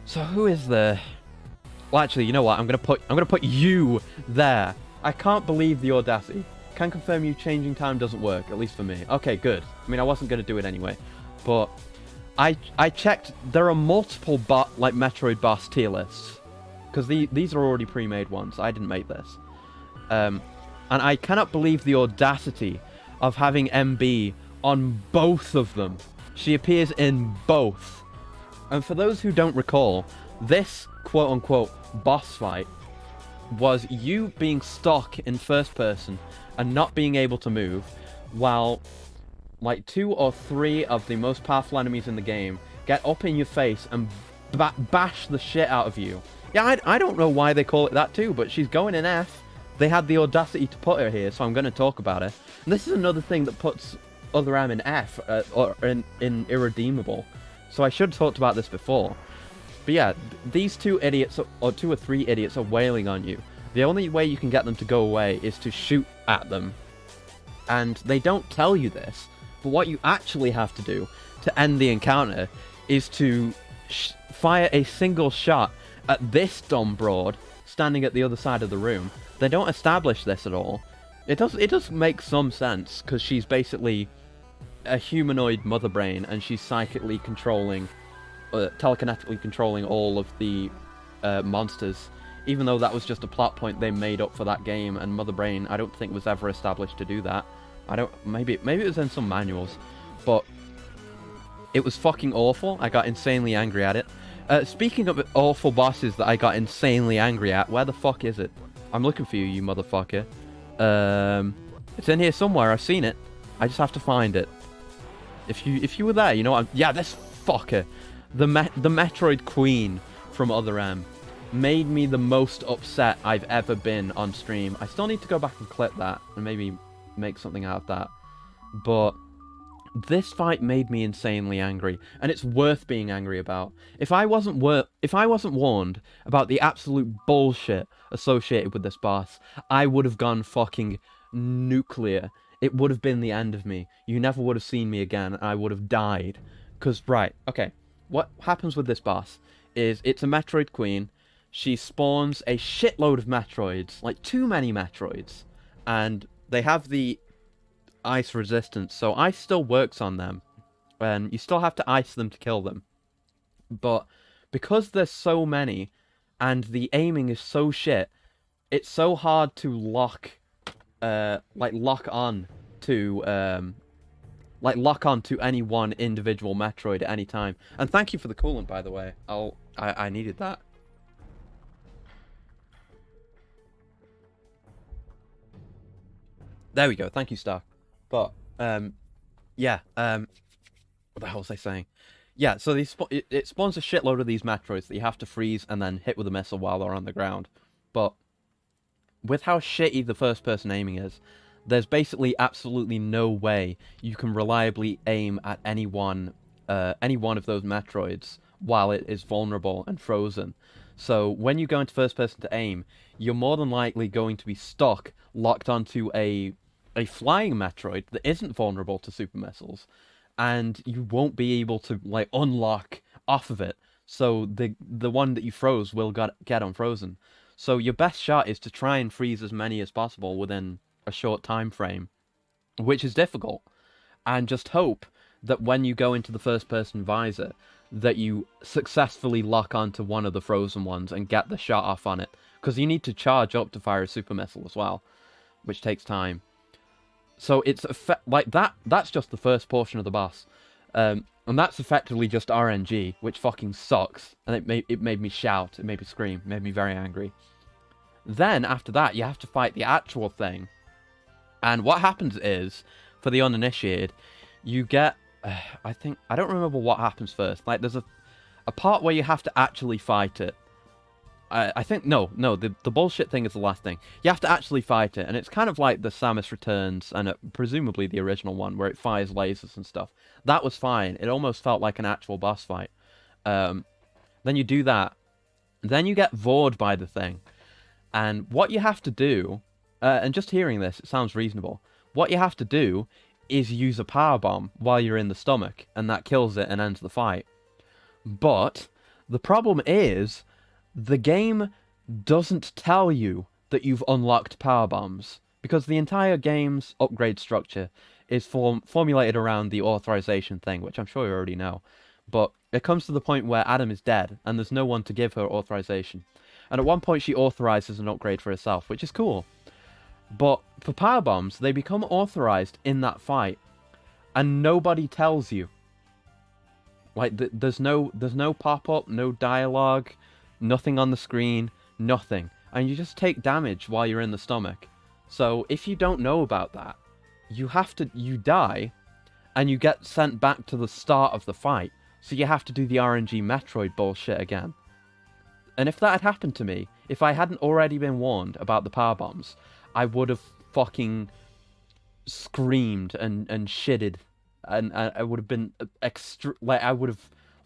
So who is there? Well, actually, you know what? I'm gonna put you there. I can't believe the audacity. Can confirm you changing time doesn't work, at least for me. Okay, good. I mean, I wasn't going to do it anyway. But I checked. There are multiple like Metroid boss tier lists. Because these are already pre-made ones. I didn't make this. And I cannot believe the audacity of having MB on both of them. She appears in both. And for those who don't recall, this quote-unquote boss fight was you being stuck in first person and not being able to move while like 2 or 3 of the most powerful enemies in the game get up in your face and bash the shit out of you. Yeah, I don't know why they call it that too, but she's going in F. They had the audacity to put her here, so I'm going to talk about her. And this is another thing that puts Other M in F, or in irredeemable. So I should have talked about this before. But yeah, these 2 idiots, or 2 or 3 idiots, are wailing on you. The only way you can get them to go away is to shoot at them. And they don't tell you this, but what you actually have to do to end the encounter is to fire a single shot at this dumb broad standing at the other side of the room. They don't establish this at all. It does make some sense, because she's basically a humanoid mother brain, and she's psychically controlling... telekinetically controlling all of the monsters, even though that was just a plot point they made up for that game, and Mother Brain I don't think was ever established to do that. Maybe it was in some manuals, but it was fucking awful. I got insanely angry at it. Speaking of awful bosses that I got insanely angry at, where the fuck is it? I'm looking for you, you motherfucker. It's in here somewhere. I've seen it. I just have to find it. If you were there, you know what? Yeah, this fucker. The Metroid Queen from Other M made me the most upset I've ever been on stream. I still need to go back and clip that and maybe make something out of that. But this fight made me insanely angry, and it's worth being angry about. If I wasn't warned about the absolute bullshit associated with this boss, I would have gone fucking nuclear. It would have been the end of me. You never would have seen me again, and I would have died. Because, right, okay. What happens with this boss is it's a Metroid Queen. She spawns a shitload of Metroids, like too many Metroids, and they have the ice resistance, so ice still works on them, and you still have to ice them to kill them. But because there's so many, and the aiming is so shit, it's so hard to lock on to any one individual Metroid at any time. And thank you for the coolant, by the way. I needed that. There we go. Thank you, Star. But yeah. What the hell was I saying? Yeah, so it spawns a shitload of these Metroids that you have to freeze and then hit with a missile while they're on the ground. But with how shitty the first-person aiming is, there's basically absolutely no way you can reliably aim at any one of those Metroids while it is vulnerable and frozen. So when you go into first person to aim, you're more than likely going to be stuck, locked onto a flying Metroid that isn't vulnerable to super missiles, and you won't be able to like unlock off of it. So the one that you froze will get unfrozen. So your best shot is to try and freeze as many as possible within a short time frame, which is difficult, and just hope that when you go into the first person visor that you successfully lock onto one of the frozen ones and get the shot off on it, because you need to charge up to fire a super missile as well, which takes time. So it's like that's just the first portion of the boss, and that's effectively just RNG, which fucking sucks, and it made me shout, it made me scream, it made me very angry. Then after that you have to fight the actual thing, and what happens is, for the uninitiated, you get I don't remember what happens first. Like there's a part where you have to actually fight it. I think no, the bullshit thing is the last thing. You have to actually fight it, and it's kind of like the Samus Returns and presumably the original one where it fires lasers and stuff. That was fine. It almost felt like an actual boss fight. Then you do that, then you get vored by the thing, and what you have to do, and just hearing this, it sounds reasonable. What you have to do is use a power bomb while you're in the stomach, and that kills it and ends the fight. But the problem is, the game doesn't tell you that you've unlocked power bombs, because the entire game's upgrade structure is formulated around the authorization thing, which I'm sure you already know. But it comes to the point where Adam is dead, and there's no one to give her authorization. And at one point she authorizes an upgrade for herself, which is cool. But for power bombs, they become authorized in that fight, and nobody tells you. Like there's no pop-up, no dialogue, nothing on the screen, nothing. And you just take damage while you're in the stomach. So if you don't know about that, you die, and you get sent back to the start of the fight. So you have to do the RNG Metroid bullshit again. And if that had happened to me, if I hadn't already been warned about the power bombs, I would have fucking screamed and shitted, and I would have been like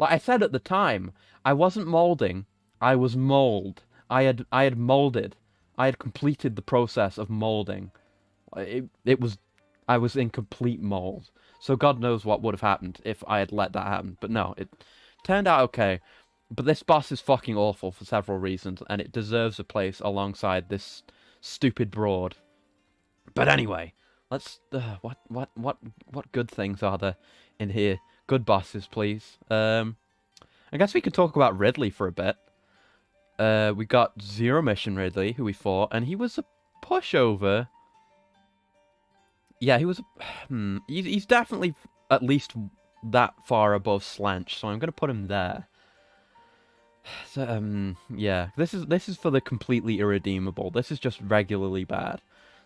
I said at the time, I wasn't molding, I was mold. I had molded. I had completed the process of molding. I was in complete mold. So God knows what would have happened if I had let that happen. But no, it turned out okay. But this boss is fucking awful for several reasons, and it deserves a place alongside this stupid broad. But anyway, let's what good things are there in here? Good bosses, please. I guess we could talk about Ridley for a bit. We got Zero Mission Ridley, who we fought, and he was a pushover. Yeah, he was. He's definitely at least that far above Slanch, so I'm gonna put him there. So, yeah, this is for the completely irredeemable. This is just regularly bad.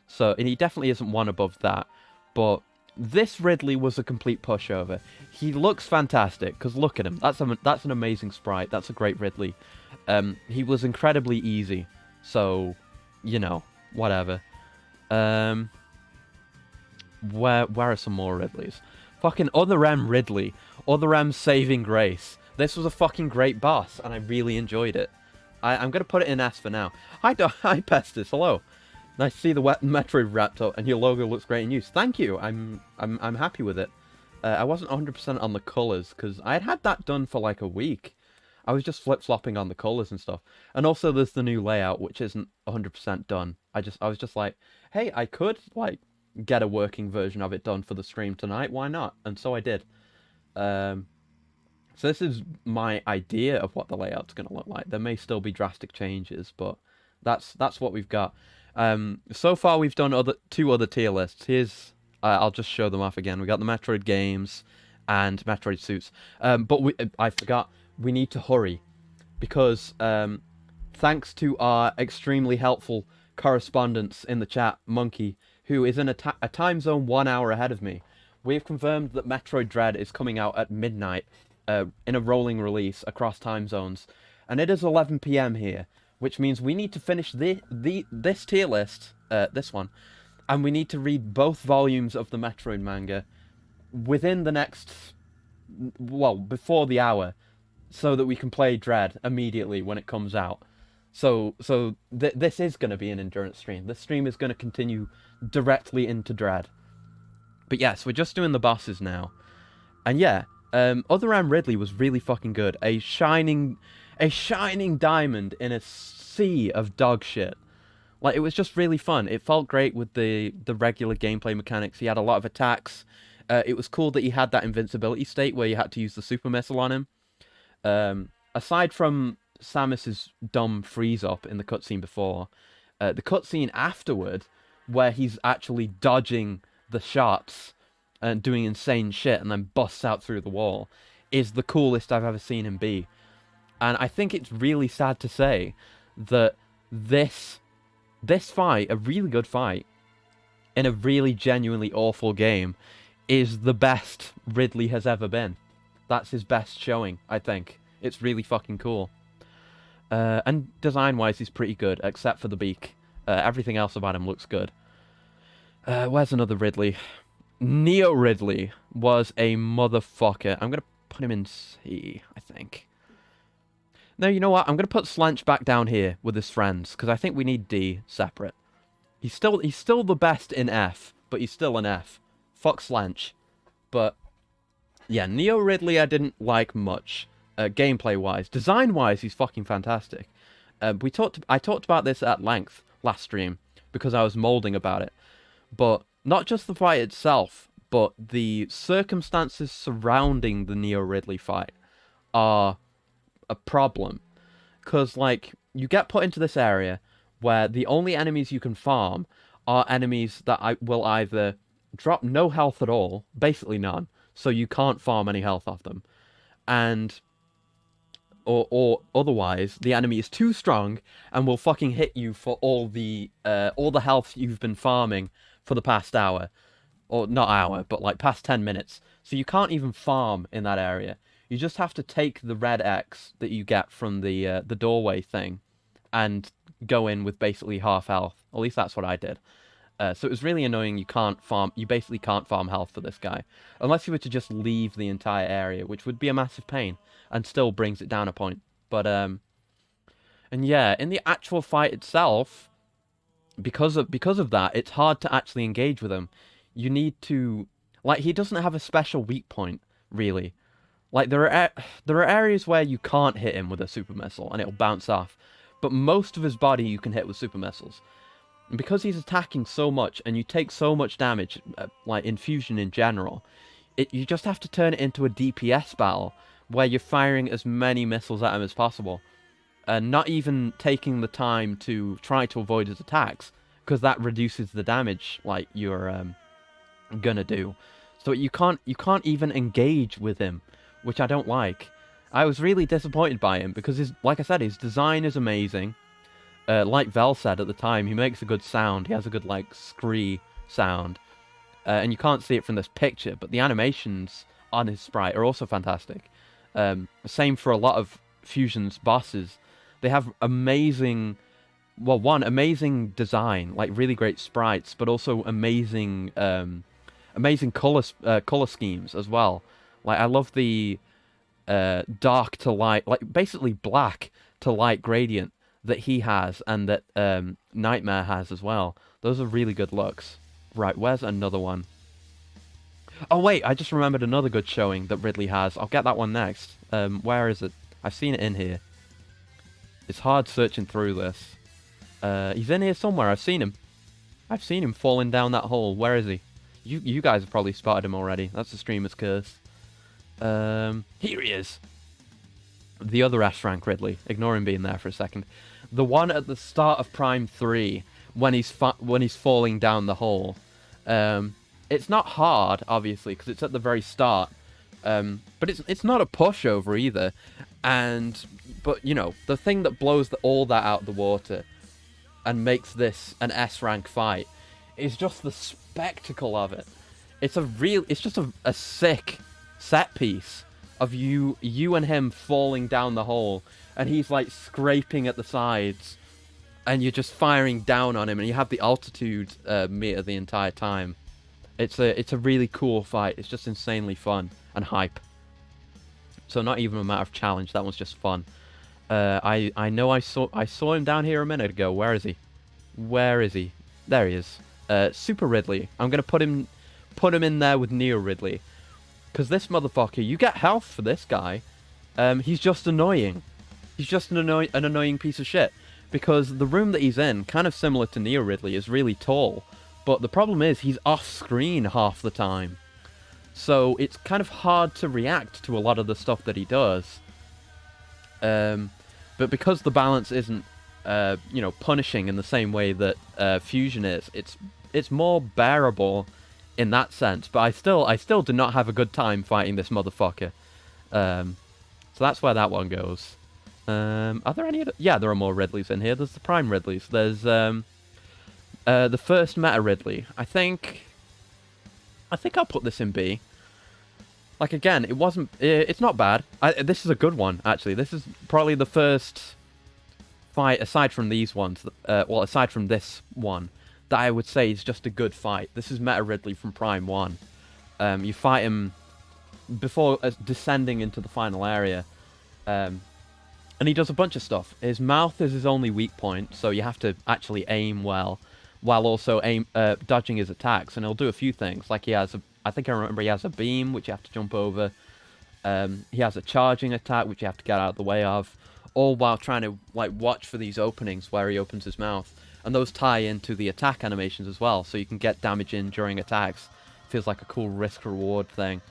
So, and he definitely isn't one above that. But this Ridley was a complete pushover. He looks fantastic, because look at him. That's an amazing sprite. That's a great Ridley. He was incredibly easy. So, you know, whatever. Where are some more Ridleys? Fucking Other M Ridley. Other M Saving Grace. This was a fucking great boss, and I really enjoyed it. I'm gonna put it in S for now. Hi, Pestis. Hello. Nice to see the Metroid wrapped up, and your logo looks great in use. Thank you. I'm happy with it. I wasn't 100% on the colors because I had that done for like a week. I was just flip-flopping on the colors and stuff. And also, there's the new layout, which isn't 100% done. I was just like, hey, I could like get a working version of it done for the stream tonight. Why not? And so I did. So this is my idea of what the layout's going to look like. There may still be drastic changes, but that's what we've got. So far we've done two other tier lists. Here's I'll just show them off again. We got the Metroid games and Metroid suits. But I forgot, we need to hurry because thanks to our extremely helpful correspondents in the chat, Monkey, who is in a time zone 1 hour ahead of me, we've confirmed that Metroid Dread is coming out at midnight in a rolling release across time zones, and it is 11 p.m. here, which means we need to finish this tier list, this one, and we need to read both volumes of the Metroid manga within the next, well, before the hour, so that we can play Dread immediately when it comes out. So this is going to be an endurance stream. This stream is going to continue directly into Dread. But yes, we're just doing the bosses now. And yeah, Other M. Ridley was really fucking good. A shining diamond in a sea of dog shit. Like, it was just really fun. It felt great with the regular gameplay mechanics. He had a lot of attacks. It was cool that he had that invincibility state where you had to use the super missile on him. Aside from Samus's dumb freeze up in the cutscene before, the cutscene afterward, where he's actually dodging the shots and doing insane shit and then busts out through the wall, is the coolest I've ever seen him be. And I think it's really sad to say that this fight, a really good fight, in a really genuinely awful game, is the best Ridley has ever been. That's his best showing, I think. It's really fucking cool. And design-wise, he's pretty good, except for the beak. Everything else about him looks good. Where's another Ridley? Neo Ridley was a motherfucker. I'm going to put him in C, I think. No, you know what? I'm going to put Slench back down here with his friends, because I think we need D separate. He's still the best in F, but he's still an F. Fuck Slench. But, yeah, Neo Ridley I didn't like much, gameplay-wise. Design-wise, he's fucking fantastic. I talked about this at length last stream, because I was molding about it. But not just the fight itself, but the circumstances surrounding the Neo Ridley fight are a problem. Because, like, you get put into this area where the only enemies you can farm are enemies that will either drop no health at all, basically none, so you can't farm any health off them, and or otherwise the enemy is too strong and will fucking hit you for all the health you've been farming for the past hour, or not hour, but like past 10 minutes. So you can't even farm in that area. You just have to take the red X that you get from the doorway thing and go in with basically half health. At least that's what I did. So it was really annoying. You basically can't farm health for this guy. Unless you were to just leave the entire area, which would be a massive pain, and still brings it down a point. But, and yeah, in the actual fight itself, because of that, it's hard to actually engage with him. You need to, like, he doesn't have a special weak point, really. Like, there are areas where you can't hit him with a super missile, and it'll bounce off. But most of his body you can hit with super missiles. And because he's attacking so much, and you take so much damage, like Infusion in general, you just have to turn it into a DPS battle, where you're firing as many missiles at him as possible. And not even taking the time to try to avoid his attacks, because that reduces the damage, like, you're gonna do. So you can't even engage with him, which I don't like. I was really disappointed by him, because like I said, his design is amazing. Like Vel said at the time, he makes a good sound. He has a good, like, scree sound. And you can't see it from this picture, but the animations on his sprite are also fantastic. Same for a lot of Fusion's bosses. They have amazing design, like really great sprites, but also amazing color schemes as well. Like, I love the dark to light, like basically black to light gradient that he has, and that Nightmare has as well. Those are really good looks. Right, where's another one? Oh wait, I just remembered another good showing that Ridley has. I'll get that one next. Where is it? I've seen it in here. It's hard searching through this. He's in here somewhere. I've seen him. I've seen him falling down that hole. Where is he? You guys have probably spotted him already. That's the streamer's curse. Here he is. The other S rank Ridley. Ignore him being there for a second. The one at the start of Prime 3, when he's falling down the hole. It's not hard, obviously, because it's at the very start. But it's not a pushover either. But, you know, the thing that blows all that out of the water and makes this an S rank fight is just the spectacle of it. It's just a sick set piece. of you and him falling down the hole, and he's like scraping at the sides, and you're just firing down on him, and you have the altitude meter the entire time. It's a really cool fight. It's just insanely fun and hype. So not even a matter of challenge. That one's just fun. I know I saw him down here a minute ago. Where is he? Where is he? There he is. Super Ridley. I'm gonna put him in there with Neo Ridley, because this motherfucker, you get health for this guy. He's just annoying. He's just an annoying piece of shit. Because the room that he's in, kind of similar to Neo Ridley, is really tall. But the problem is he's off screen half the time. So it's kind of hard to react to a lot of the stuff that he does. But because the balance isn't, punishing in the same way that Fusion is, it's more bearable in that sense. But I still do not have a good time fighting this motherfucker. So that's where that one goes. Are there any other? Yeah, there are more Ridleys in here. There's the Prime Ridleys. There's the first Meta Ridley. I think I'll put this in B. Like, again, it's not bad. This is a good one, actually. This is probably the first fight, aside from these ones, aside from this one, that I would say is just a good fight. This is Meta Ridley from Prime 1. You fight him before descending into the final area. And he does a bunch of stuff. His mouth is his only weak point, so you have to actually aim well, while also dodging his attacks. And he'll do a few things, like I think I remember he has a beam, which you have to jump over. He has a charging attack, which you have to get out of the way of, all while trying to watch for these openings where he opens his mouth. And those tie into the attack animations as well, so you can get damage in during attacks. Feels like a cool risk-reward thing.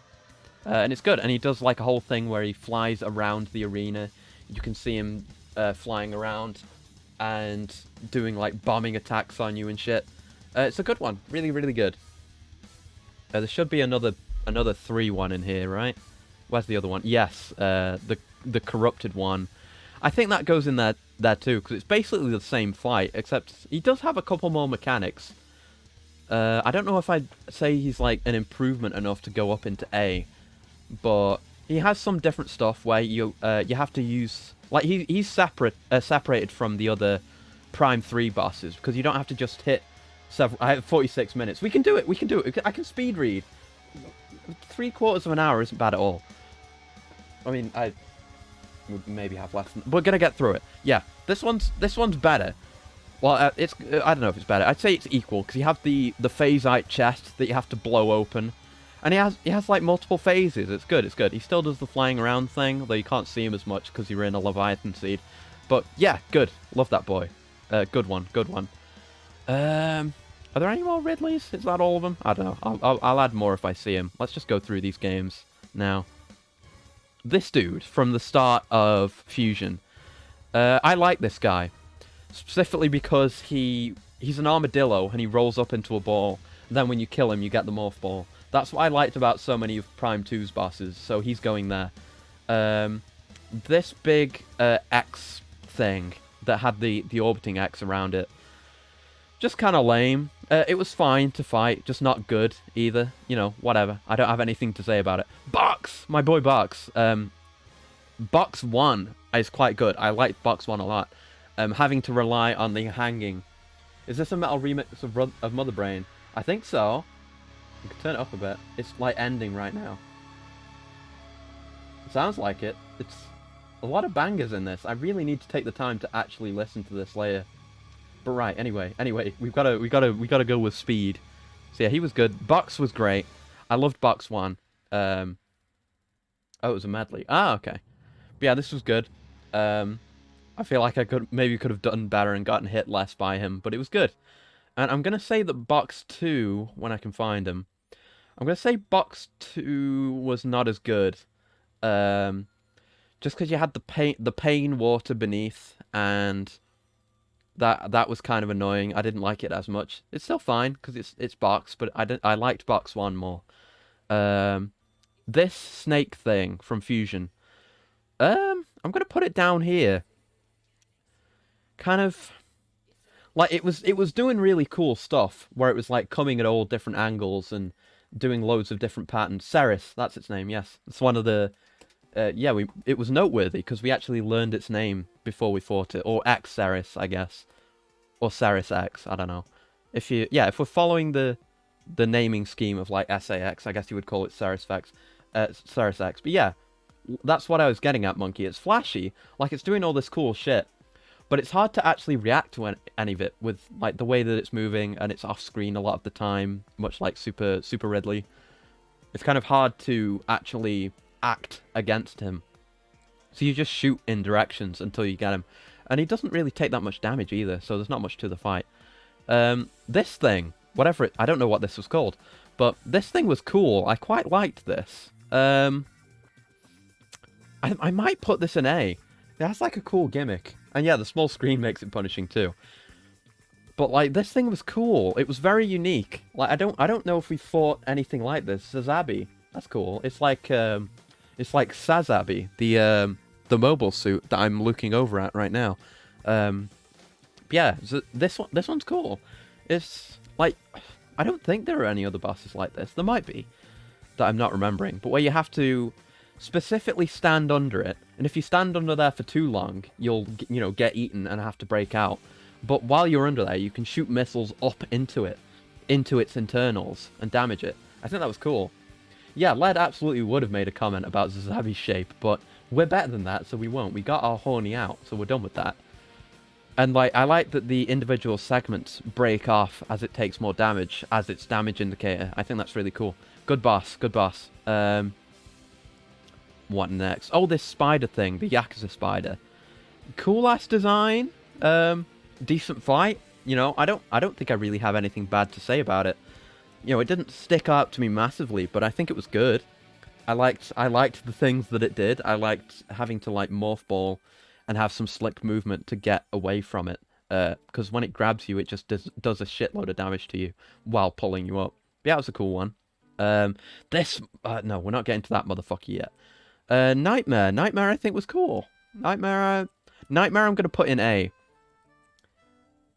And it's good, and he does a whole thing where he flies around the arena. You can see him flying around and doing bombing attacks on you and shit. It's a good one, really, really good. There should be another 3-1 in here, right? Where's the other one? Yes, the corrupted one. I think that goes in there too, because it's basically the same fight, except he does have a couple more mechanics. I don't know if I'd say he's an improvement enough to go up into A, but he has some different stuff where you have to use he's separated from the other Prime 3 bosses, because you don't have to just hit several. I have 46 minutes. We can do it. We can do it. I can speed read. 3/4 of an hour isn't bad at all. I mean, I would maybe have less. We're gonna get through it. Yeah, this one's better. Well, I don't know if it's better. I'd say it's equal, because you have the phasite chest that you have to blow open. And he has multiple phases. It's good. It's good. He still does the flying around thing, though you can't see him as much because you're in a Leviathan seed. But yeah, good. Love that boy. Good one. Good one. Are there any more Ridleys? Is that all of them? I don't know. I'll add more if I see him. Let's just go through these games now. This dude from the start of Fusion. I like this guy specifically because he's an armadillo and he rolls up into a ball. And then when you kill him, you get the morph ball. That's what I liked about so many of Prime 2's bosses, so he's going there. This big X thing that had the orbiting X around it, just kind of lame. It was fine to fight, just not good either. You know, whatever. I don't have anything to say about it. Box! My boy Box. Box 1 is quite good. I liked Box 1 a lot. Having to rely on the hanging. Is this a metal remix of Mother Brain? I think so. You can turn it up a bit. It's ending right now. It sounds like it. It's a lot of bangers in this. I really need to take the time to actually listen to this later. But right, anyway, we gotta go with speed. So yeah, he was good. Box was great. I loved Box 1. Oh, it was a medley. Ah, okay. But yeah, this was good. I feel like I could have done better and gotten hit less by him, but it was good. And I'm going to say that Box 2, when I can find him, I'm going to say Box 2 was not as good. Just because you had the pain water beneath, and that was kind of annoying. I didn't like it as much. It's still fine, because it's Box, but I liked Box 1 more. This snake thing from Fusion, I'm going to put it down here. Kind of... it was doing really cool stuff, where it was coming at all different angles and doing loads of different patterns. Ceres, that's its name, yes. It's one of the yeah, it was noteworthy because we actually learned its name before we fought it, or X Ceres, I guess, or Ceres X. I don't know. If we're following the naming scheme of like SAX, I guess you would call it Ceres X. Ceres X. But yeah, that's what I was getting at, Monkey. It's flashy, like it's doing all this cool shit, but it's hard to actually react to any of it with like the way that it's moving, and it's off screen a lot of the time, much like Super Ridley. It's kind of hard to actually act against him. So you just shoot in directions until you get him. And he doesn't really take that much damage either, so there's not much to the fight. This thing, I don't know what this was called, but this thing was cool. I quite liked this. I might put this in A. It has like a cool gimmick. And yeah, the small screen makes it punishing too. But like, this thing was cool. It was very unique. Like, I don't know if we fought anything like this. Sazabi. That's cool. It's like Sazabi, the mobile suit that I'm looking over at right now. Yeah, so this one's cool. It's like, I don't think there are any other bosses like this. There might be, that I'm not remembering. But where you have to specifically stand under it, and if you stand under there for too long, you'll get eaten and have to break out. But while you're under there, you can shoot missiles up into its internals, and damage it. I think that was cool. Yeah, Led absolutely would have made a comment about Zazabi's shape, but we're better than that, so we won't. We got our horny out, so we're done with that. And like, I like that the individual segments break off as it takes more damage, as its damage indicator. I think that's really cool. Good boss, good boss. What next? Oh, this spider thing, the Yakuza spider. Cool ass design. Decent fight. You know, I don't think I really have anything bad to say about it. You know, it didn't stick out to me massively, but I think it was good. I liked the things that it did. I liked having to like morph ball and have some slick movement to get away from it. Because when it grabs you, it just does a shitload of damage to you while pulling you up. But yeah, it was a cool one. No, we're not getting to that motherfucker yet. Nightmare. Nightmare I think was cool. Nightmare I'm going to put in A.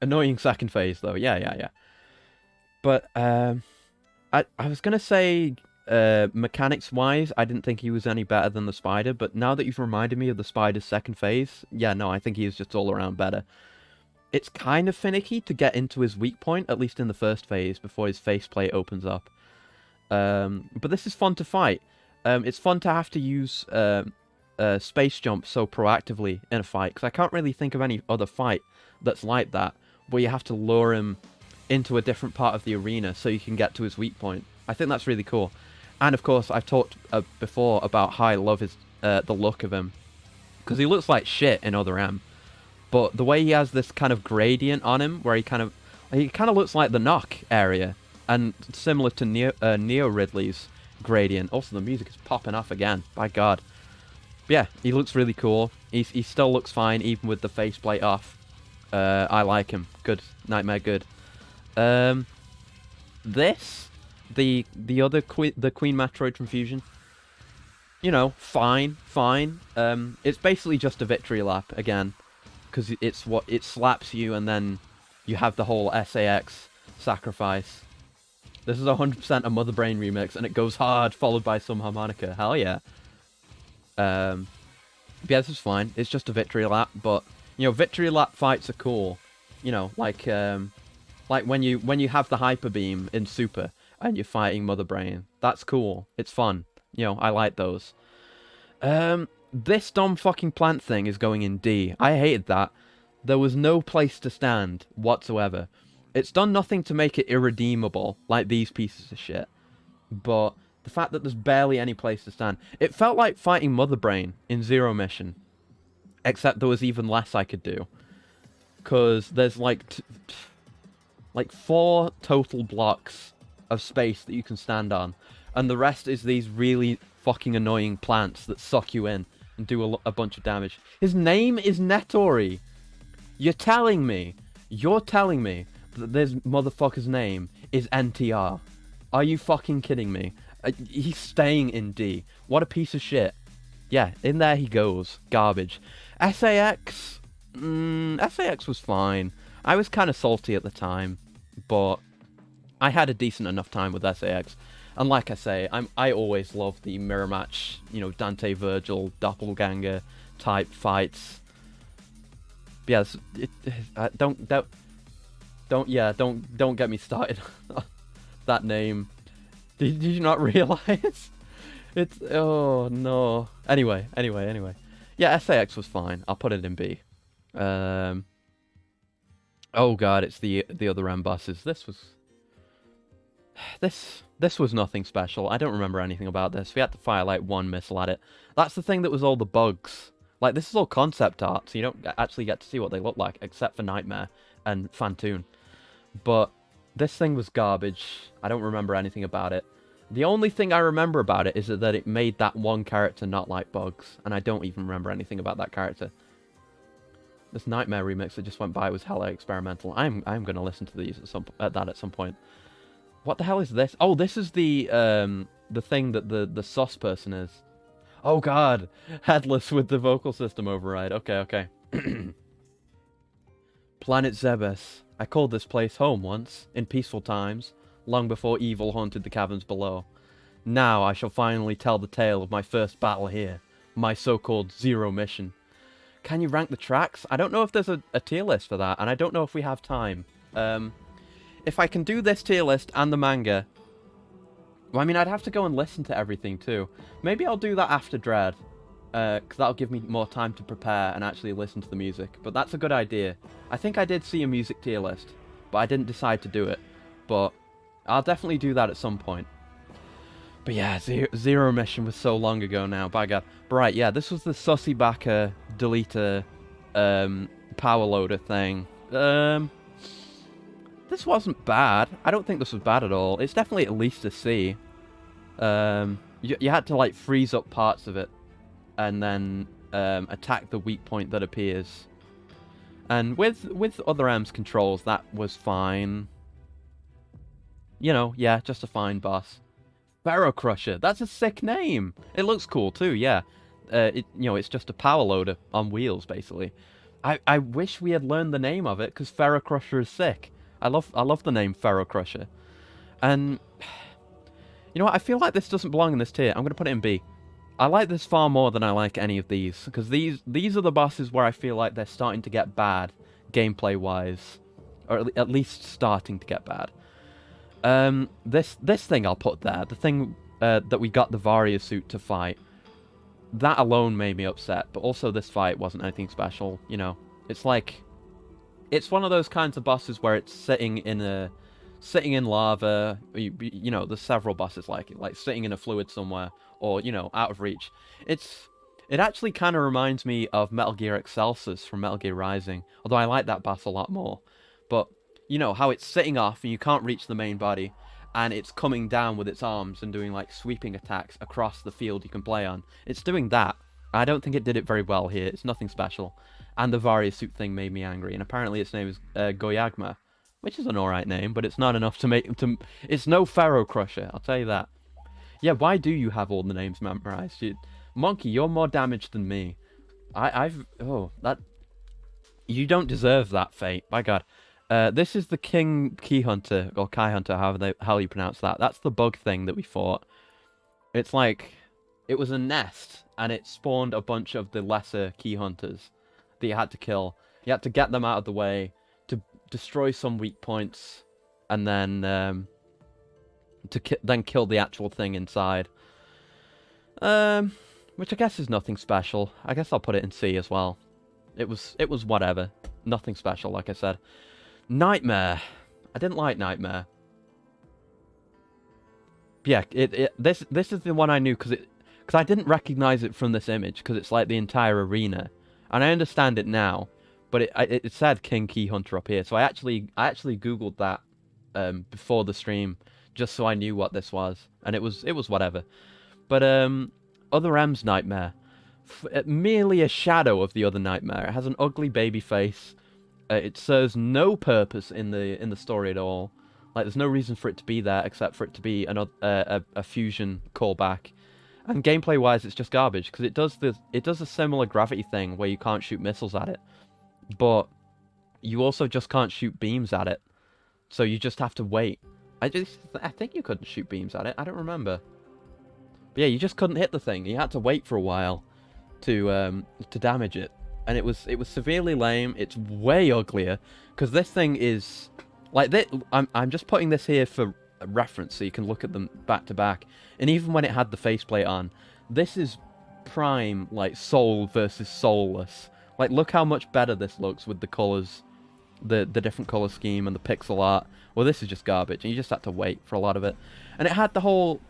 Annoying second phase, though. Yeah. But, I was going to say, mechanics-wise, I didn't think he was any better than the spider, but now that you've reminded me of the spider's second phase, yeah, no, I think he is just all around better. It's kind of finicky to get into his weak point, at least in the first phase, before his faceplate opens up. But this is fun to fight. It's fun to have to use space jump so proactively in a fight, because I can't really think of any other fight that's like that, where you have to lure him into a different part of the arena so you can get to his weak point. I think that's really cool. And of course, I've talked before about how I love the look of him, because he looks like shit in Other M, but the way he has this kind of gradient on him, where he kind of looks like the Knock area, and similar to Neo Ridley's gradient. Also, the music is popping off again. By God. But yeah, he looks really cool. He still looks fine, even with the faceplate off. I like him. Good. Nightmare good. This, the Queen Metroid from Fusion. You know, fine. It's basically just a victory lap again, because it slaps you, and then you have the whole SAX sacrifice. This is 100% a Mother Brain remix, and it goes hard, followed by some harmonica. Hell yeah. Yeah, this is fine. It's just a victory lap, but you know, victory lap fights are cool. You know, like when you have the hyper beam in Super and you're fighting Mother Brain. That's cool. It's fun. You know, I like those. This dumb fucking plant thing is going in D. I hated that. There was no place to stand whatsoever. It's done nothing to make it irredeemable, like these pieces of shit. But the fact that there's barely any place to stand. It felt like fighting Mother Brain in Zero Mission. Except there was even less I could do. Because there's like 4 total blocks of space that you can stand on. And the rest is these really fucking annoying plants that suck you in and do a bunch of damage. His name is Nettori. You're telling me that this motherfucker's name is NTR. Are you fucking kidding me? He's staying in D. What a piece of shit. Yeah, in there he goes. Garbage. SAX? SAX was fine. I was kind of salty at the time, but I had a decent enough time with SAX. And like I say, I always love the mirror match, you know, Dante Virgil doppelganger type fights. But yeah, don't get me started. That name. Did you not realize? It's oh no. Anyway. Yeah, SAX was fine. I'll put it in B. Oh god, it's the other M buses. This was nothing special. I don't remember anything about this. We had to fire like one missile at it. That's the thing that was all the bugs. Like, this is all concept art, so you don't actually get to see what they look like, except for Nightmare and Phantoon. But this thing was garbage. I don't remember anything about it. The only thing I remember about it is that it made that one character not like bugs, and I don't even remember anything about that character. This Nightmare remix that just went by was hella experimental. I'm gonna listen to these at some point. What the hell is this? Oh, this is the thing that the sus person is. Oh god, headless with the vocal system override. Okay. Planet Zebes. I called this place home once, in peaceful times, long before evil haunted the caverns below. Now I shall finally tell the tale of my first battle here, my so-called zero mission. Can you rank the tracks? I don't know if there's a tier list for that, and I don't know if we have time. If I can do this tier list and the manga... Well, I mean, I'd have to go and listen to everything, too. Maybe I'll do that after Dread, because that'll give me more time to prepare and actually listen to the music. But that's a good idea. I think I did see a music tier list, but I didn't decide to do it. But I'll definitely do that at some point. But yeah, Zero Mission was so long ago now, by God. But right, yeah, this was the Sussy Backer Deleter power loader thing. This wasn't bad. I don't think this was bad at all. It's definitely at least a C. You had to like freeze up parts of it and then attack the weak point that appears. And with other M's controls, that was fine. You know, yeah, just a fine boss. Pharaoh Crusher. That's a sick name. It looks cool too. Yeah. It's just a power loader on wheels, basically. I wish we had learned the name of it because Pharaoh Crusher is sick. I love the name Pharaoh Crusher. And you know what? I feel like this doesn't belong in this tier. I'm going to put it in B. I like this far more than I like any of these, because these are the bosses where I feel like they're starting to get bad gameplay-wise, or at least starting to get bad. This thing I'll put there, the thing that we got the Varia suit to fight, that alone made me upset, but also this fight wasn't anything special, you know. It's like... It's one of those kinds of bosses where it's sitting in lava. You know, there's several bosses like it, like sitting in a fluid somewhere, or you know, out of reach. It actually kind of reminds me of Metal Gear Excelsus from Metal Gear Rising, although I like that boss a lot more. But you know how it's sitting off and you can't reach the main body, and it's coming down with its arms and doing like sweeping attacks across the field you can play on. It's doing that. I don't think it did it very well here. It's nothing special. And the Varia suit thing made me angry, and apparently its name is Goyagma, which is an alright name, but it's not enough to make... It's no Pharaoh Crusher, I'll tell you that. Yeah, why do you have all the names memorized? Monkey, you're more damaged than me. You don't deserve that fate, by God. This is the King Key Hunter, or Kai Hunter, however the hell you pronounce that. That's the bug thing that we fought. It's like... It was a nest, and it spawned a bunch of the lesser Key Hunters that you had to kill. You had to get them out of the way, to destroy some weak points, and then then kill the actual thing inside. Which I guess is nothing special. I guess I'll put it in C as well. It was whatever. Nothing special, like I said. Nightmare. I didn't like Nightmare. Yeah, this is the one I knew because I didn't recognize it from this image because it's like the entire arena. And I understand it now, but it said King Key Hunter up here, so I actually googled that before the stream just so I knew what this was, and it was whatever. But Other M's Nightmare, merely a shadow of the other Nightmare. It has an ugly baby face. It serves no purpose in the story at all. Like there's no reason for it to be there except for it to be a fusion callback. And gameplay-wise, it's just garbage because it does a similar gravity thing where you can't shoot missiles at it, but you also just can't shoot beams at it. So you just have to wait, I think you couldn't shoot beams at it. I don't remember. But yeah, you just couldn't hit the thing. You had to wait for a while to damage it, and it was severely lame. It's way uglier because this thing is like this. I'm just putting this here for reference so you can look at them back to back. And even when it had the faceplate on, this is prime like soul versus soulless. Like, look how much better this looks with the colors, the different color scheme and the pixel art. Well, this is just garbage, and you just had to wait for a lot of it. And it had the whole,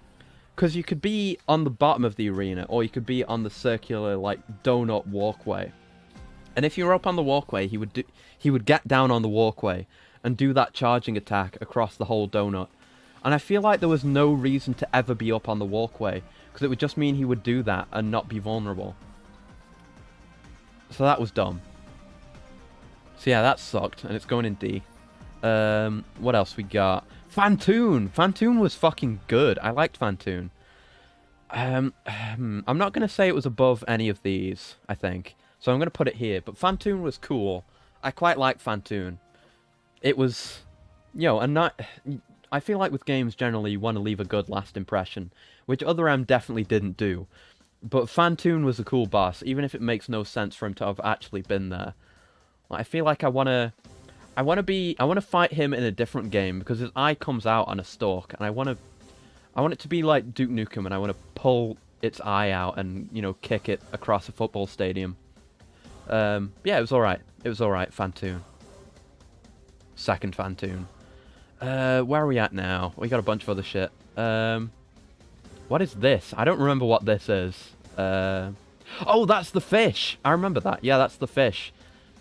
because you could be on the bottom of the arena, or you could be on the circular like donut walkway. And if you were up on the walkway, he would get down on the walkway and do that charging attack across the whole donut. And I feel like there was no reason to ever be up on the walkway, because it would just mean he would do that and not be vulnerable. So that was dumb. So yeah, that sucked, and it's going in D. What else we got? Phantoon! Phantoon was fucking good. I liked Phantoon. I'm not going to say it was above any of these, I think. So I'm going to put it here. But Phantoon was cool. I quite like Phantoon. It was, you know, I feel like with games generally you want to leave a good last impression, which Other M definitely didn't do. But Phantoon was a cool boss, even if it makes no sense for him to have actually been there. I feel like I want to fight him in a different game, because his eye comes out on a stalk, and I want it to be like Duke Nukem, and I want to pull its eye out and, you know, kick it across a football stadium. Yeah, it was alright. It was alright, Phantoon. Second Phantoon. Where are we at now? We got a bunch of other shit. What is this? I don't remember what this is. Oh, that's the fish! I remember that. Yeah, that's the fish.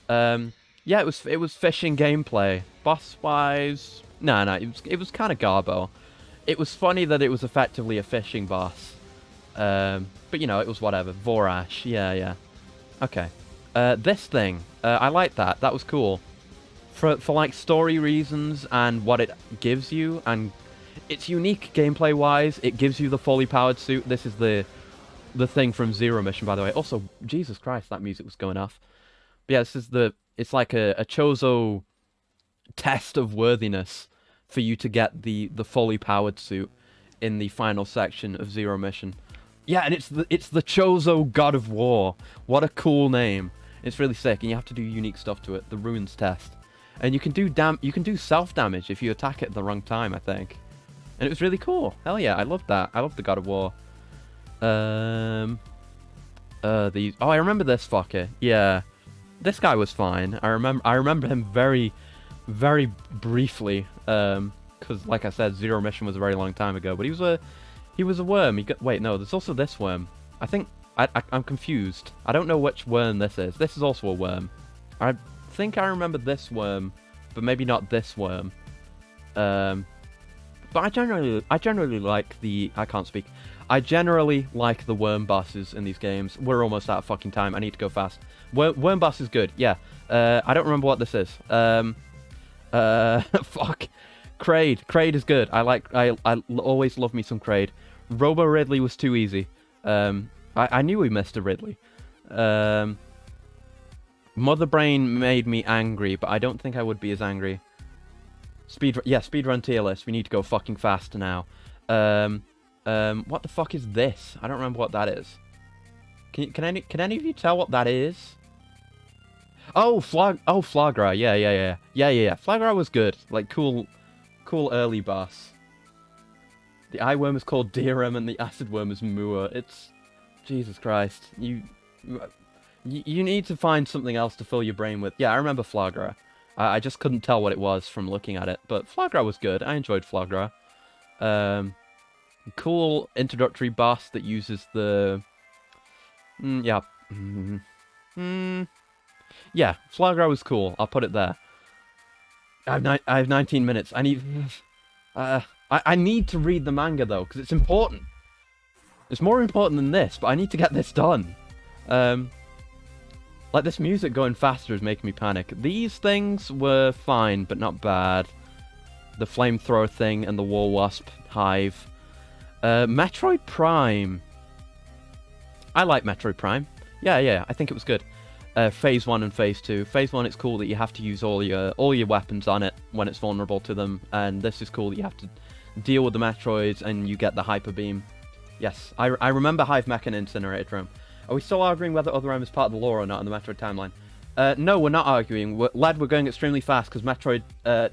Yeah, it was fishing gameplay. Boss-wise, no, it was kind of garbo. It was funny that it was effectively a fishing boss. But you know, it was whatever. Vorash, yeah. Okay. This thing, I like that. That was cool. For like story reasons and what it gives you, and it's unique gameplay-wise. It gives you the fully powered suit. This is the thing from Zero Mission, by the way. Also, Jesus Christ, that music was going off. But yeah, this is it's like a Chozo test of worthiness for you to get the fully powered suit in the final section of Zero Mission. Yeah, and it's the Chozo God of War. What a cool name. It's really sick, and you have to do unique stuff to it. The Runes test. And you can do self-damage if you attack it at the wrong time, I think. And it was really cool. Hell yeah, I loved that. I loved the God of War. These. Oh, I remember this fucker. Yeah. This guy was fine. I remember him very, very briefly. Because, like I said, Zero Mission was a very long time ago. But he was a worm. Wait, no, there's also this worm. I think I'm confused. I don't know which worm this is. This is also a worm. I think I remember this worm, but maybe not this worm. But I generally like the... I can't speak. I generally like the worm bosses in these games. We're almost out of fucking time. I need to go fast. Worm boss is good, yeah. I don't remember what this is. Fuck. Kraid. Kraid is good. I always love me some Kraid. Robo Ridley was too easy. I knew we missed a Ridley. Mother Brain made me angry, but I don't think I would be as angry. Speedrun tier list. We need to go fucking fast now. What the fuck is this? I don't remember what that is. Can any of you tell what that is? Oh, Flagra. Yeah. Flagra was good. Like, cool early boss. The eye worm is called Dirham and the acid worm is Mua. It's... Jesus Christ. You need to find something else to fill your brain with. Yeah, I remember Flagra. I just couldn't tell what it was from looking at it. But Flagra was good. I enjoyed Flagra. Cool introductory boss that uses the... yeah. Yeah, Flagra was cool. I'll put it there. I have 19 minutes. I need... I need to read the manga, though, because it's important. It's more important than this, but I need to get this done. Like, this music going faster is making me panic. These things were fine, but not bad. The flamethrower thing and the war wasp hive. Metroid Prime. I like Metroid Prime. Yeah, I think it was good. Phase 1 and Phase 2. Phase 1, it's cool that you have to use all your weapons on it when it's vulnerable to them, and this is cool that you have to deal with the Metroids and you get the Hyper Beam. Yes, I remember Hive Mech and Incinerator Drone. Are we still arguing whether Other M is part of the lore or not in the Metroid timeline? No, we're not arguing. We're going extremely fast because Metroid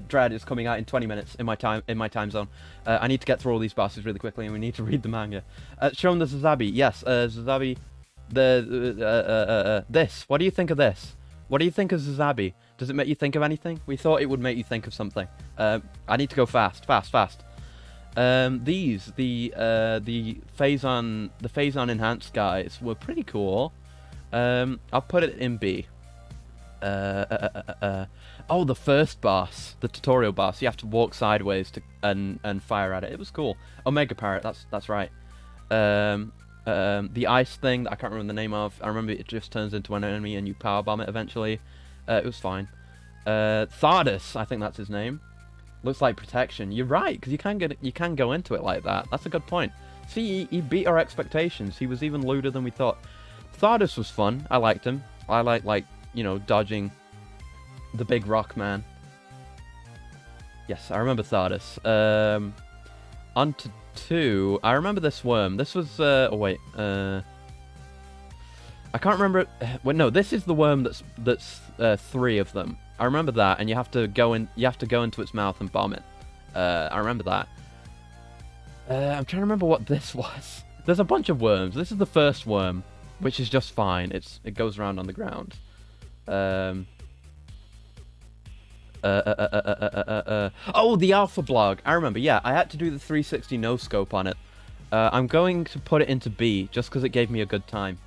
Dread is coming out in 20 minutes in my time zone. I need to get through all these bosses really quickly, and we need to read the manga. Show them the Zazabi. Yes, Zazabi. This. What do you think of this? What do you think of Zazabi? Does it make you think of anything? We thought it would make you think of something. I need to go fast. The Phazon enhanced guys were pretty cool. I'll put it in B. Oh, the first boss, the tutorial boss. You have to walk sideways and fire at it. It was cool. Omega Parrot. That's right. The ice thing that I can't remember the name of. I remember it just turns into an enemy and you power bomb it eventually. It was fine. Thardus, I think that's his name. Looks like protection. You're right, because you can go into it like that. That's a good point. See, he beat our expectations. He was even lewder than we thought. Thardus was fun. I liked him. I like dodging the big rock man. Yes, I remember Thardus. On to 2. I remember this worm. This was oh wait. I can't remember. Well, no, this is the worm that's 3 of them. I remember that, and you have to go into its mouth and bomb it. I remember that. I'm trying to remember what this was. There's a bunch of worms. This is the first worm, which is just fine. It goes around on the ground. Oh, the Alpha Blog. I remember. Yeah, I had to do the 360 no scope on it. I'm going to put it into B just because it gave me a good time.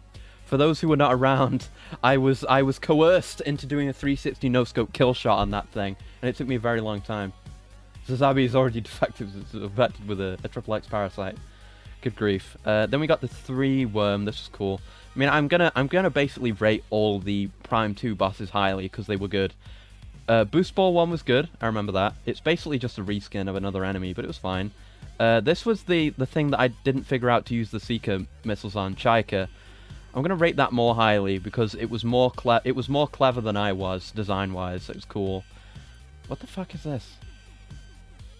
For those who were not around, I was coerced into doing a 360 no scope kill shot on that thing, and it took me a very long time. Zazabi is already defective. It's infected with a triple X parasite. Good grief. Then we got the 3 worm. This was cool. I mean, I'm gonna basically rate all the Prime 2 bosses highly because they were good. Boost Ball 1 was good. I remember that. It's basically just a reskin of another enemy, but it was fine. This was the thing that I didn't figure out to use the Seeker missiles on, Chaika. I'm gonna rate that more highly because it was more clever than I was design-wise. It was cool. What the fuck is this?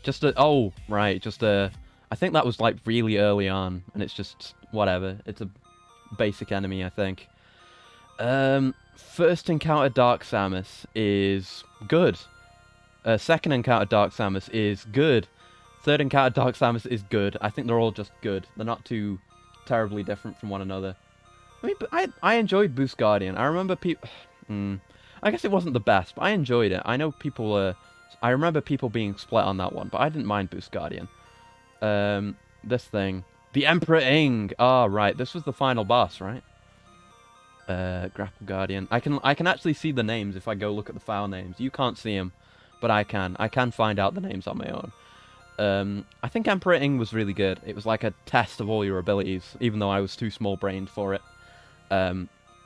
I think that was like really early on, and it's just whatever. It's a basic enemy, I think. First encounter Dark Samus is good. Second encounter Dark Samus is good. Third encounter Dark Samus is good. I think they're all just good. They're not too terribly different from one another. I mean, but I enjoyed Boost Guardian. I remember people... I guess it wasn't the best, but I enjoyed it. I know people... I remember people being split on that one, but I didn't mind Boost Guardian. This thing. The Emperor Ing! Ah, right. This was the final boss, right? Grapple Guardian. I can actually see the names if I go look at the file names. You can't see them, but I can. I can find out the names on my own. I think Emperor Ing was really good. It was like a test of all your abilities, even though I was too small-brained for it.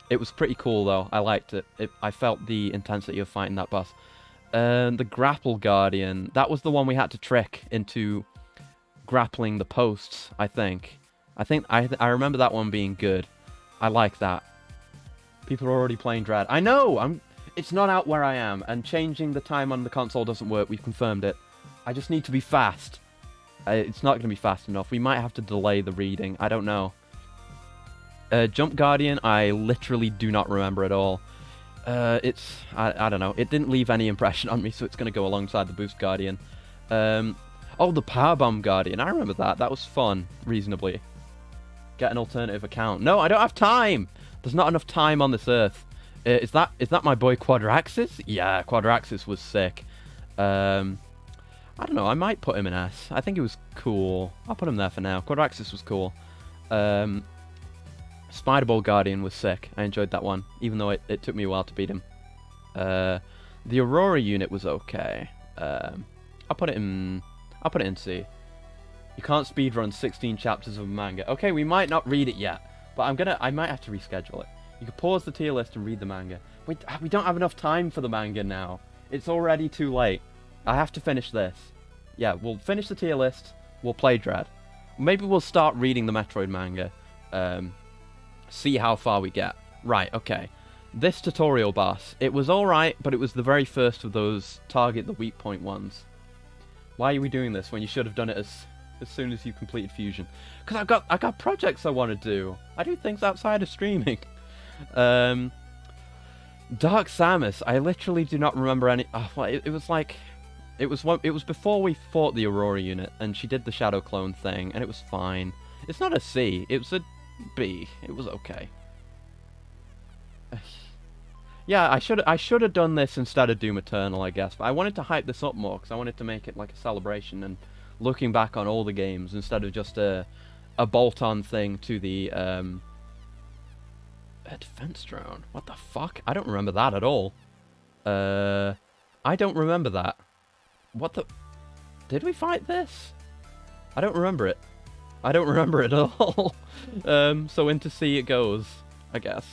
It was pretty cool, though. I liked it. I felt the intensity of fighting that boss. The Grapple Guardian. That was the one we had to trick into grappling the posts, I think. I remember that one being good. I like that. People are already playing Dread. I know! It's not out where I am, and changing the time on the console doesn't work. We've confirmed it. I just need to be fast. It's not going to be fast enough. We might have to delay the reading. I don't know. Jump Guardian, I literally do not remember at all. I don't know. It didn't leave any impression on me, so it's going to go alongside the Boost Guardian. Oh, the Powerbomb Guardian. I remember that. That was fun, reasonably. Get an alternative account. No, I don't have time! There's not enough time on this earth. Is that my boy Quadraxis? Yeah, Quadraxis was sick. I don't know. I might put him in S. I think he was cool. I'll put him there for now. Quadraxis was cool. Spiderball Guardian was sick. I enjoyed that one, even though it took me a while to beat him. The Aurora unit was okay. I'll put it in C. You can't speedrun 16 chapters of a manga. Okay, we might not read it yet, but I might have to reschedule it. You could pause the tier list and read the manga. We don't have enough time for the manga now. It's already too late. I have to finish this. Yeah, we'll finish the tier list. We'll play Dread. Maybe we'll start reading the Metroid manga. See how far we get. Right, okay. This tutorial boss, it was alright, but it was the very first of those target the weak point ones. Why are we doing this when you should have done it as soon as you completed Fusion? Because I got projects I want to do. I do things outside of streaming. Dark Samus, I literally do not remember any. It was like, it was before we fought the Aurora unit, and she did the Shadow Clone thing, and it was fine. It's not a C, it was a B. It was okay. Yeah, I should have done this instead of Doom Eternal, I guess. But I wanted to hype this up more because I wanted to make it like a celebration and looking back on all the games instead of just a bolt-on thing to the a defense drone. What the fuck? I don't remember that at all. I don't remember that. What the? Did we fight this? I don't remember it. I don't remember it at all. So into C it goes, I guess.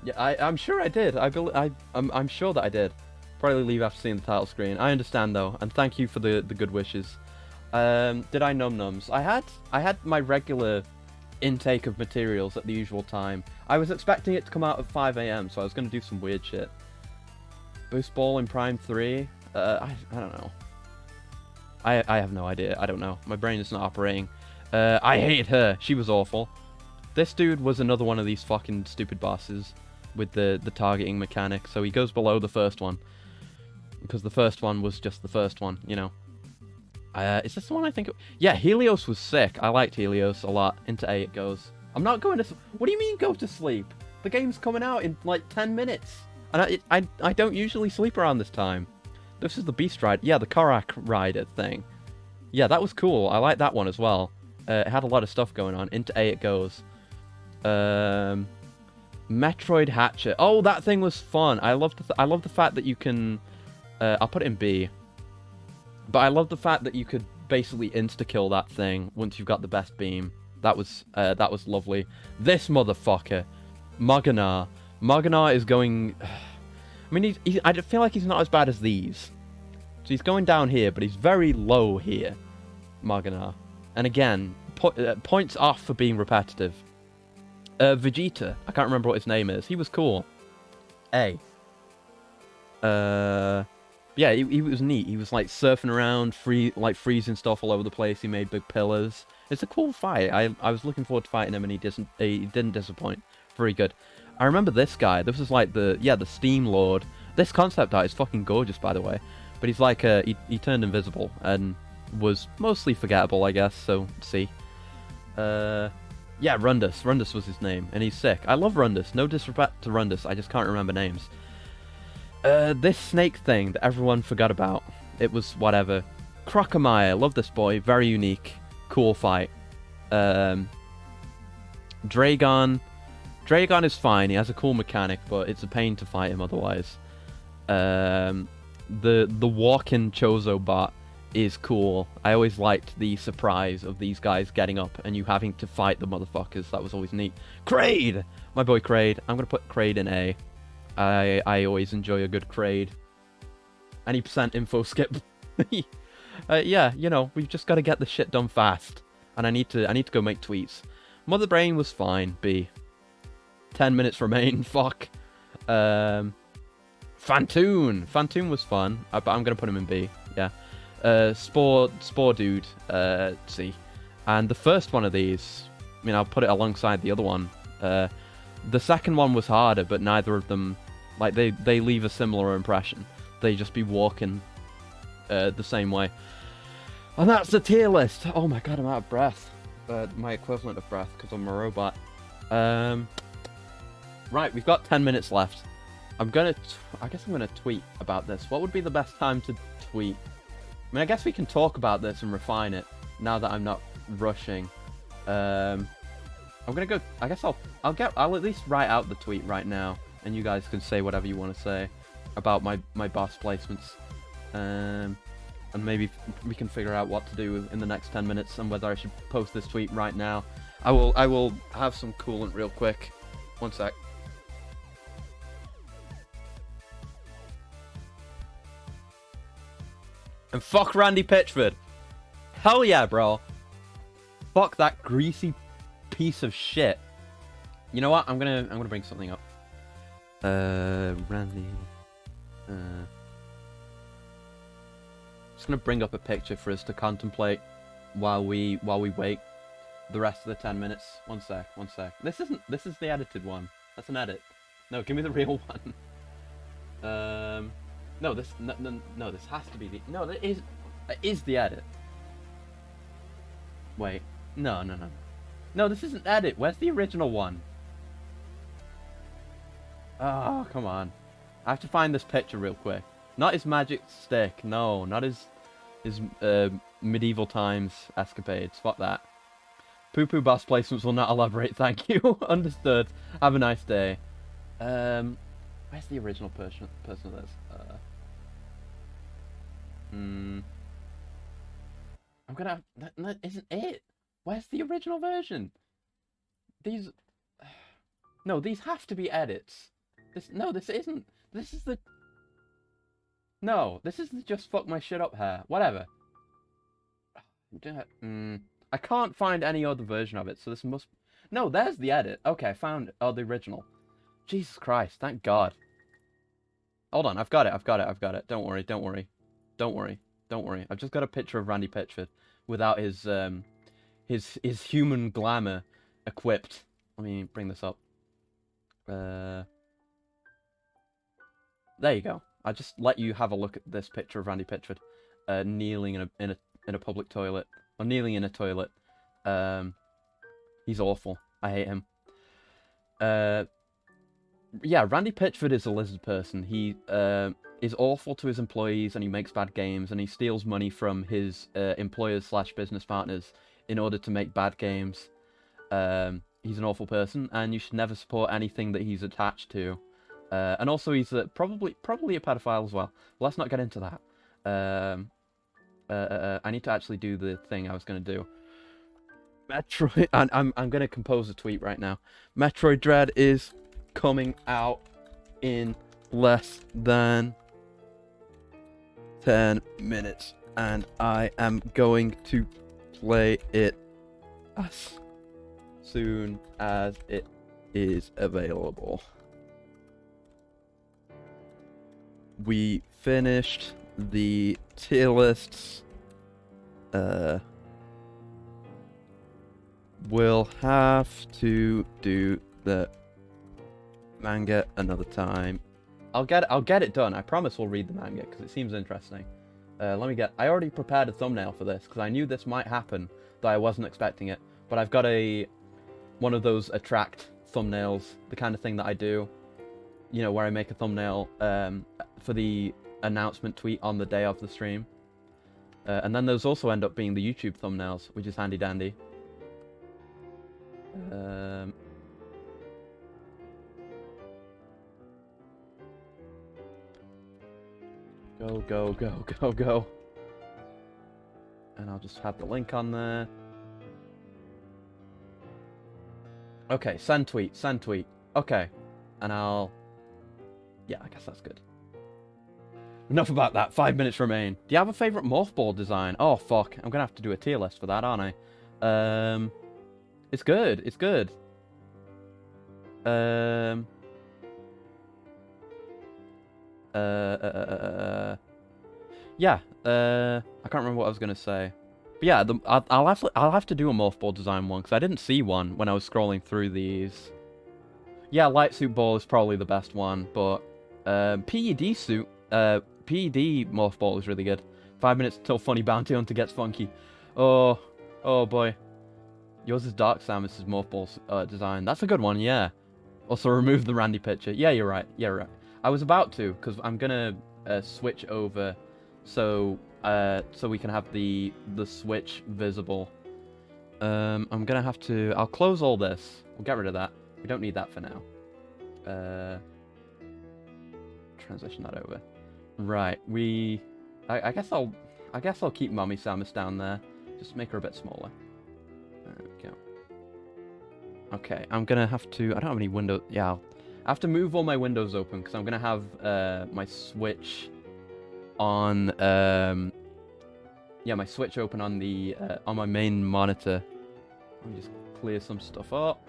Yeah, I'm sure I did. I'm sure that I did. Probably leave after seeing the title screen. I understand though, and thank you for the good wishes. Did I num-nums? I had my regular intake of materials at the usual time. I was expecting it to come out at 5 AM, so I was going to do some weird shit. Boost Ball in Prime 3? I don't know. I have no idea. I don't know. My brain is not operating. I hated her. She was awful. This dude was another one of these fucking stupid bosses with the targeting mechanic, so he goes below the first one. Because the first one was just the first one, you know. Is this the one I think... Yeah, Helios was sick. I liked Helios a lot. Into A it goes. I'm not going to... What do you mean go to sleep? The game's coming out in like 10 minutes. And I don't usually sleep around this time. This is the Beast Ride. Yeah, the Korak Rider thing. Yeah, that was cool. I like that one as well. It had a lot of stuff going on. Into A it goes. Metroid Hatchet. Oh, that thing was fun. I love the fact that you can... I'll put it in B. But I love the fact that you could basically insta-kill that thing once you've got the best beam. That was lovely. This motherfucker, Maganar. Maganar is going... I mean, I feel like he's not as bad as these. So he's going down here, but he's very low here, Maganar. And again, points off for being repetitive. Vegeta. I can't remember what his name is. He was cool. A. Yeah, he was neat. He was like surfing around, freezing stuff all over the place. He made big pillars. It's a cool fight. I was looking forward to fighting him, and he didn't disappoint. Very good. I remember this guy. This was like the Steam Lord. This concept art is fucking gorgeous, by the way. But he's like he turned invisible and was mostly forgettable, I guess. So see. Yeah, Rundus. Rundus was his name, and he's sick. I love Rundus. No disrespect to Rundus. I just can't remember names. This snake thing that everyone forgot about. It was whatever. Crocomire. Love this boy. Very unique. Cool fight. Dragon. Dragon is fine. He has a cool mechanic, but it's a pain to fight him otherwise. The walking Chozo bot is cool. I always liked the surprise of these guys getting up and you having to fight the motherfuckers. That was always neat. Kraid! My boy Kraid. I'm going to put Kraid in A. I always enjoy a good Kraid. Any percent info skip. Yeah, you know, we've just got to get the shit done fast. And I need to go make tweets. Mother Brain was fine, B. 10 minutes remain, fuck. Fantoon. Fantoon was fun, but I'm going to put him in B, yeah. Spore Dude, C. And the first one of these, I mean, I'll put it alongside the other one. The second one was harder, but neither of them, like, they leave a similar impression. They just be walking the same way. And that's the tier list. Oh my god, I'm out of breath. My equivalent of breath, because I'm a robot. Right, we've got 10 minutes left. I guess I'm gonna tweet about this. What would be the best time to tweet? I mean, I guess we can talk about this and refine it now that I'm not rushing. I'm gonna go. I guess I'll at least write out the tweet right now, and you guys can say whatever you want to say about my boss placements. And maybe we can figure out what to do in the next 10 minutes and whether I should post this tweet right now. I will have some coolant real quick. One sec. And fuck Randy Pitchford. Hell yeah, bro. Fuck that greasy piece of shit. You know what? I'm gonna bring something up. Randy. Just gonna bring up a picture for us to contemplate while we wait the rest of the 10 minutes. One sec. This is the edited one. That's an edit. No, give me the real one. No, this has to be the that is the edit. Wait, no, this isn't edit. Where's the original one? Oh, come on. I have to find this picture real quick. Not his magic stick. No, not his medieval times escapades. Fuck that. Poo-poo boss placements will not elaborate. Thank you. Understood. Have a nice day. Where's the original person of this? I'm gonna. That isn't it. Where's the original version? These. No, these have to be edits. This isn't. This is the. No, this is the just fuck my shit up hair. Whatever. I can't find any other version of it, so this must. No, there's the edit. Okay, I found the original. Jesus Christ! Thank God. Hold on, I've got it. Don't worry. I've just got a picture of Randy Pitchford without his human glamour equipped. Let me bring this up. There you go. I just let you have a look at this picture of Randy Pitchford, kneeling in a public toilet, or kneeling in a toilet. He's awful. I hate him. Yeah, Randy Pitchford is a lizard person. He is awful to his employees, and he makes bad games, and he steals money from his employers/business partners in order to make bad games. He's an awful person, and you should never support anything that he's attached to. And also, he's probably a pedophile as well. Let's not get into that. I need to actually do the thing I was going to do. Metroid. I'm going to compose a tweet right now. Metroid Dread is coming out in less than 10 minutes, and I am going to play it as soon as it is available. We finished the tier lists. We'll have to do the manga another time. I'll get it done. I promise we'll read the manga because it seems interesting. I already prepared a thumbnail for this because I knew this might happen, though I wasn't expecting it. But I've got one of those attract thumbnails, the kind of thing that I do, you know, where I make a thumbnail for the announcement tweet on the day of the stream. And then those also end up being the YouTube thumbnails, which is handy dandy. Go. And I'll just have the link on there. Okay, send tweet. Okay. And yeah, I guess that's good. Enough about that. 5 minutes remain. Do you have a favourite morph ball design? Oh, fuck. I'm gonna have to do a tier list for that, aren't I? It's good. Yeah. I can't remember what I was gonna say. But yeah, I'll have to do a morph ball design one because I didn't see one when I was scrolling through these. Yeah, light suit ball is probably the best one, but PED suit, PED morph ball is really good. 5 minutes till funny bounty hunter gets funky. Oh boy. Yours is Dark Samus' morph ball design. That's a good one, yeah. Also remove the Randy picture. Yeah, you're right. I was about to, because I'm gonna switch over so we can have the switch visible. I'm gonna have to. I'll close all this. We'll get rid of that. We don't need that for now. Transition that over. Right. I guess I'll keep Mommy Samus down there. Just make her a bit smaller. There we go. Okay. I'm gonna have to. I don't have any windows. Yeah. I have to move all my windows open because I'm gonna have my Switch on. Yeah, my Switch open on the on my main monitor. Let me just clear some stuff up.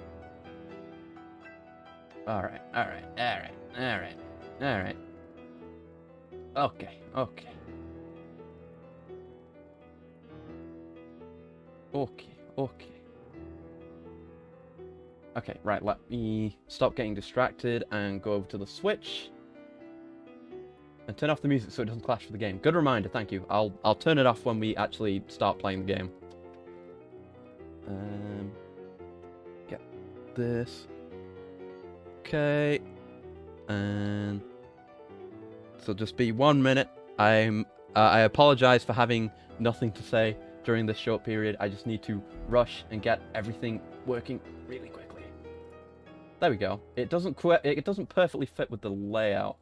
Alright, alright, alright, alright, alright. Okay, okay. Okay, okay. Okay, right, let me stop getting distracted and go over to the Switch. And turn off the music so it doesn't clash with the game. Good reminder, thank you. I'll turn it off when we actually start playing the game. Get this. Okay. And so just be 1 minute. I apologize for having nothing to say during this short period. I just need to rush and get everything working really quickly. There we go. It doesn't perfectly fit with the layout.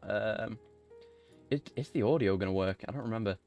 Is the audio gonna work? I don't remember.